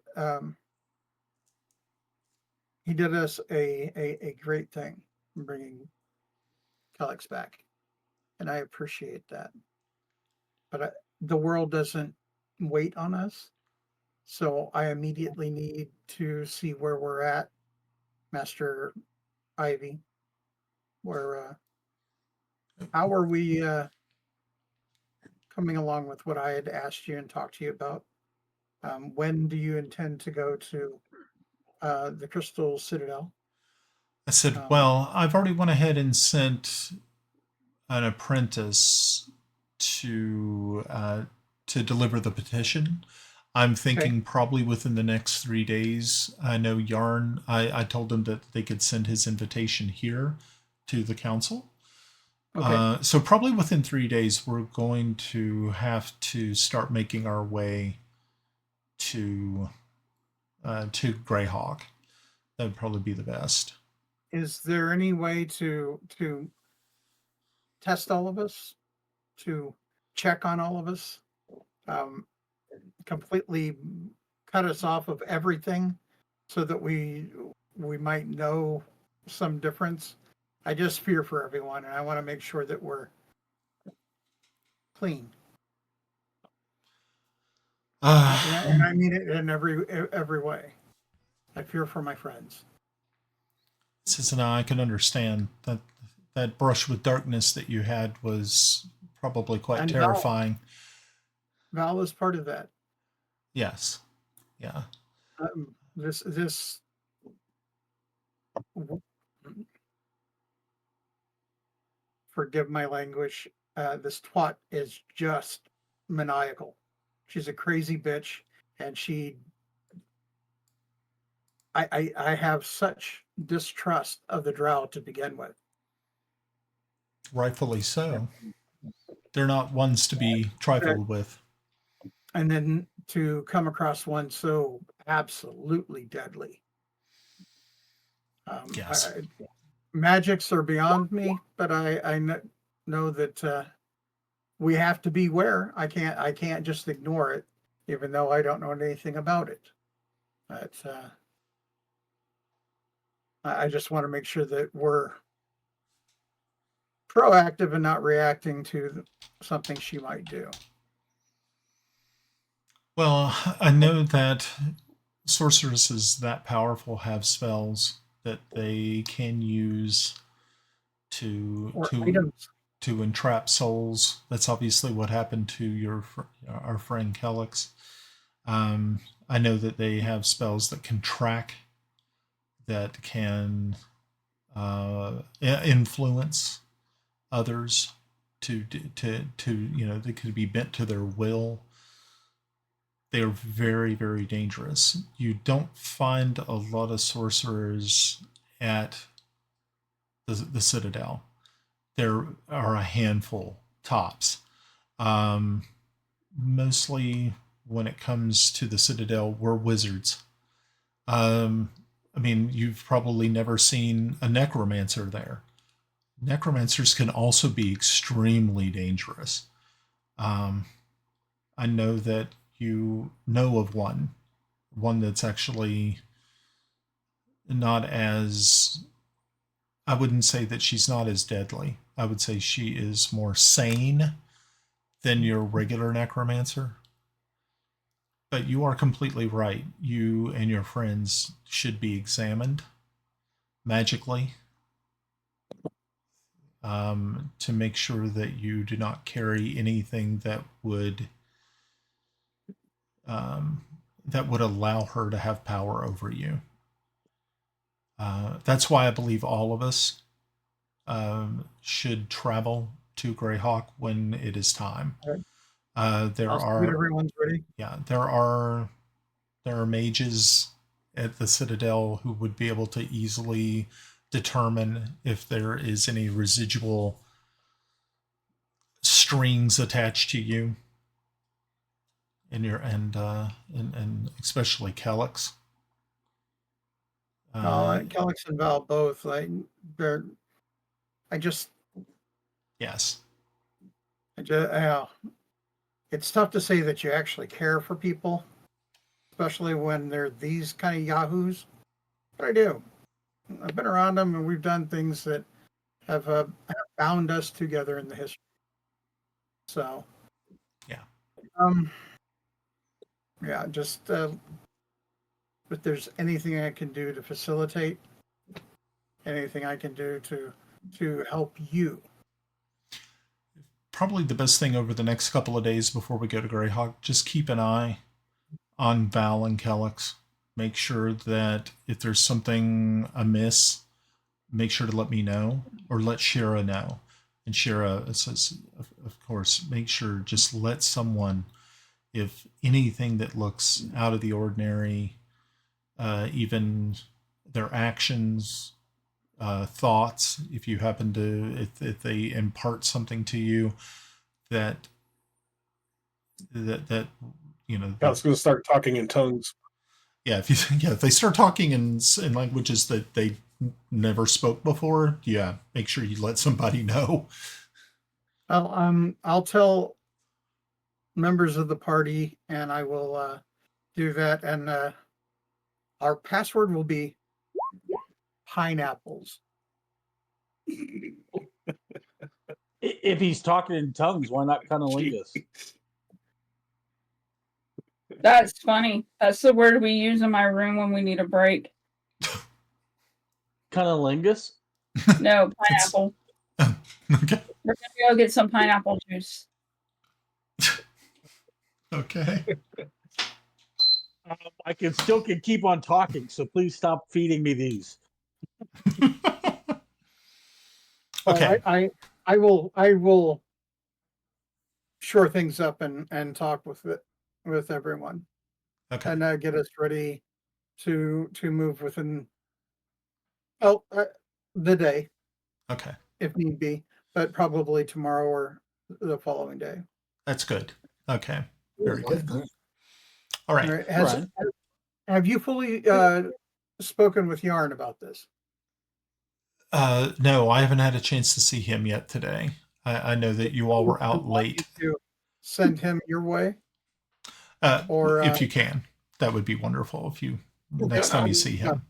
Speaker 3: us a great thing, bringing Kelex back, and I appreciate that. But the world doesn't wait on us, so I immediately need to see where we're at, Master Ivy. How are we coming along with what I had asked you and talked to you about? When do you intend to go to the Crystal Citadel?
Speaker 2: I said, "Well, I've already went ahead and sent an apprentice to deliver the petition. I'm thinking probably within the next 3 days. I know Yarn. I told them that they could send his invitation here to the council. Okay. So probably within 3 days, we're going to have to start making our way to Greyhawk. That would probably be the best."
Speaker 3: Is there any way to test all of us, to check on all of us, completely cut us off of everything, so that we might know some difference? I just fear for everyone, and I want to make sure that we're clean. And I mean it in every way. I fear for my friends.
Speaker 2: Says, "No, I can understand that brush with darkness that you had was probably quite terrifying."
Speaker 3: Val is part of that.
Speaker 2: Yes. Yeah.
Speaker 3: This forgive my language. This twat is just maniacal. She's a crazy bitch, and I have such distrust of the Drow to begin with.
Speaker 2: Rightfully so. They're not ones to be trifled with.
Speaker 3: And then to come across one so absolutely deadly.
Speaker 2: Yes.
Speaker 3: Magics are beyond me, but I know that we have to beware. I can't just ignore it, even though I don't know anything about it. But I just want to make sure that we're proactive and not reacting to something she might do.
Speaker 2: Well, I know that sorceresses that powerful have spells that they can use to
Speaker 3: Or items.
Speaker 2: to entrap souls. That's obviously what happened to our friend Kelex. I know that they have spells that can track, that can influence others to they could be bent to their will. They are very, very dangerous. You don't find a lot of sorcerers at the Citadel. There are a handful tops. Mostly when it comes to the Citadel, we're wizards. I mean, you've probably never seen a necromancer there. Necromancers can also be extremely dangerous. I know that you know of one that's actually not as, I wouldn't say that she's not as deadly. I would say she is more sane than your regular necromancer. But you are completely right. You and your friends should be examined magically to make sure that you do not carry anything that would allow her to have power over you. That's why I believe all of us should travel to Greyhawk when it is time.
Speaker 3: Everyone's ready.
Speaker 2: Yeah, there are mages at the Citadel who would be able to easily determine if there is any residual strings attached to you, and especially Kelex.
Speaker 3: Kelex and Val both.
Speaker 2: Yes.
Speaker 3: It's tough to say that you actually care for people, especially when they're these kind of yahoos. But I do. I've been around them, and we've done things that have bound us together in the history. So,
Speaker 2: yeah.
Speaker 3: Just if there's anything I can do to facilitate, anything I can do to help you.
Speaker 2: Probably the best thing over the next couple of days before we go to Greyhawk, just keep an eye on Val and Kelex. Make sure that if there's something amiss, make sure to let me know or let Shira know. And Shira says, of course, make sure just let someone, if anything that looks out of the ordinary, even their actions, thoughts, if you happen to, if they impart something to you that
Speaker 1: I was going to start talking in tongues.
Speaker 2: Yeah, if they start talking in languages that they never spoke before, yeah, make sure you let somebody know.
Speaker 3: I'll tell members of the party, and I will do that. And our password will be pineapples.
Speaker 6: If he's talking in tongues, why not cunnilingus?
Speaker 5: That's funny. That's the word we use in my room when we need a break.
Speaker 6: Cunnilingus?
Speaker 5: No, pineapple.
Speaker 2: Okay.
Speaker 5: We're gonna go get some pineapple juice.
Speaker 2: Okay.
Speaker 6: I can keep on talking, so please stop feeding me these.
Speaker 2: Okay.
Speaker 3: I will shore things up and talk with everyone.
Speaker 2: Okay.
Speaker 3: And get us ready to move within the day.
Speaker 2: Okay.
Speaker 3: If need be, but probably tomorrow or the following day.
Speaker 2: That's good. Okay. Very good. All right.
Speaker 3: All right. Have you fully spoken with Yarn about this?
Speaker 2: No, I haven't had a chance to see him yet today. I know that you all were out late.
Speaker 3: To send him your way?
Speaker 2: Or if you can, that would be wonderful. If you next time you see him,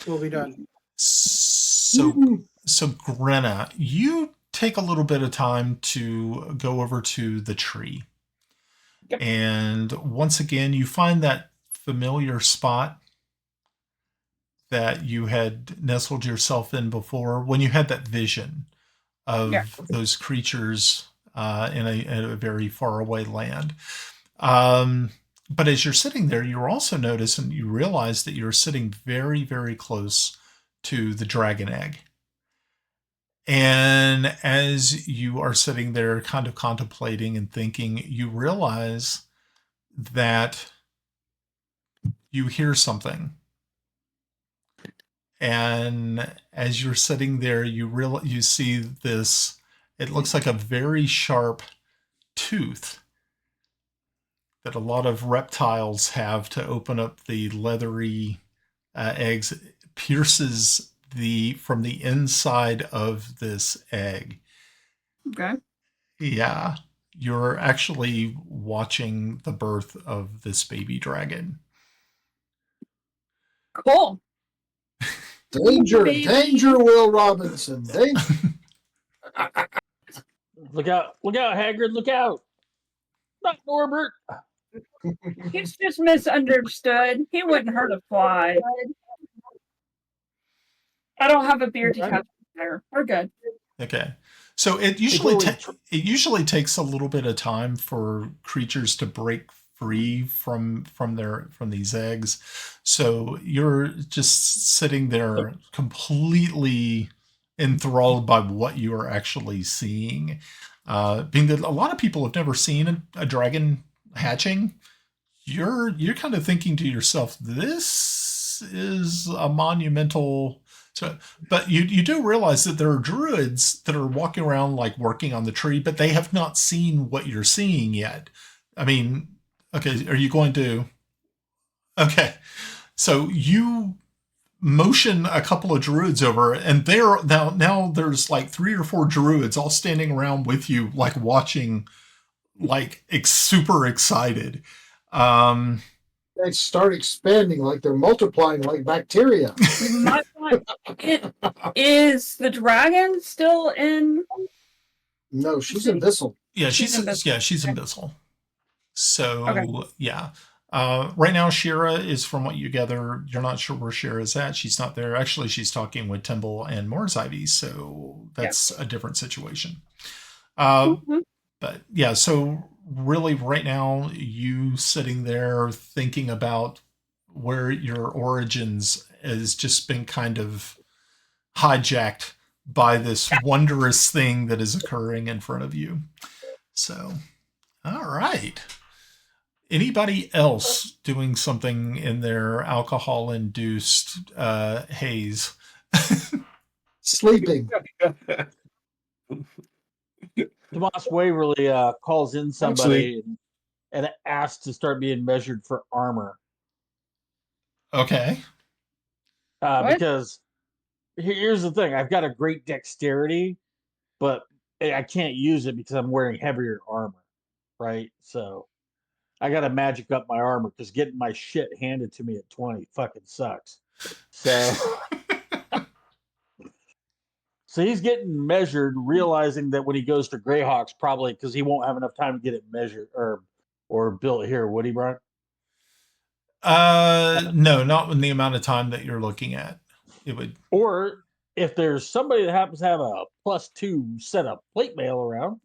Speaker 3: will be done.
Speaker 2: So Grenna, you take a little bit of time to go over to the tree, and once again, you find that familiar spot that you had nestled yourself in before when you had that vision of those creatures in a very far away land. But as you're sitting there, you also notice and you realize that you're sitting very, very close to the dragon egg. And as you are sitting there kind of contemplating and thinking, you realize that you hear something. And as you're sitting there, you see this, it looks like a very sharp tooth that a lot of reptiles have to open up the leathery eggs. It pierces from the inside of this egg.
Speaker 5: Okay.
Speaker 2: Yeah. You're actually watching the birth of this baby dragon.
Speaker 5: Cool.
Speaker 4: Danger, danger, Will Robinson. Danger.
Speaker 6: Look out, Hagrid, look out. Not Norbert.
Speaker 5: He's just misunderstood. He wouldn't hurt a fly. I don't have a beard to catch there. We're good.
Speaker 2: Okay. So it usually takes a little bit of time for creatures to break free from these eggs. So you're just sitting there completely enthralled by what you are actually seeing. Being that a lot of people have never seen a dragon hatching, you're kind of thinking to yourself, this is a monumental. So, but you do realize that there are druids that are walking around like working on the tree, but they have not seen what you're seeing yet. I mean, okay, are you going to? Okay, so you motion a couple of druids over, and they're now there's like 3 or 4 druids all standing around with you, like watching, like super excited.
Speaker 4: They start expanding like they're multiplying like bacteria.
Speaker 5: Is the dragon still in?
Speaker 4: No, she's in Bissell.
Speaker 2: Yeah, she's in Bissell. So yeah. Right now, Shira is, from what you gather, you're not sure where Shira is at. She's not there. Actually, she's talking with Timble and Mars Ivy, so that's a different situation. But yeah, so really right now, you sitting there thinking about where your origins has just been kind of hijacked by this wondrous thing that is occurring in front of you. So, all right. Anybody else doing something in their alcohol-induced haze?
Speaker 4: Sleeping.
Speaker 6: Tomas Waverly calls in somebody and asks to start being measured for armor.
Speaker 2: Okay.
Speaker 6: Because here's the thing. I've got a great dexterity, but I can't use it because I'm wearing heavier armor, right? So I got to magic up my armor because getting my shit handed to me at 20 fucking sucks. So... So he's getting measured, realizing that when he goes to Greyhawks, probably because he won't have enough time to get it measured or built here. Would he, Brian?
Speaker 2: No, not in the amount of time that you're looking at. It would.
Speaker 6: Or if there's somebody that happens to have a +2 set of plate mail around,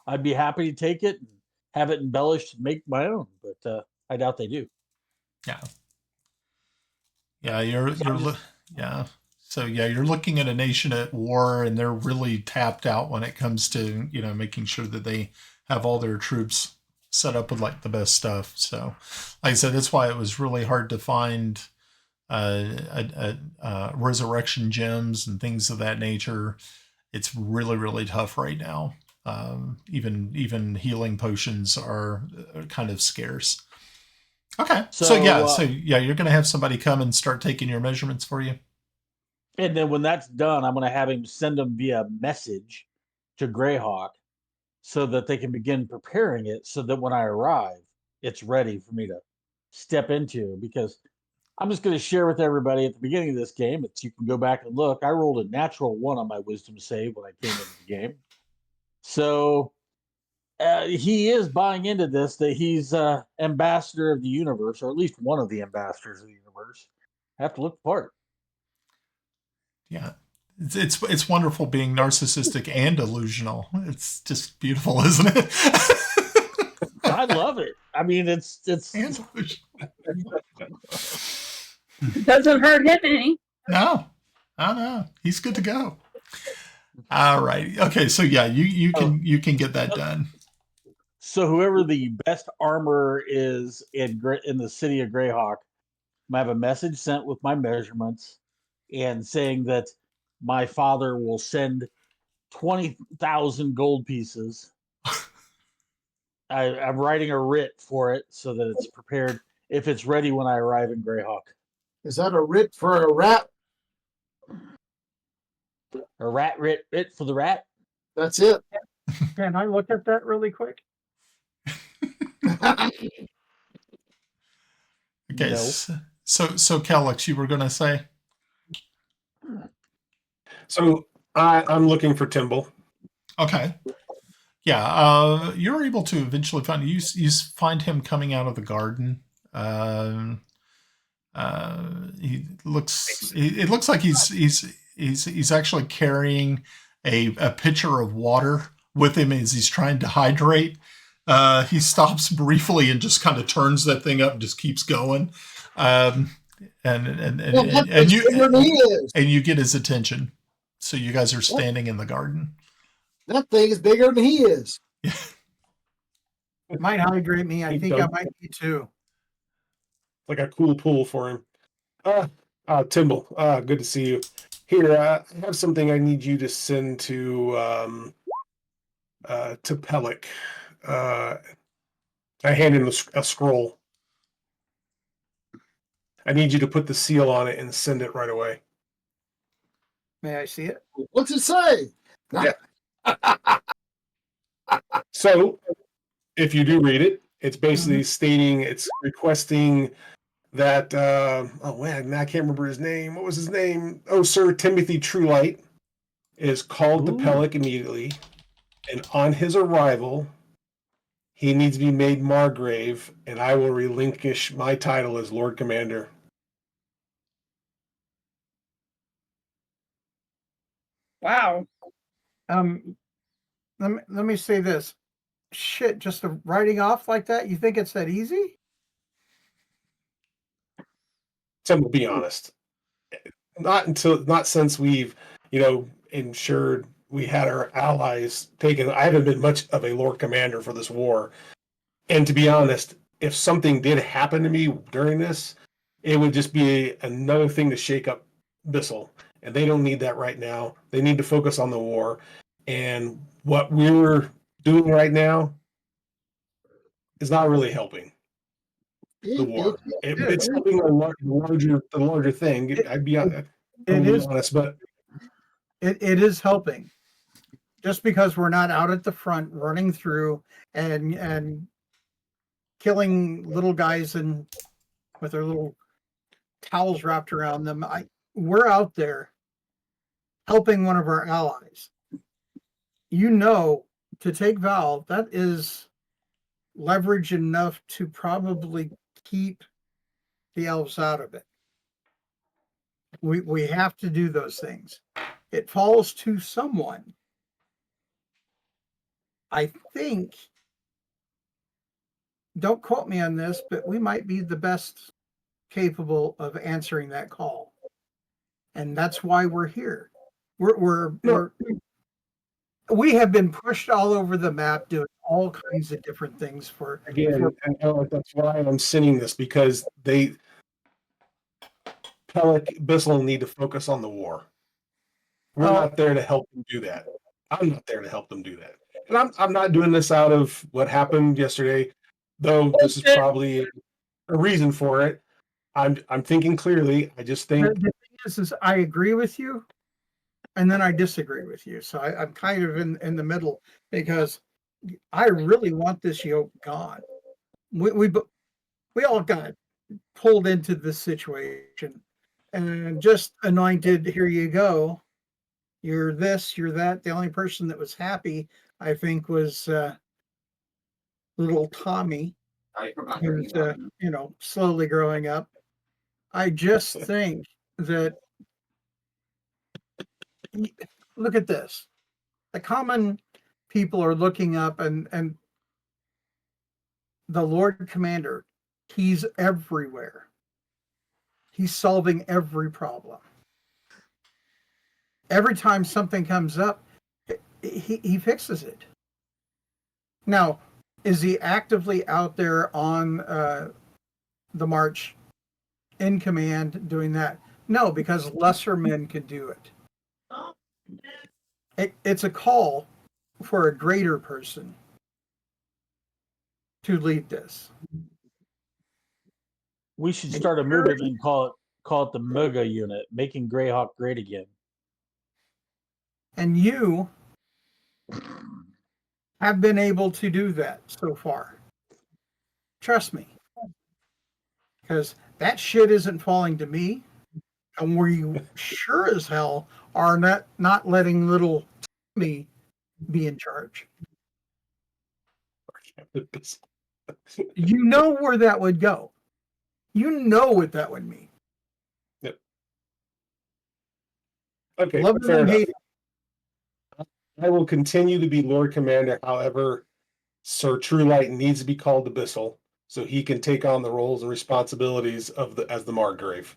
Speaker 6: I'd be happy to take it and have it embellished and make my own. But I doubt they do.
Speaker 2: Yeah. Yeah, yeah. So yeah, you're looking at a nation at war, and they're really tapped out when it comes to, making sure that they have all their troops set up with like the best stuff. So, like I said, that's why it was really hard to find resurrection gems and things of that nature. It's really, really tough right now. Even healing potions are kind of scarce. Okay, so you're going to have somebody come and start taking your measurements for you.
Speaker 6: And then when that's done, I'm going to have him send them via message to Greyhawk so that they can begin preparing it so that when I arrive, it's ready for me to step into. Because I'm just going to share with everybody at the beginning of this game, you can go back and look. I rolled a natural 1 on my wisdom save when I came into the game. So he is buying into this, that he's ambassador of the universe, or at least one of the ambassadors of the universe. I have to look the part.
Speaker 2: Yeah. It's wonderful being narcissistic and delusional. It's just beautiful, isn't it?
Speaker 6: I love it. I mean, it's
Speaker 2: and
Speaker 5: doesn't hurt him any.
Speaker 2: No. Oh no. He's good to go. All right. Okay, so yeah, you can get that done.
Speaker 6: So whoever the best armor is in the city of Greyhawk, I have a message sent with my measurements and saying that my father will send 20,000 gold pieces. I'm writing a writ for it so that it's prepared if it's ready when I arrive in Greyhawk.
Speaker 4: Is that a writ for a rat?
Speaker 6: A rat writ for the rat?
Speaker 4: That's it.
Speaker 3: Can I look at that really quick?
Speaker 2: Okay.
Speaker 6: No.
Speaker 2: So Kelex, you were going to say?
Speaker 1: So I'm looking for Timble.
Speaker 2: Okay. Yeah, you're able to eventually find you find him coming out of the garden. It looks like he's actually carrying a pitcher of water with him as he's trying to hydrate. He stops briefly and just kind of turns that thing up and just keeps going. And you get his attention. So you guys are standing in the garden.
Speaker 4: That thing is bigger than he is.
Speaker 3: It might hydrate me. I think I might be too.
Speaker 1: Like a cool pool for him. Timble, good to see you. Here, I have something I need you to send to Pelic. I hand him a scroll. I need you to put the seal on it and send it right away.
Speaker 3: May I see it?
Speaker 4: What's it say?
Speaker 1: Yeah. So, if you do read it, it's basically stating, it's requesting that, I can't remember his name. What was his name? Oh, Sir Timothy Truelight is called to Pelic immediately, and on his arrival, he needs to be made Margrave, and I will relinquish my title as Lord Commander.
Speaker 5: Wow.
Speaker 3: Let me say this. Shit, just a writing off like that? You think it's that easy?
Speaker 1: Tim, will be honest. Not since we've, ensured we had our allies taken. I haven't been much of a Lord Commander for this war. And to be honest, if something did happen to me during this, it would just be another thing to shake up Bissell. And they don't need that right now. They need to focus on the war. And what we're doing right now is not really helping the war. It's helping the larger thing. I'd be honest, but
Speaker 3: it is helping. Just because we're not out at the front running through and killing little guys with their little towels wrapped around them, we're out there helping one of our allies. To take Val, that is leverage enough to probably keep the elves out of it. We have to do those things. It falls to someone. I think, don't quote me on this, but we might be the best capable of answering that call. And that's why we're here. We have been pushed all over the map doing all kinds of different things
Speaker 1: that's why I'm sending this, because Bissell need to focus on the war. We're not there to help them do that. I'm not there to help them do that. And I'm not doing this out of what happened yesterday, though this is probably a reason for it. I'm thinking clearly. I just think
Speaker 3: The thing is I agree with you, and then I disagree with you. So I'm kind of in the middle because I really want this yoke gone. We all got pulled into this situation and just anointed. Here you go. You're this. You're that. The only person that was happy, I think, was little Tommy, who's slowly growing up. I just think that look at this. The common people are looking up and the Lord Commander, he's everywhere. He's solving every problem. Every time something comes up, he fixes it. Now, is he actively out there on the march in command doing that? No, because lesser men can do it. It's a call for a greater person to lead this.
Speaker 6: We should start a movement and call it the Mega Unit, making Greyhawk great again.
Speaker 3: And you have been able to do that so far. Trust me. Because that shit isn't falling to me. And we sure as hell are not letting little me be in charge. You know where that would go. You know what that would mean.
Speaker 1: Yep. Okay,
Speaker 3: Love
Speaker 1: fair
Speaker 3: and
Speaker 1: enough.
Speaker 3: hate.
Speaker 1: I will continue to be Lord Commander. However, Sir Truelight needs to be called to Bissell so he can take on the roles and responsibilities as the Margrave.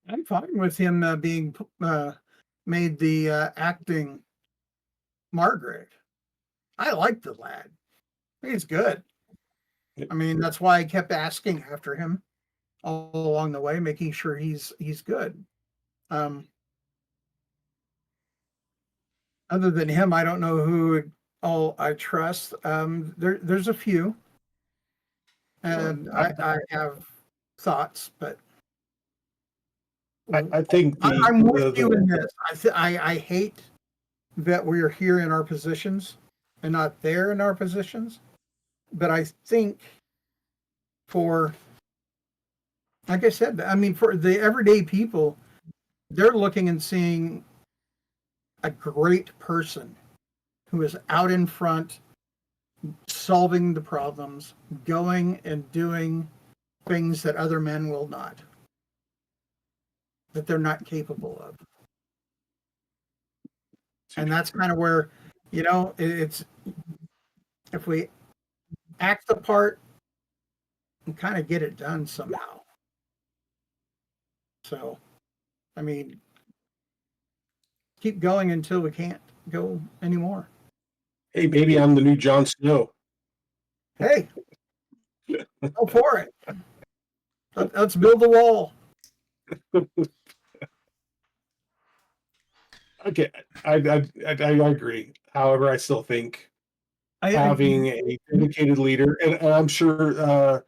Speaker 3: I'm fine with him being made the acting Margrave. I like the lad. He's good. I mean, that's why I kept asking after him all along the way, making sure he's good. Other than him, I don't know who all I trust. There's a few, and I have thoughts, but
Speaker 1: I think
Speaker 3: I'm with you in this. I hate that we're here in our positions and not there in our positions. But I think for, like I said, I mean, for the everyday people, they're looking and seeing a great person who is out in front, solving the problems, going and doing things that other men will not, that they're not capable of. And that's kind of where, it's, if we act the part and kind of get it done somehow. So, I mean, keep going until we can't go anymore.
Speaker 1: Hey, maybe I'm the new Jon Snow.
Speaker 3: Hey, go for it. Let's build the wall.
Speaker 1: Okay, I agree. However, I still think having a dedicated leader, and I'm sure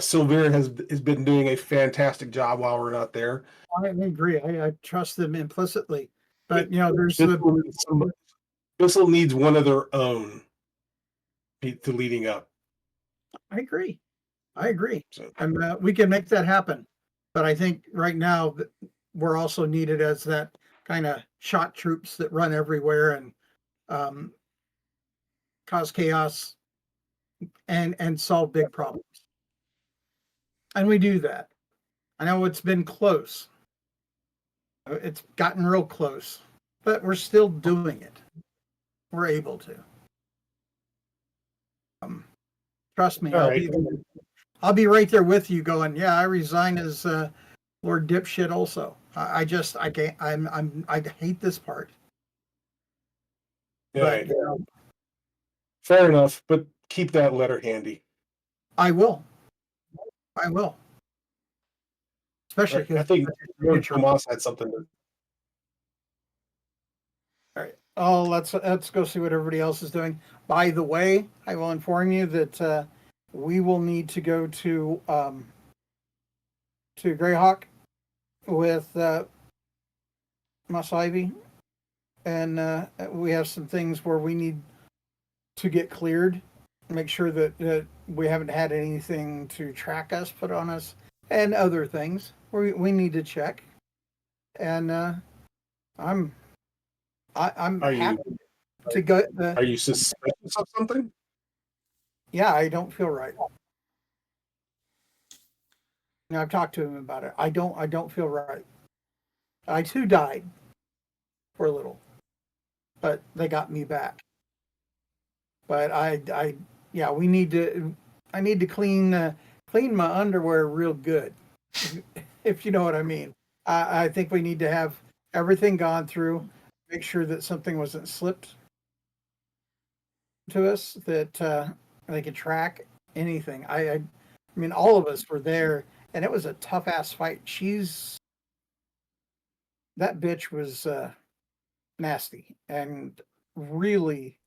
Speaker 1: Sylvain has been doing a fantastic job while we're not there.
Speaker 3: I agree. I trust them implicitly, but there's
Speaker 1: Bissell needs one of their own to leading up.
Speaker 3: I agree,
Speaker 1: So,
Speaker 3: and we can make that happen. But I think right now we're also needed as that kind of shot troops that run everywhere and cause chaos and solve big problems. And we do that. I know it's been close. It's gotten real close, but we're still doing it. We're able to. Trust me, I'll be right there with you going, yeah, I resign as Lord Dipshit also. I can't, I hate this part.
Speaker 1: yeah,
Speaker 3: But
Speaker 1: fair enough, but keep that letter handy.
Speaker 3: I will. Especially
Speaker 1: I think Tomas had something to.
Speaker 3: All right. Oh, let's go see what everybody else is doing. By the way, I will inform you that we will need to go to Greyhawk with Moss Ivy, and we have some things where we need to get cleared. Make sure that we haven't had anything to track us, put on us, and other things we need to check. And I'm happy to go.
Speaker 1: Are you suspicious of something?
Speaker 3: Yeah, I don't feel right. Now, I've talked to him about it. I don't feel right. I too died for a little, but they got me back. But yeah, I need to clean my underwear real good, if you know what I mean. I think we need to have everything gone through, make sure that something wasn't slipped to us, that they could track anything. I mean, all of us were there, and it was a tough ass fight. That bitch was nasty and really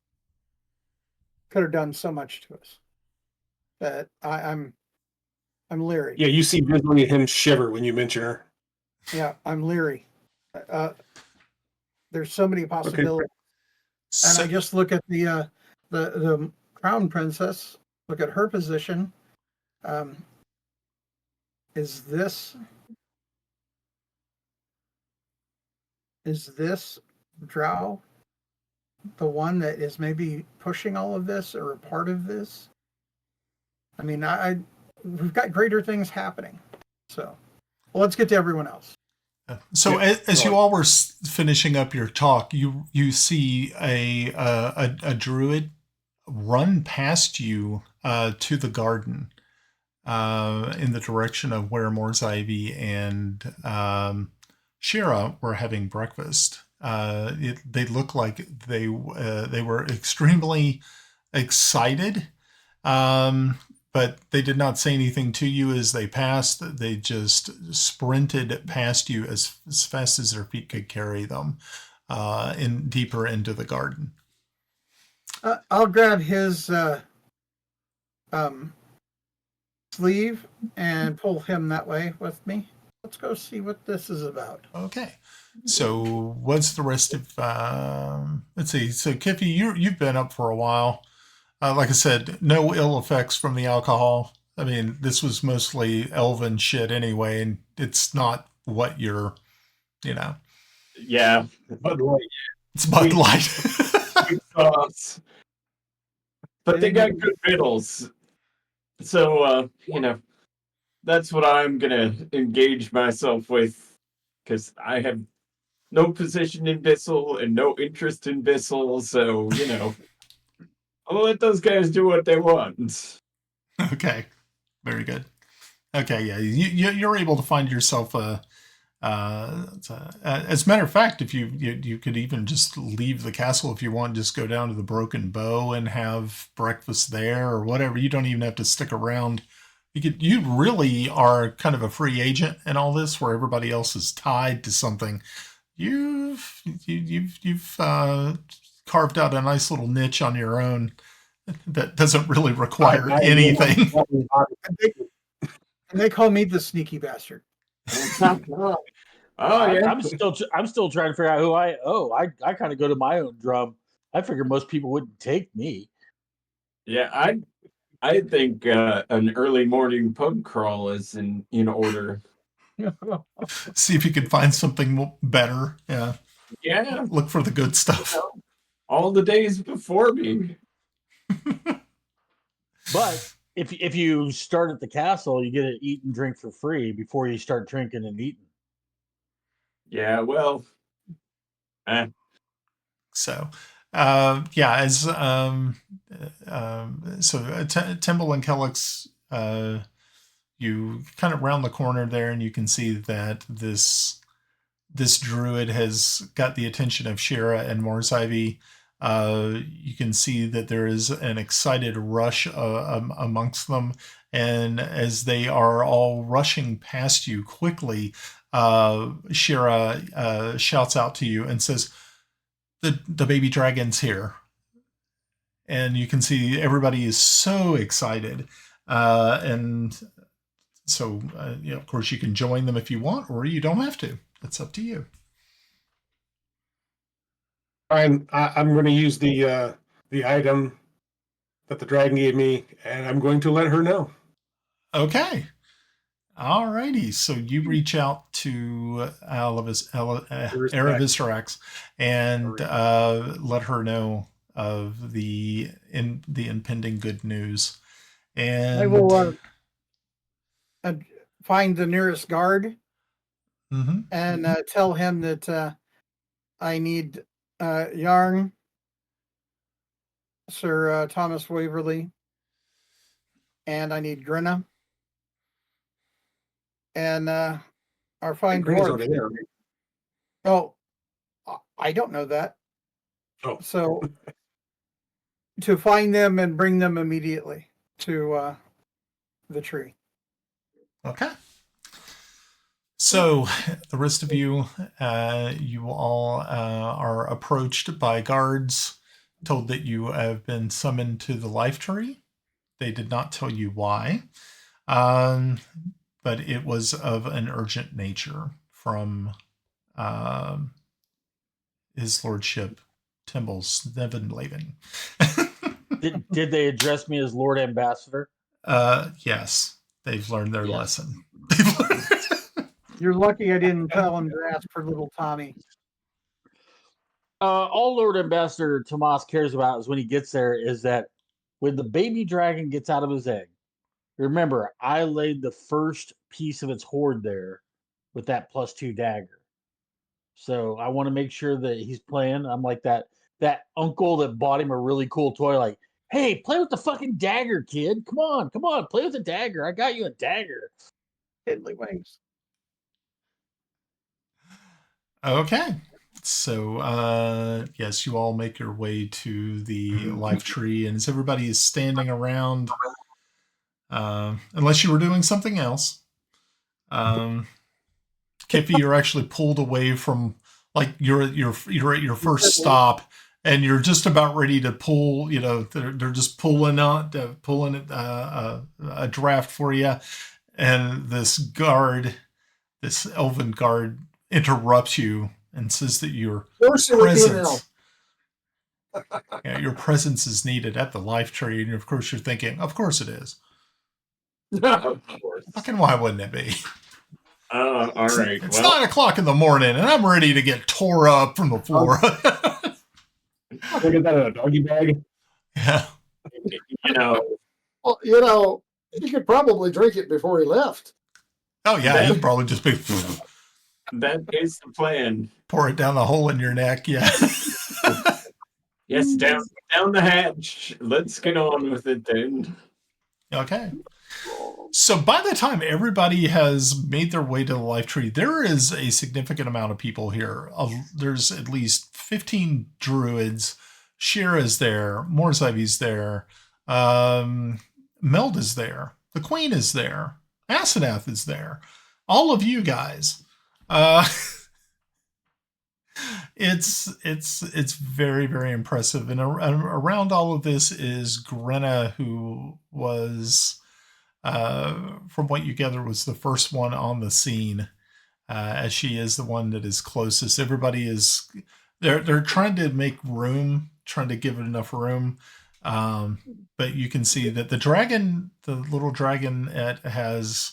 Speaker 3: could have done so much to us. That I'm leery.
Speaker 1: Yeah, you see visibly him shiver when you mention her.
Speaker 3: Yeah, I'm leery. There's so many possibilities. Okay. And I just look at the crown princess. Look at her position. Is this Drow the one that is maybe pushing all of this or a part of this? I mean, we've got greater things happening. So, well, let's get to everyone else.
Speaker 2: So as you all were finishing up your talk, you see a druid run past you to the garden in the direction of where Mors Ivy and Shira were having breakfast. They looked like they were extremely excited, but they did not say anything to you as they passed. They just sprinted past you as fast as their feet could carry them deeper into the garden.
Speaker 3: I'll grab his sleeve and pull him that way with me. Let's go see what this is about.
Speaker 2: Okay. So what's the rest of, let's see. So Kiffi, you've been up for a while. Like I said, no ill effects from the alcohol. I mean, this was mostly elven shit anyway, and it's not what you're,
Speaker 7: Yeah.
Speaker 1: Bud Light.
Speaker 2: It's Bud Light.
Speaker 7: But they got good riddles. So, that's what I'm going to engage myself with, because I have no position in Bissell and no interest in Bissell, so, I'll let those guys do what they want.
Speaker 2: Okay. Very good. Okay, yeah. You're able to find yourself as a matter of fact, if you could even just leave the castle if you want, just go down to the Broken Bow and have breakfast there or whatever. You don't even have to stick around. You really are kind of a free agent in all this, where everybody else is tied to something. You've carved out a nice little niche on your own that doesn't really require anything.
Speaker 3: And they call me the sneaky bastard.
Speaker 6: Oh yeah, I'm still trying to figure out who I kind of go to my own drum. I figure most people wouldn't take me.
Speaker 7: Yeah, I think an early morning pub crawl is in order.
Speaker 2: See if you can find something better. Yeah.
Speaker 7: Yeah.
Speaker 2: Look for the good stuff.
Speaker 7: All the days before me.
Speaker 6: But if you start at the castle, you get to eat and drink for free before you start drinking and eating.
Speaker 7: Yeah, well.
Speaker 2: So, as so Timble and Kelex, you kind of round the corner there, and you can see that this druid has got the attention of Shira and Mors Ivy. You can see that there is an excited rush amongst them, and as they are all rushing past you quickly, Shira shouts out to you and says, the baby dragon's here. And you can see everybody is so excited. And so, of course, you can join them if you want, or you don't have to. It's up to you.
Speaker 1: I'm going to use the item that the dragon gave me, and I'm going to let her know.
Speaker 2: Okay. Alrighty. So you reach out to Aravisarax and let her know of the impending good news. And
Speaker 3: I will find the nearest guard and tell him that I need Yarn, Sir Thomas Waverly, and I need Grenna. And our fine dwarf. Oh, I don't know that.
Speaker 1: Oh.
Speaker 3: So to find them and bring them immediately to the tree.
Speaker 2: Okay. So the rest of you, you all are approached by guards, told that you have been summoned to the life tree. They did not tell you why, but it was of an urgent nature from his lordship, Timble Snivenblaven.
Speaker 6: Did they address me as Lord Ambassador?
Speaker 2: Yes, they've learned their lesson.
Speaker 3: You're lucky I didn't tell him to ask for little Tommy.
Speaker 6: All Lord Ambassador Tomas cares about is when he gets there is that when the baby dragon gets out of his egg, remember, I laid the first piece of its hoard there with that +2 dagger. So I want to make sure that he's playing. I'm like that uncle that bought him a really cool toy, like, hey, play with the fucking dagger, kid. Come on, play with the dagger. I got you a dagger.
Speaker 3: Diddly wings.
Speaker 2: Okay. So, yes, you all make your way to the life tree, and as everybody is standing around, unless you were doing something else, Kiffi, you're actually pulled away from, like, you're at your first stop, and you're just about ready to pull. They're just pulling a draft for you, and this elven guard, interrupts you and says that your presence, your presence is needed at the life tree. And of course, you're thinking, of course it is.
Speaker 7: Of course.
Speaker 2: Fucking why wouldn't it be?
Speaker 7: All right.
Speaker 2: It's 9 o'clock in the morning, and I'm ready to get tore up from the floor.
Speaker 1: Look at that in a doggy bag.
Speaker 2: Yeah.
Speaker 4: Well, you could probably drink it before he left.
Speaker 2: Oh yeah, you'd probably just be.
Speaker 7: That is the plan.
Speaker 2: Pour it down the hole in your neck. Yeah.
Speaker 7: Yes, down the hatch. Let's get on with it then.
Speaker 2: Okay. So by the time everybody has made their way to the life tree, there is a significant amount of people here. There's at least 15 druids. Shira's there. Morzavi's there. Meld is there. The Queen is there. Asenath is there. All of you guys. It's very, very impressive. And around all of this is Grenna, who was, from what you gather, was the first one on the scene, as she is the one that is closest. Everybody is, they're trying to make room, trying to give it enough room. But you can see that the little dragon, has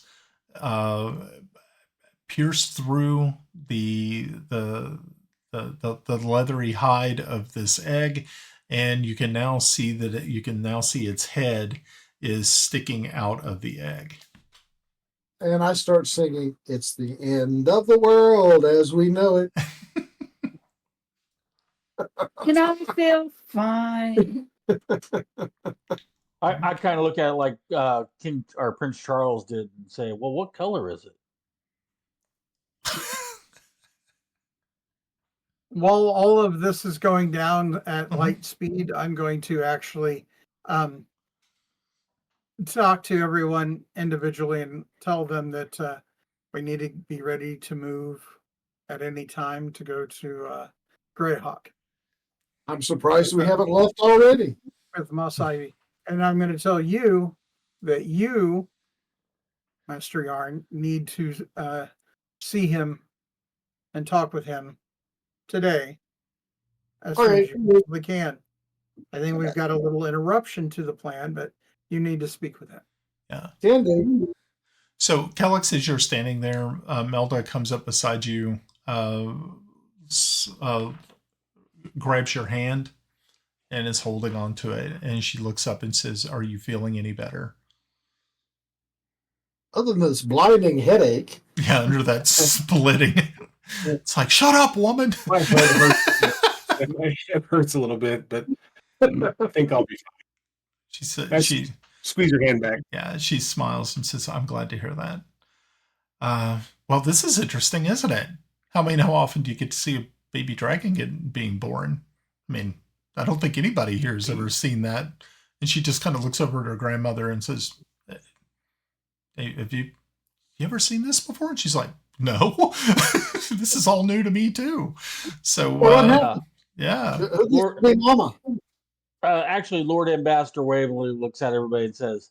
Speaker 2: pierced through the leathery hide of this egg, and you can now see its head is sticking out of the egg.
Speaker 4: And I start singing, "It's the end of the world as we know it."
Speaker 5: And I feel fine.
Speaker 6: I kind of look at it like King or Prince Charles did and say, well, what color is it?
Speaker 3: While all of this is going down at light speed, I'm going to actually talk to everyone individually and tell them that we need to be ready to move at any time to go to Greyhawk.
Speaker 4: I'm surprised we haven't left already.
Speaker 3: with Moss Ivy. And I'm going to tell you that you, Master Yarn, need to see him and talk with him today as
Speaker 4: All
Speaker 3: soon
Speaker 4: right.
Speaker 3: as you possibly can. I think we've got a little interruption to the plan, but you need to speak with him.
Speaker 2: Yeah.
Speaker 4: Can do.
Speaker 2: So, Kelex, as you're standing there, Melda comes up beside you, grabs your hand, and is holding on to it. And she looks up and says, "Are you feeling any better?"
Speaker 4: Other than this blinding headache.
Speaker 2: Yeah, under that splitting. It's like, shut up, woman.
Speaker 1: My head hurts. My head hurts a little bit, but I think I'll be fine.
Speaker 2: She said,
Speaker 1: Squeeze your hand back.
Speaker 2: Yeah, she smiles and says, "I'm glad to hear that." Well, this is interesting, isn't it? How often do you get to see a baby dragon being born? I mean, I don't think anybody here has ever seen that. And she just kind of looks over at her grandmother and says, "Hey, have you ever seen this before?" And she's like, "No, this is all new to me too." So, yeah.
Speaker 4: Hey, Mama.
Speaker 6: Actually, Lord Ambassador Waverly looks at everybody and says,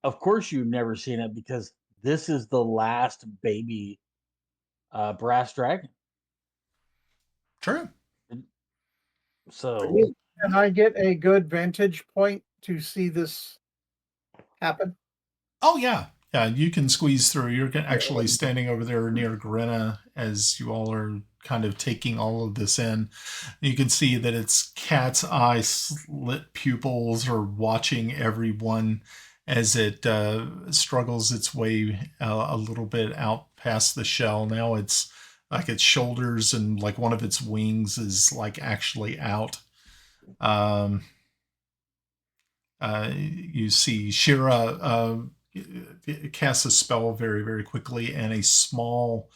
Speaker 6: "Of course you've never seen it because this is the last baby brass dragon."
Speaker 2: True.
Speaker 6: So,
Speaker 3: Can I get a good vantage point to see this happen?
Speaker 2: Oh, yeah. Yeah, you can squeeze through. You're actually standing over there near Grenna as you all are kind of taking all of this in. You can see that its cat's eye slit pupils are watching everyone as it struggles its way a little bit out past the shell. Now it's like its shoulders and like one of its wings is like actually out. You see Shira casts a spell very, very quickly, and a small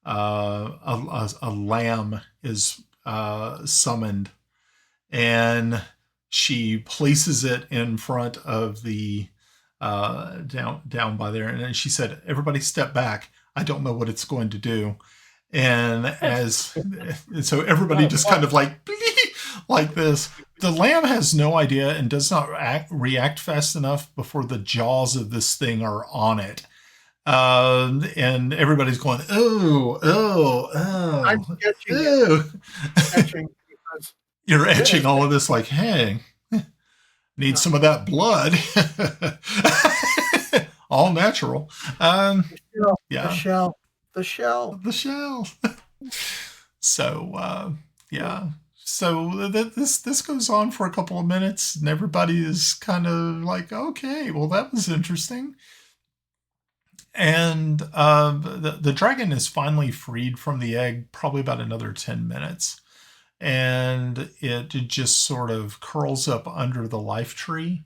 Speaker 2: a lamb is summoned, and she places it in front of the down by there, and then she said, "Everybody step back. I don't know what it's going to do." And so everybody just kind of like this. The lamb has no idea and does not react fast enough before the jaws of this thing are on it. And everybody's going, oh.
Speaker 3: I'm sketching
Speaker 2: ew.
Speaker 3: sketching because
Speaker 2: You're etching all of this like, hey, need some of that blood. All natural. Yeah.
Speaker 3: the shell.
Speaker 2: So, yeah. So this goes on for a couple of minutes, and everybody is kind of like, okay, well, that was interesting. And the dragon is finally freed from the egg, probably about another 10 minutes. And it just sort of curls up under the life tree.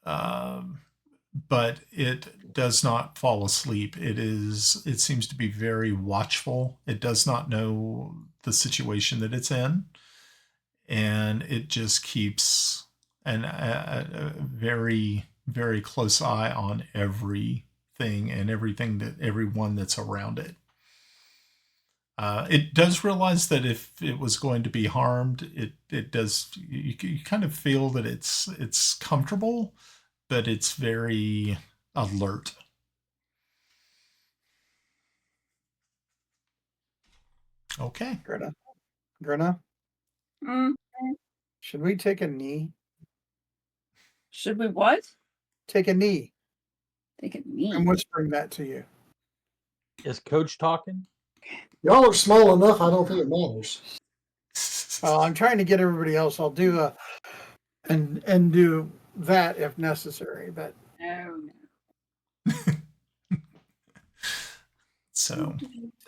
Speaker 2: But it does not fall asleep. It seems to be very watchful. It does not know the situation that it's in. And it just keeps a very, very close eye on everything and everyone that's around it. It does realize that if it was going to be harmed, it does. You kind of feel that it's comfortable, but it's very alert. Okay.
Speaker 4: Grenna.
Speaker 3: Should we take a knee?
Speaker 5: Should we what?
Speaker 3: Take a knee.
Speaker 5: Take a knee.
Speaker 3: I'm whispering that to you.
Speaker 6: is Coach talking?
Speaker 4: Y'all are small enough, I don't think it matters.
Speaker 3: I'm trying to get everybody else. I'll do and do that if necessary, but
Speaker 5: No.
Speaker 2: So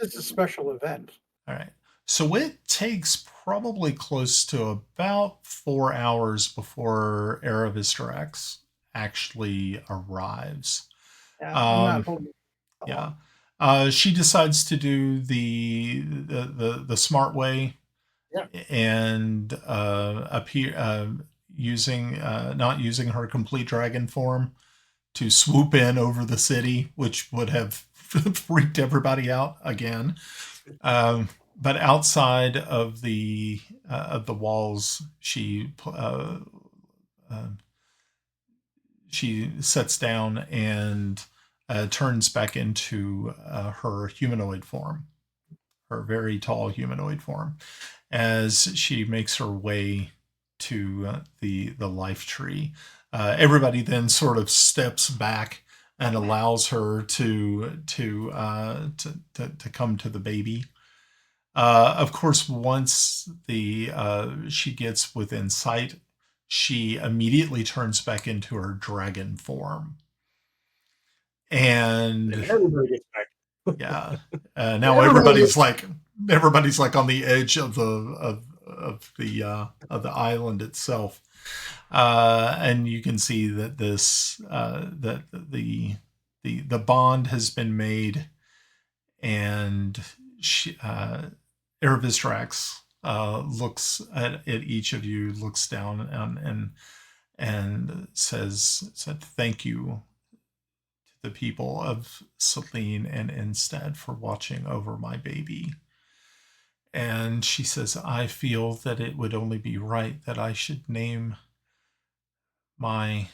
Speaker 3: it's a special event.
Speaker 2: all right. So it takes probably close to about 4 hours before Aravistarax actually arrives.
Speaker 3: Yeah, I'm not holding
Speaker 2: Yeah. She decides to do the smart way, and appear not using her complete dragon form to swoop in over the city, which would have freaked everybody out again. But outside of the the walls, she sets down and turns back into her humanoid form, her very tall humanoid form, as she makes her way to the life tree. Everybody then sort of steps back and allows her to come to the baby. Of course, once she gets within sight, she immediately turns back into her dragon form. And
Speaker 1: everybody gets back.
Speaker 2: Yeah. Now everybody's like on the edge of the island itself. And you can see that that the bond has been made, and Ervistrax looks at each of you, looks down and said thank you to the people of Celene and Estad for watching over my baby. And she says, I feel that it would only be right that I should name my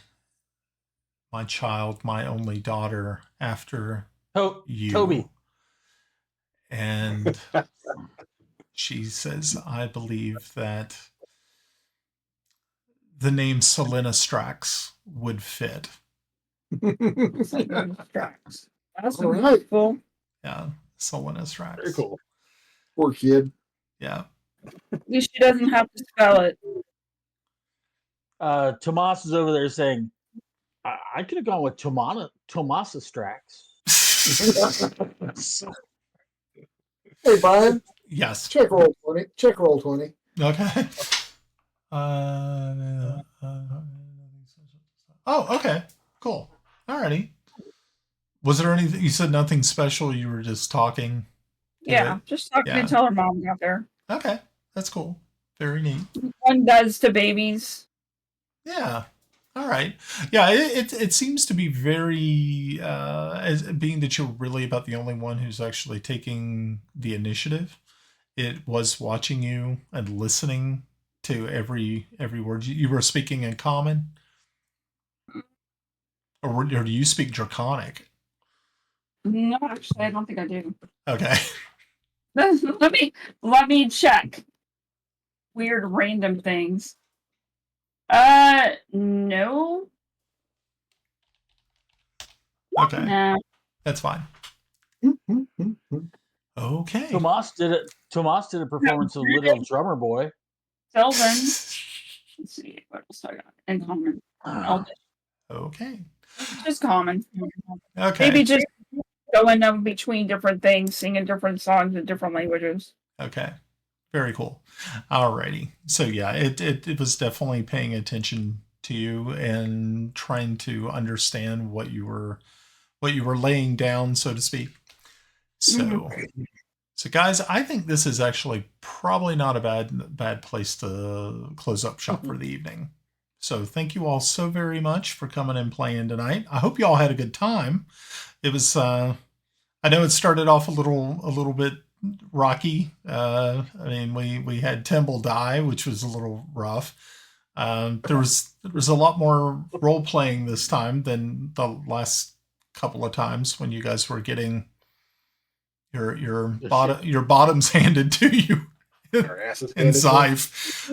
Speaker 2: child, my only daughter, after you.
Speaker 6: Toby.
Speaker 2: And she says, I believe that the name Celene would fit.
Speaker 3: That's
Speaker 4: All right.
Speaker 3: cool.
Speaker 2: Yeah, Celene.
Speaker 1: Very cool.
Speaker 4: Poor kid.
Speaker 2: Yeah.
Speaker 5: At least she doesn't have to spell it.
Speaker 6: Tomas is over there saying, I could have gone with Tomasistrax.
Speaker 4: Hey, Brian.
Speaker 2: Yes.
Speaker 4: Check roll 20. Check roll 20.
Speaker 2: Okay. Oh, okay. Cool. Alrighty. Was there anything you said? Nothing special. You were just talking.
Speaker 5: Yeah, just talking to tell her mom out there.
Speaker 2: Okay, that's cool. Very neat.
Speaker 5: One does to babies.
Speaker 2: Yeah. All right. Yeah, it seems to be very as being that you're really about the only one who's actually taking the initiative. It was watching you and listening to every word you were speaking in common, or do you speak Draconic?
Speaker 5: No, actually, I don't think I do.
Speaker 2: Okay.
Speaker 5: let me check. Weird random things. No.
Speaker 2: Okay.
Speaker 5: Nah.
Speaker 2: That's fine. Okay.
Speaker 6: Tomas did a performance of Little Drummer Boy.
Speaker 5: Sylvan. Let's see what else I got in common.
Speaker 2: Okay.
Speaker 5: Just common.
Speaker 2: Okay.
Speaker 5: Maybe just going between different things, singing different songs in different languages.
Speaker 2: Okay. Very cool. Alrighty. So yeah, it was definitely paying attention to you and trying to understand what you were laying down, so to speak. So guys, I think this is actually probably not a bad place to close up shop for the evening. So thank you all so very much for coming and playing tonight. I hope you all had a good time. It was I know it started off a little bit rocky. I mean, we had Timble die, which was a little rough. There was a lot more role playing this time than the last couple of times when you guys were getting your bottoms handed to you in Xive.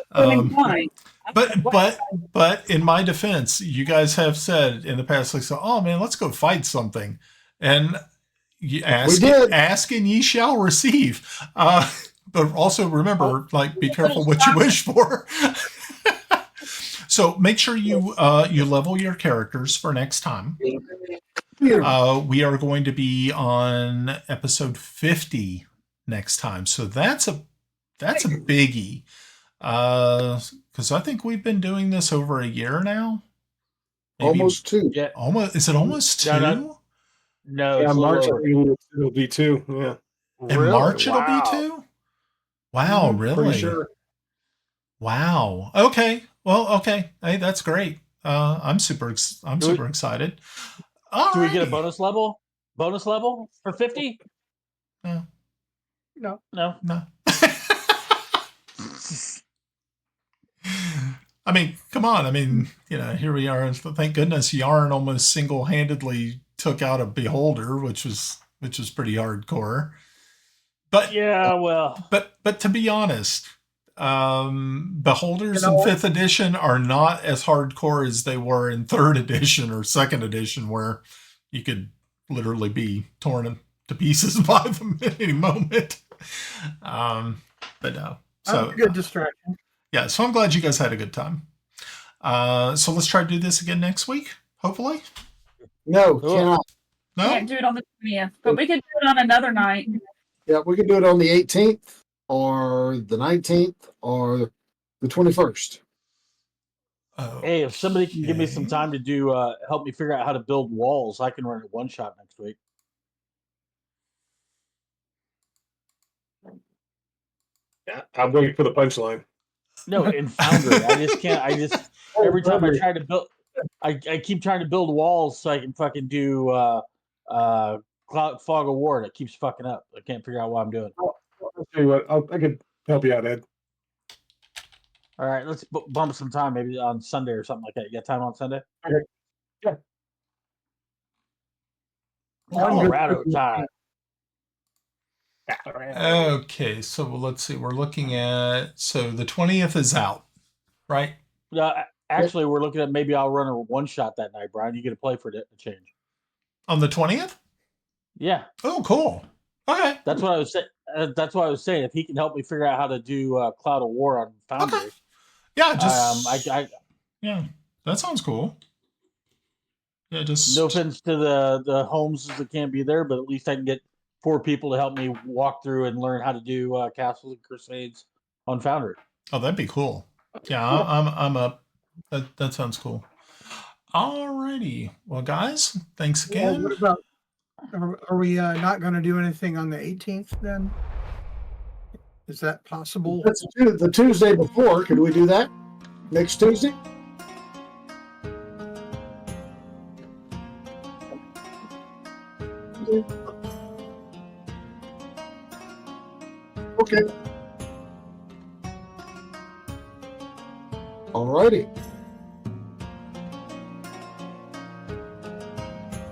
Speaker 2: But in my defense, you guys have said in the past, like, so, oh man, let's go fight something, and you ask and ye shall receive. But also remember, like, be careful what you wish for. So make sure you level your characters for next time. We are going to be on episode 50 next time, so that's a biggie. Because I think we've been doing this over a year now. Maybe
Speaker 4: almost 2.
Speaker 2: Yeah. Almost. Is it almost 2?
Speaker 6: No.
Speaker 1: Yeah, March it'll be 2. Yeah.
Speaker 2: In
Speaker 1: really?
Speaker 2: March it'll
Speaker 1: Wow.
Speaker 2: be 2? Wow, really?
Speaker 1: Pretty sure.
Speaker 2: Wow. Okay. Well, okay. Hey, that's great. I'm super excited.
Speaker 6: Do we get a bonus level? Bonus level for 50?
Speaker 3: No.
Speaker 6: No.
Speaker 2: No. I mean, come on. I mean, here we are. Thank goodness Yarn almost single-handedly took out a beholder, which was pretty hardcore. But
Speaker 6: yeah, well,
Speaker 2: but to be honest, beholders in 5th edition are not as hardcore as they were in 3rd edition or 2nd edition, where you could literally be torn to pieces by them at any moment. But no. So
Speaker 3: a good distraction.
Speaker 2: Yeah, so I'm glad you guys had a good time. So let's try to do this again next week, hopefully.
Speaker 4: No, cannot.
Speaker 2: No?
Speaker 5: Can't do it on the 20th, but we could do it on another night.
Speaker 4: Yeah, we can do it on the 18th or the 19th or the 21st.
Speaker 6: Hey, if somebody can give me some time to do help me figure out how to build walls, I can run a one shot next week.
Speaker 1: Yeah, I'm waiting for the punchline.
Speaker 6: No, in Foundry, I just can't. Every time I try to build, I keep trying to build walls so I can fucking do Cloud Fog of War. It keeps fucking up. I can't figure out what I'm doing.
Speaker 1: I'll tell you what, I could help you out, Ed.
Speaker 6: All right, let's bump some time, maybe on Sunday or something like that. You got time on Sunday?
Speaker 1: Okay. Yeah.
Speaker 6: Colorado time.
Speaker 2: Okay, so let's see. We're looking at the 20th is out, right?
Speaker 6: Actually, we're looking at maybe I'll run a one shot that night, Brian. You get to play for it to change
Speaker 2: on the 20th.
Speaker 6: Yeah.
Speaker 2: Oh, cool. Okay.
Speaker 6: That's what I was saying. That's what I was saying. If he can help me figure out how to do Cloud of War on Foundry.
Speaker 2: Okay. Yeah, just yeah, that sounds cool. Yeah, just
Speaker 6: no offense to the homes that can't be there, but at least I can get 4 people to help me walk through and learn how to do Castles and Crusades on Foundry.
Speaker 2: Oh, that'd be cool. Yeah, I'm up. That sounds cool. Alrighty. Well, guys, thanks again.
Speaker 3: What about? Are we not going to do anything on the 18th then? Is that possible?
Speaker 4: That's the Tuesday before. Could we do that next Tuesday? Okay. Alrighty.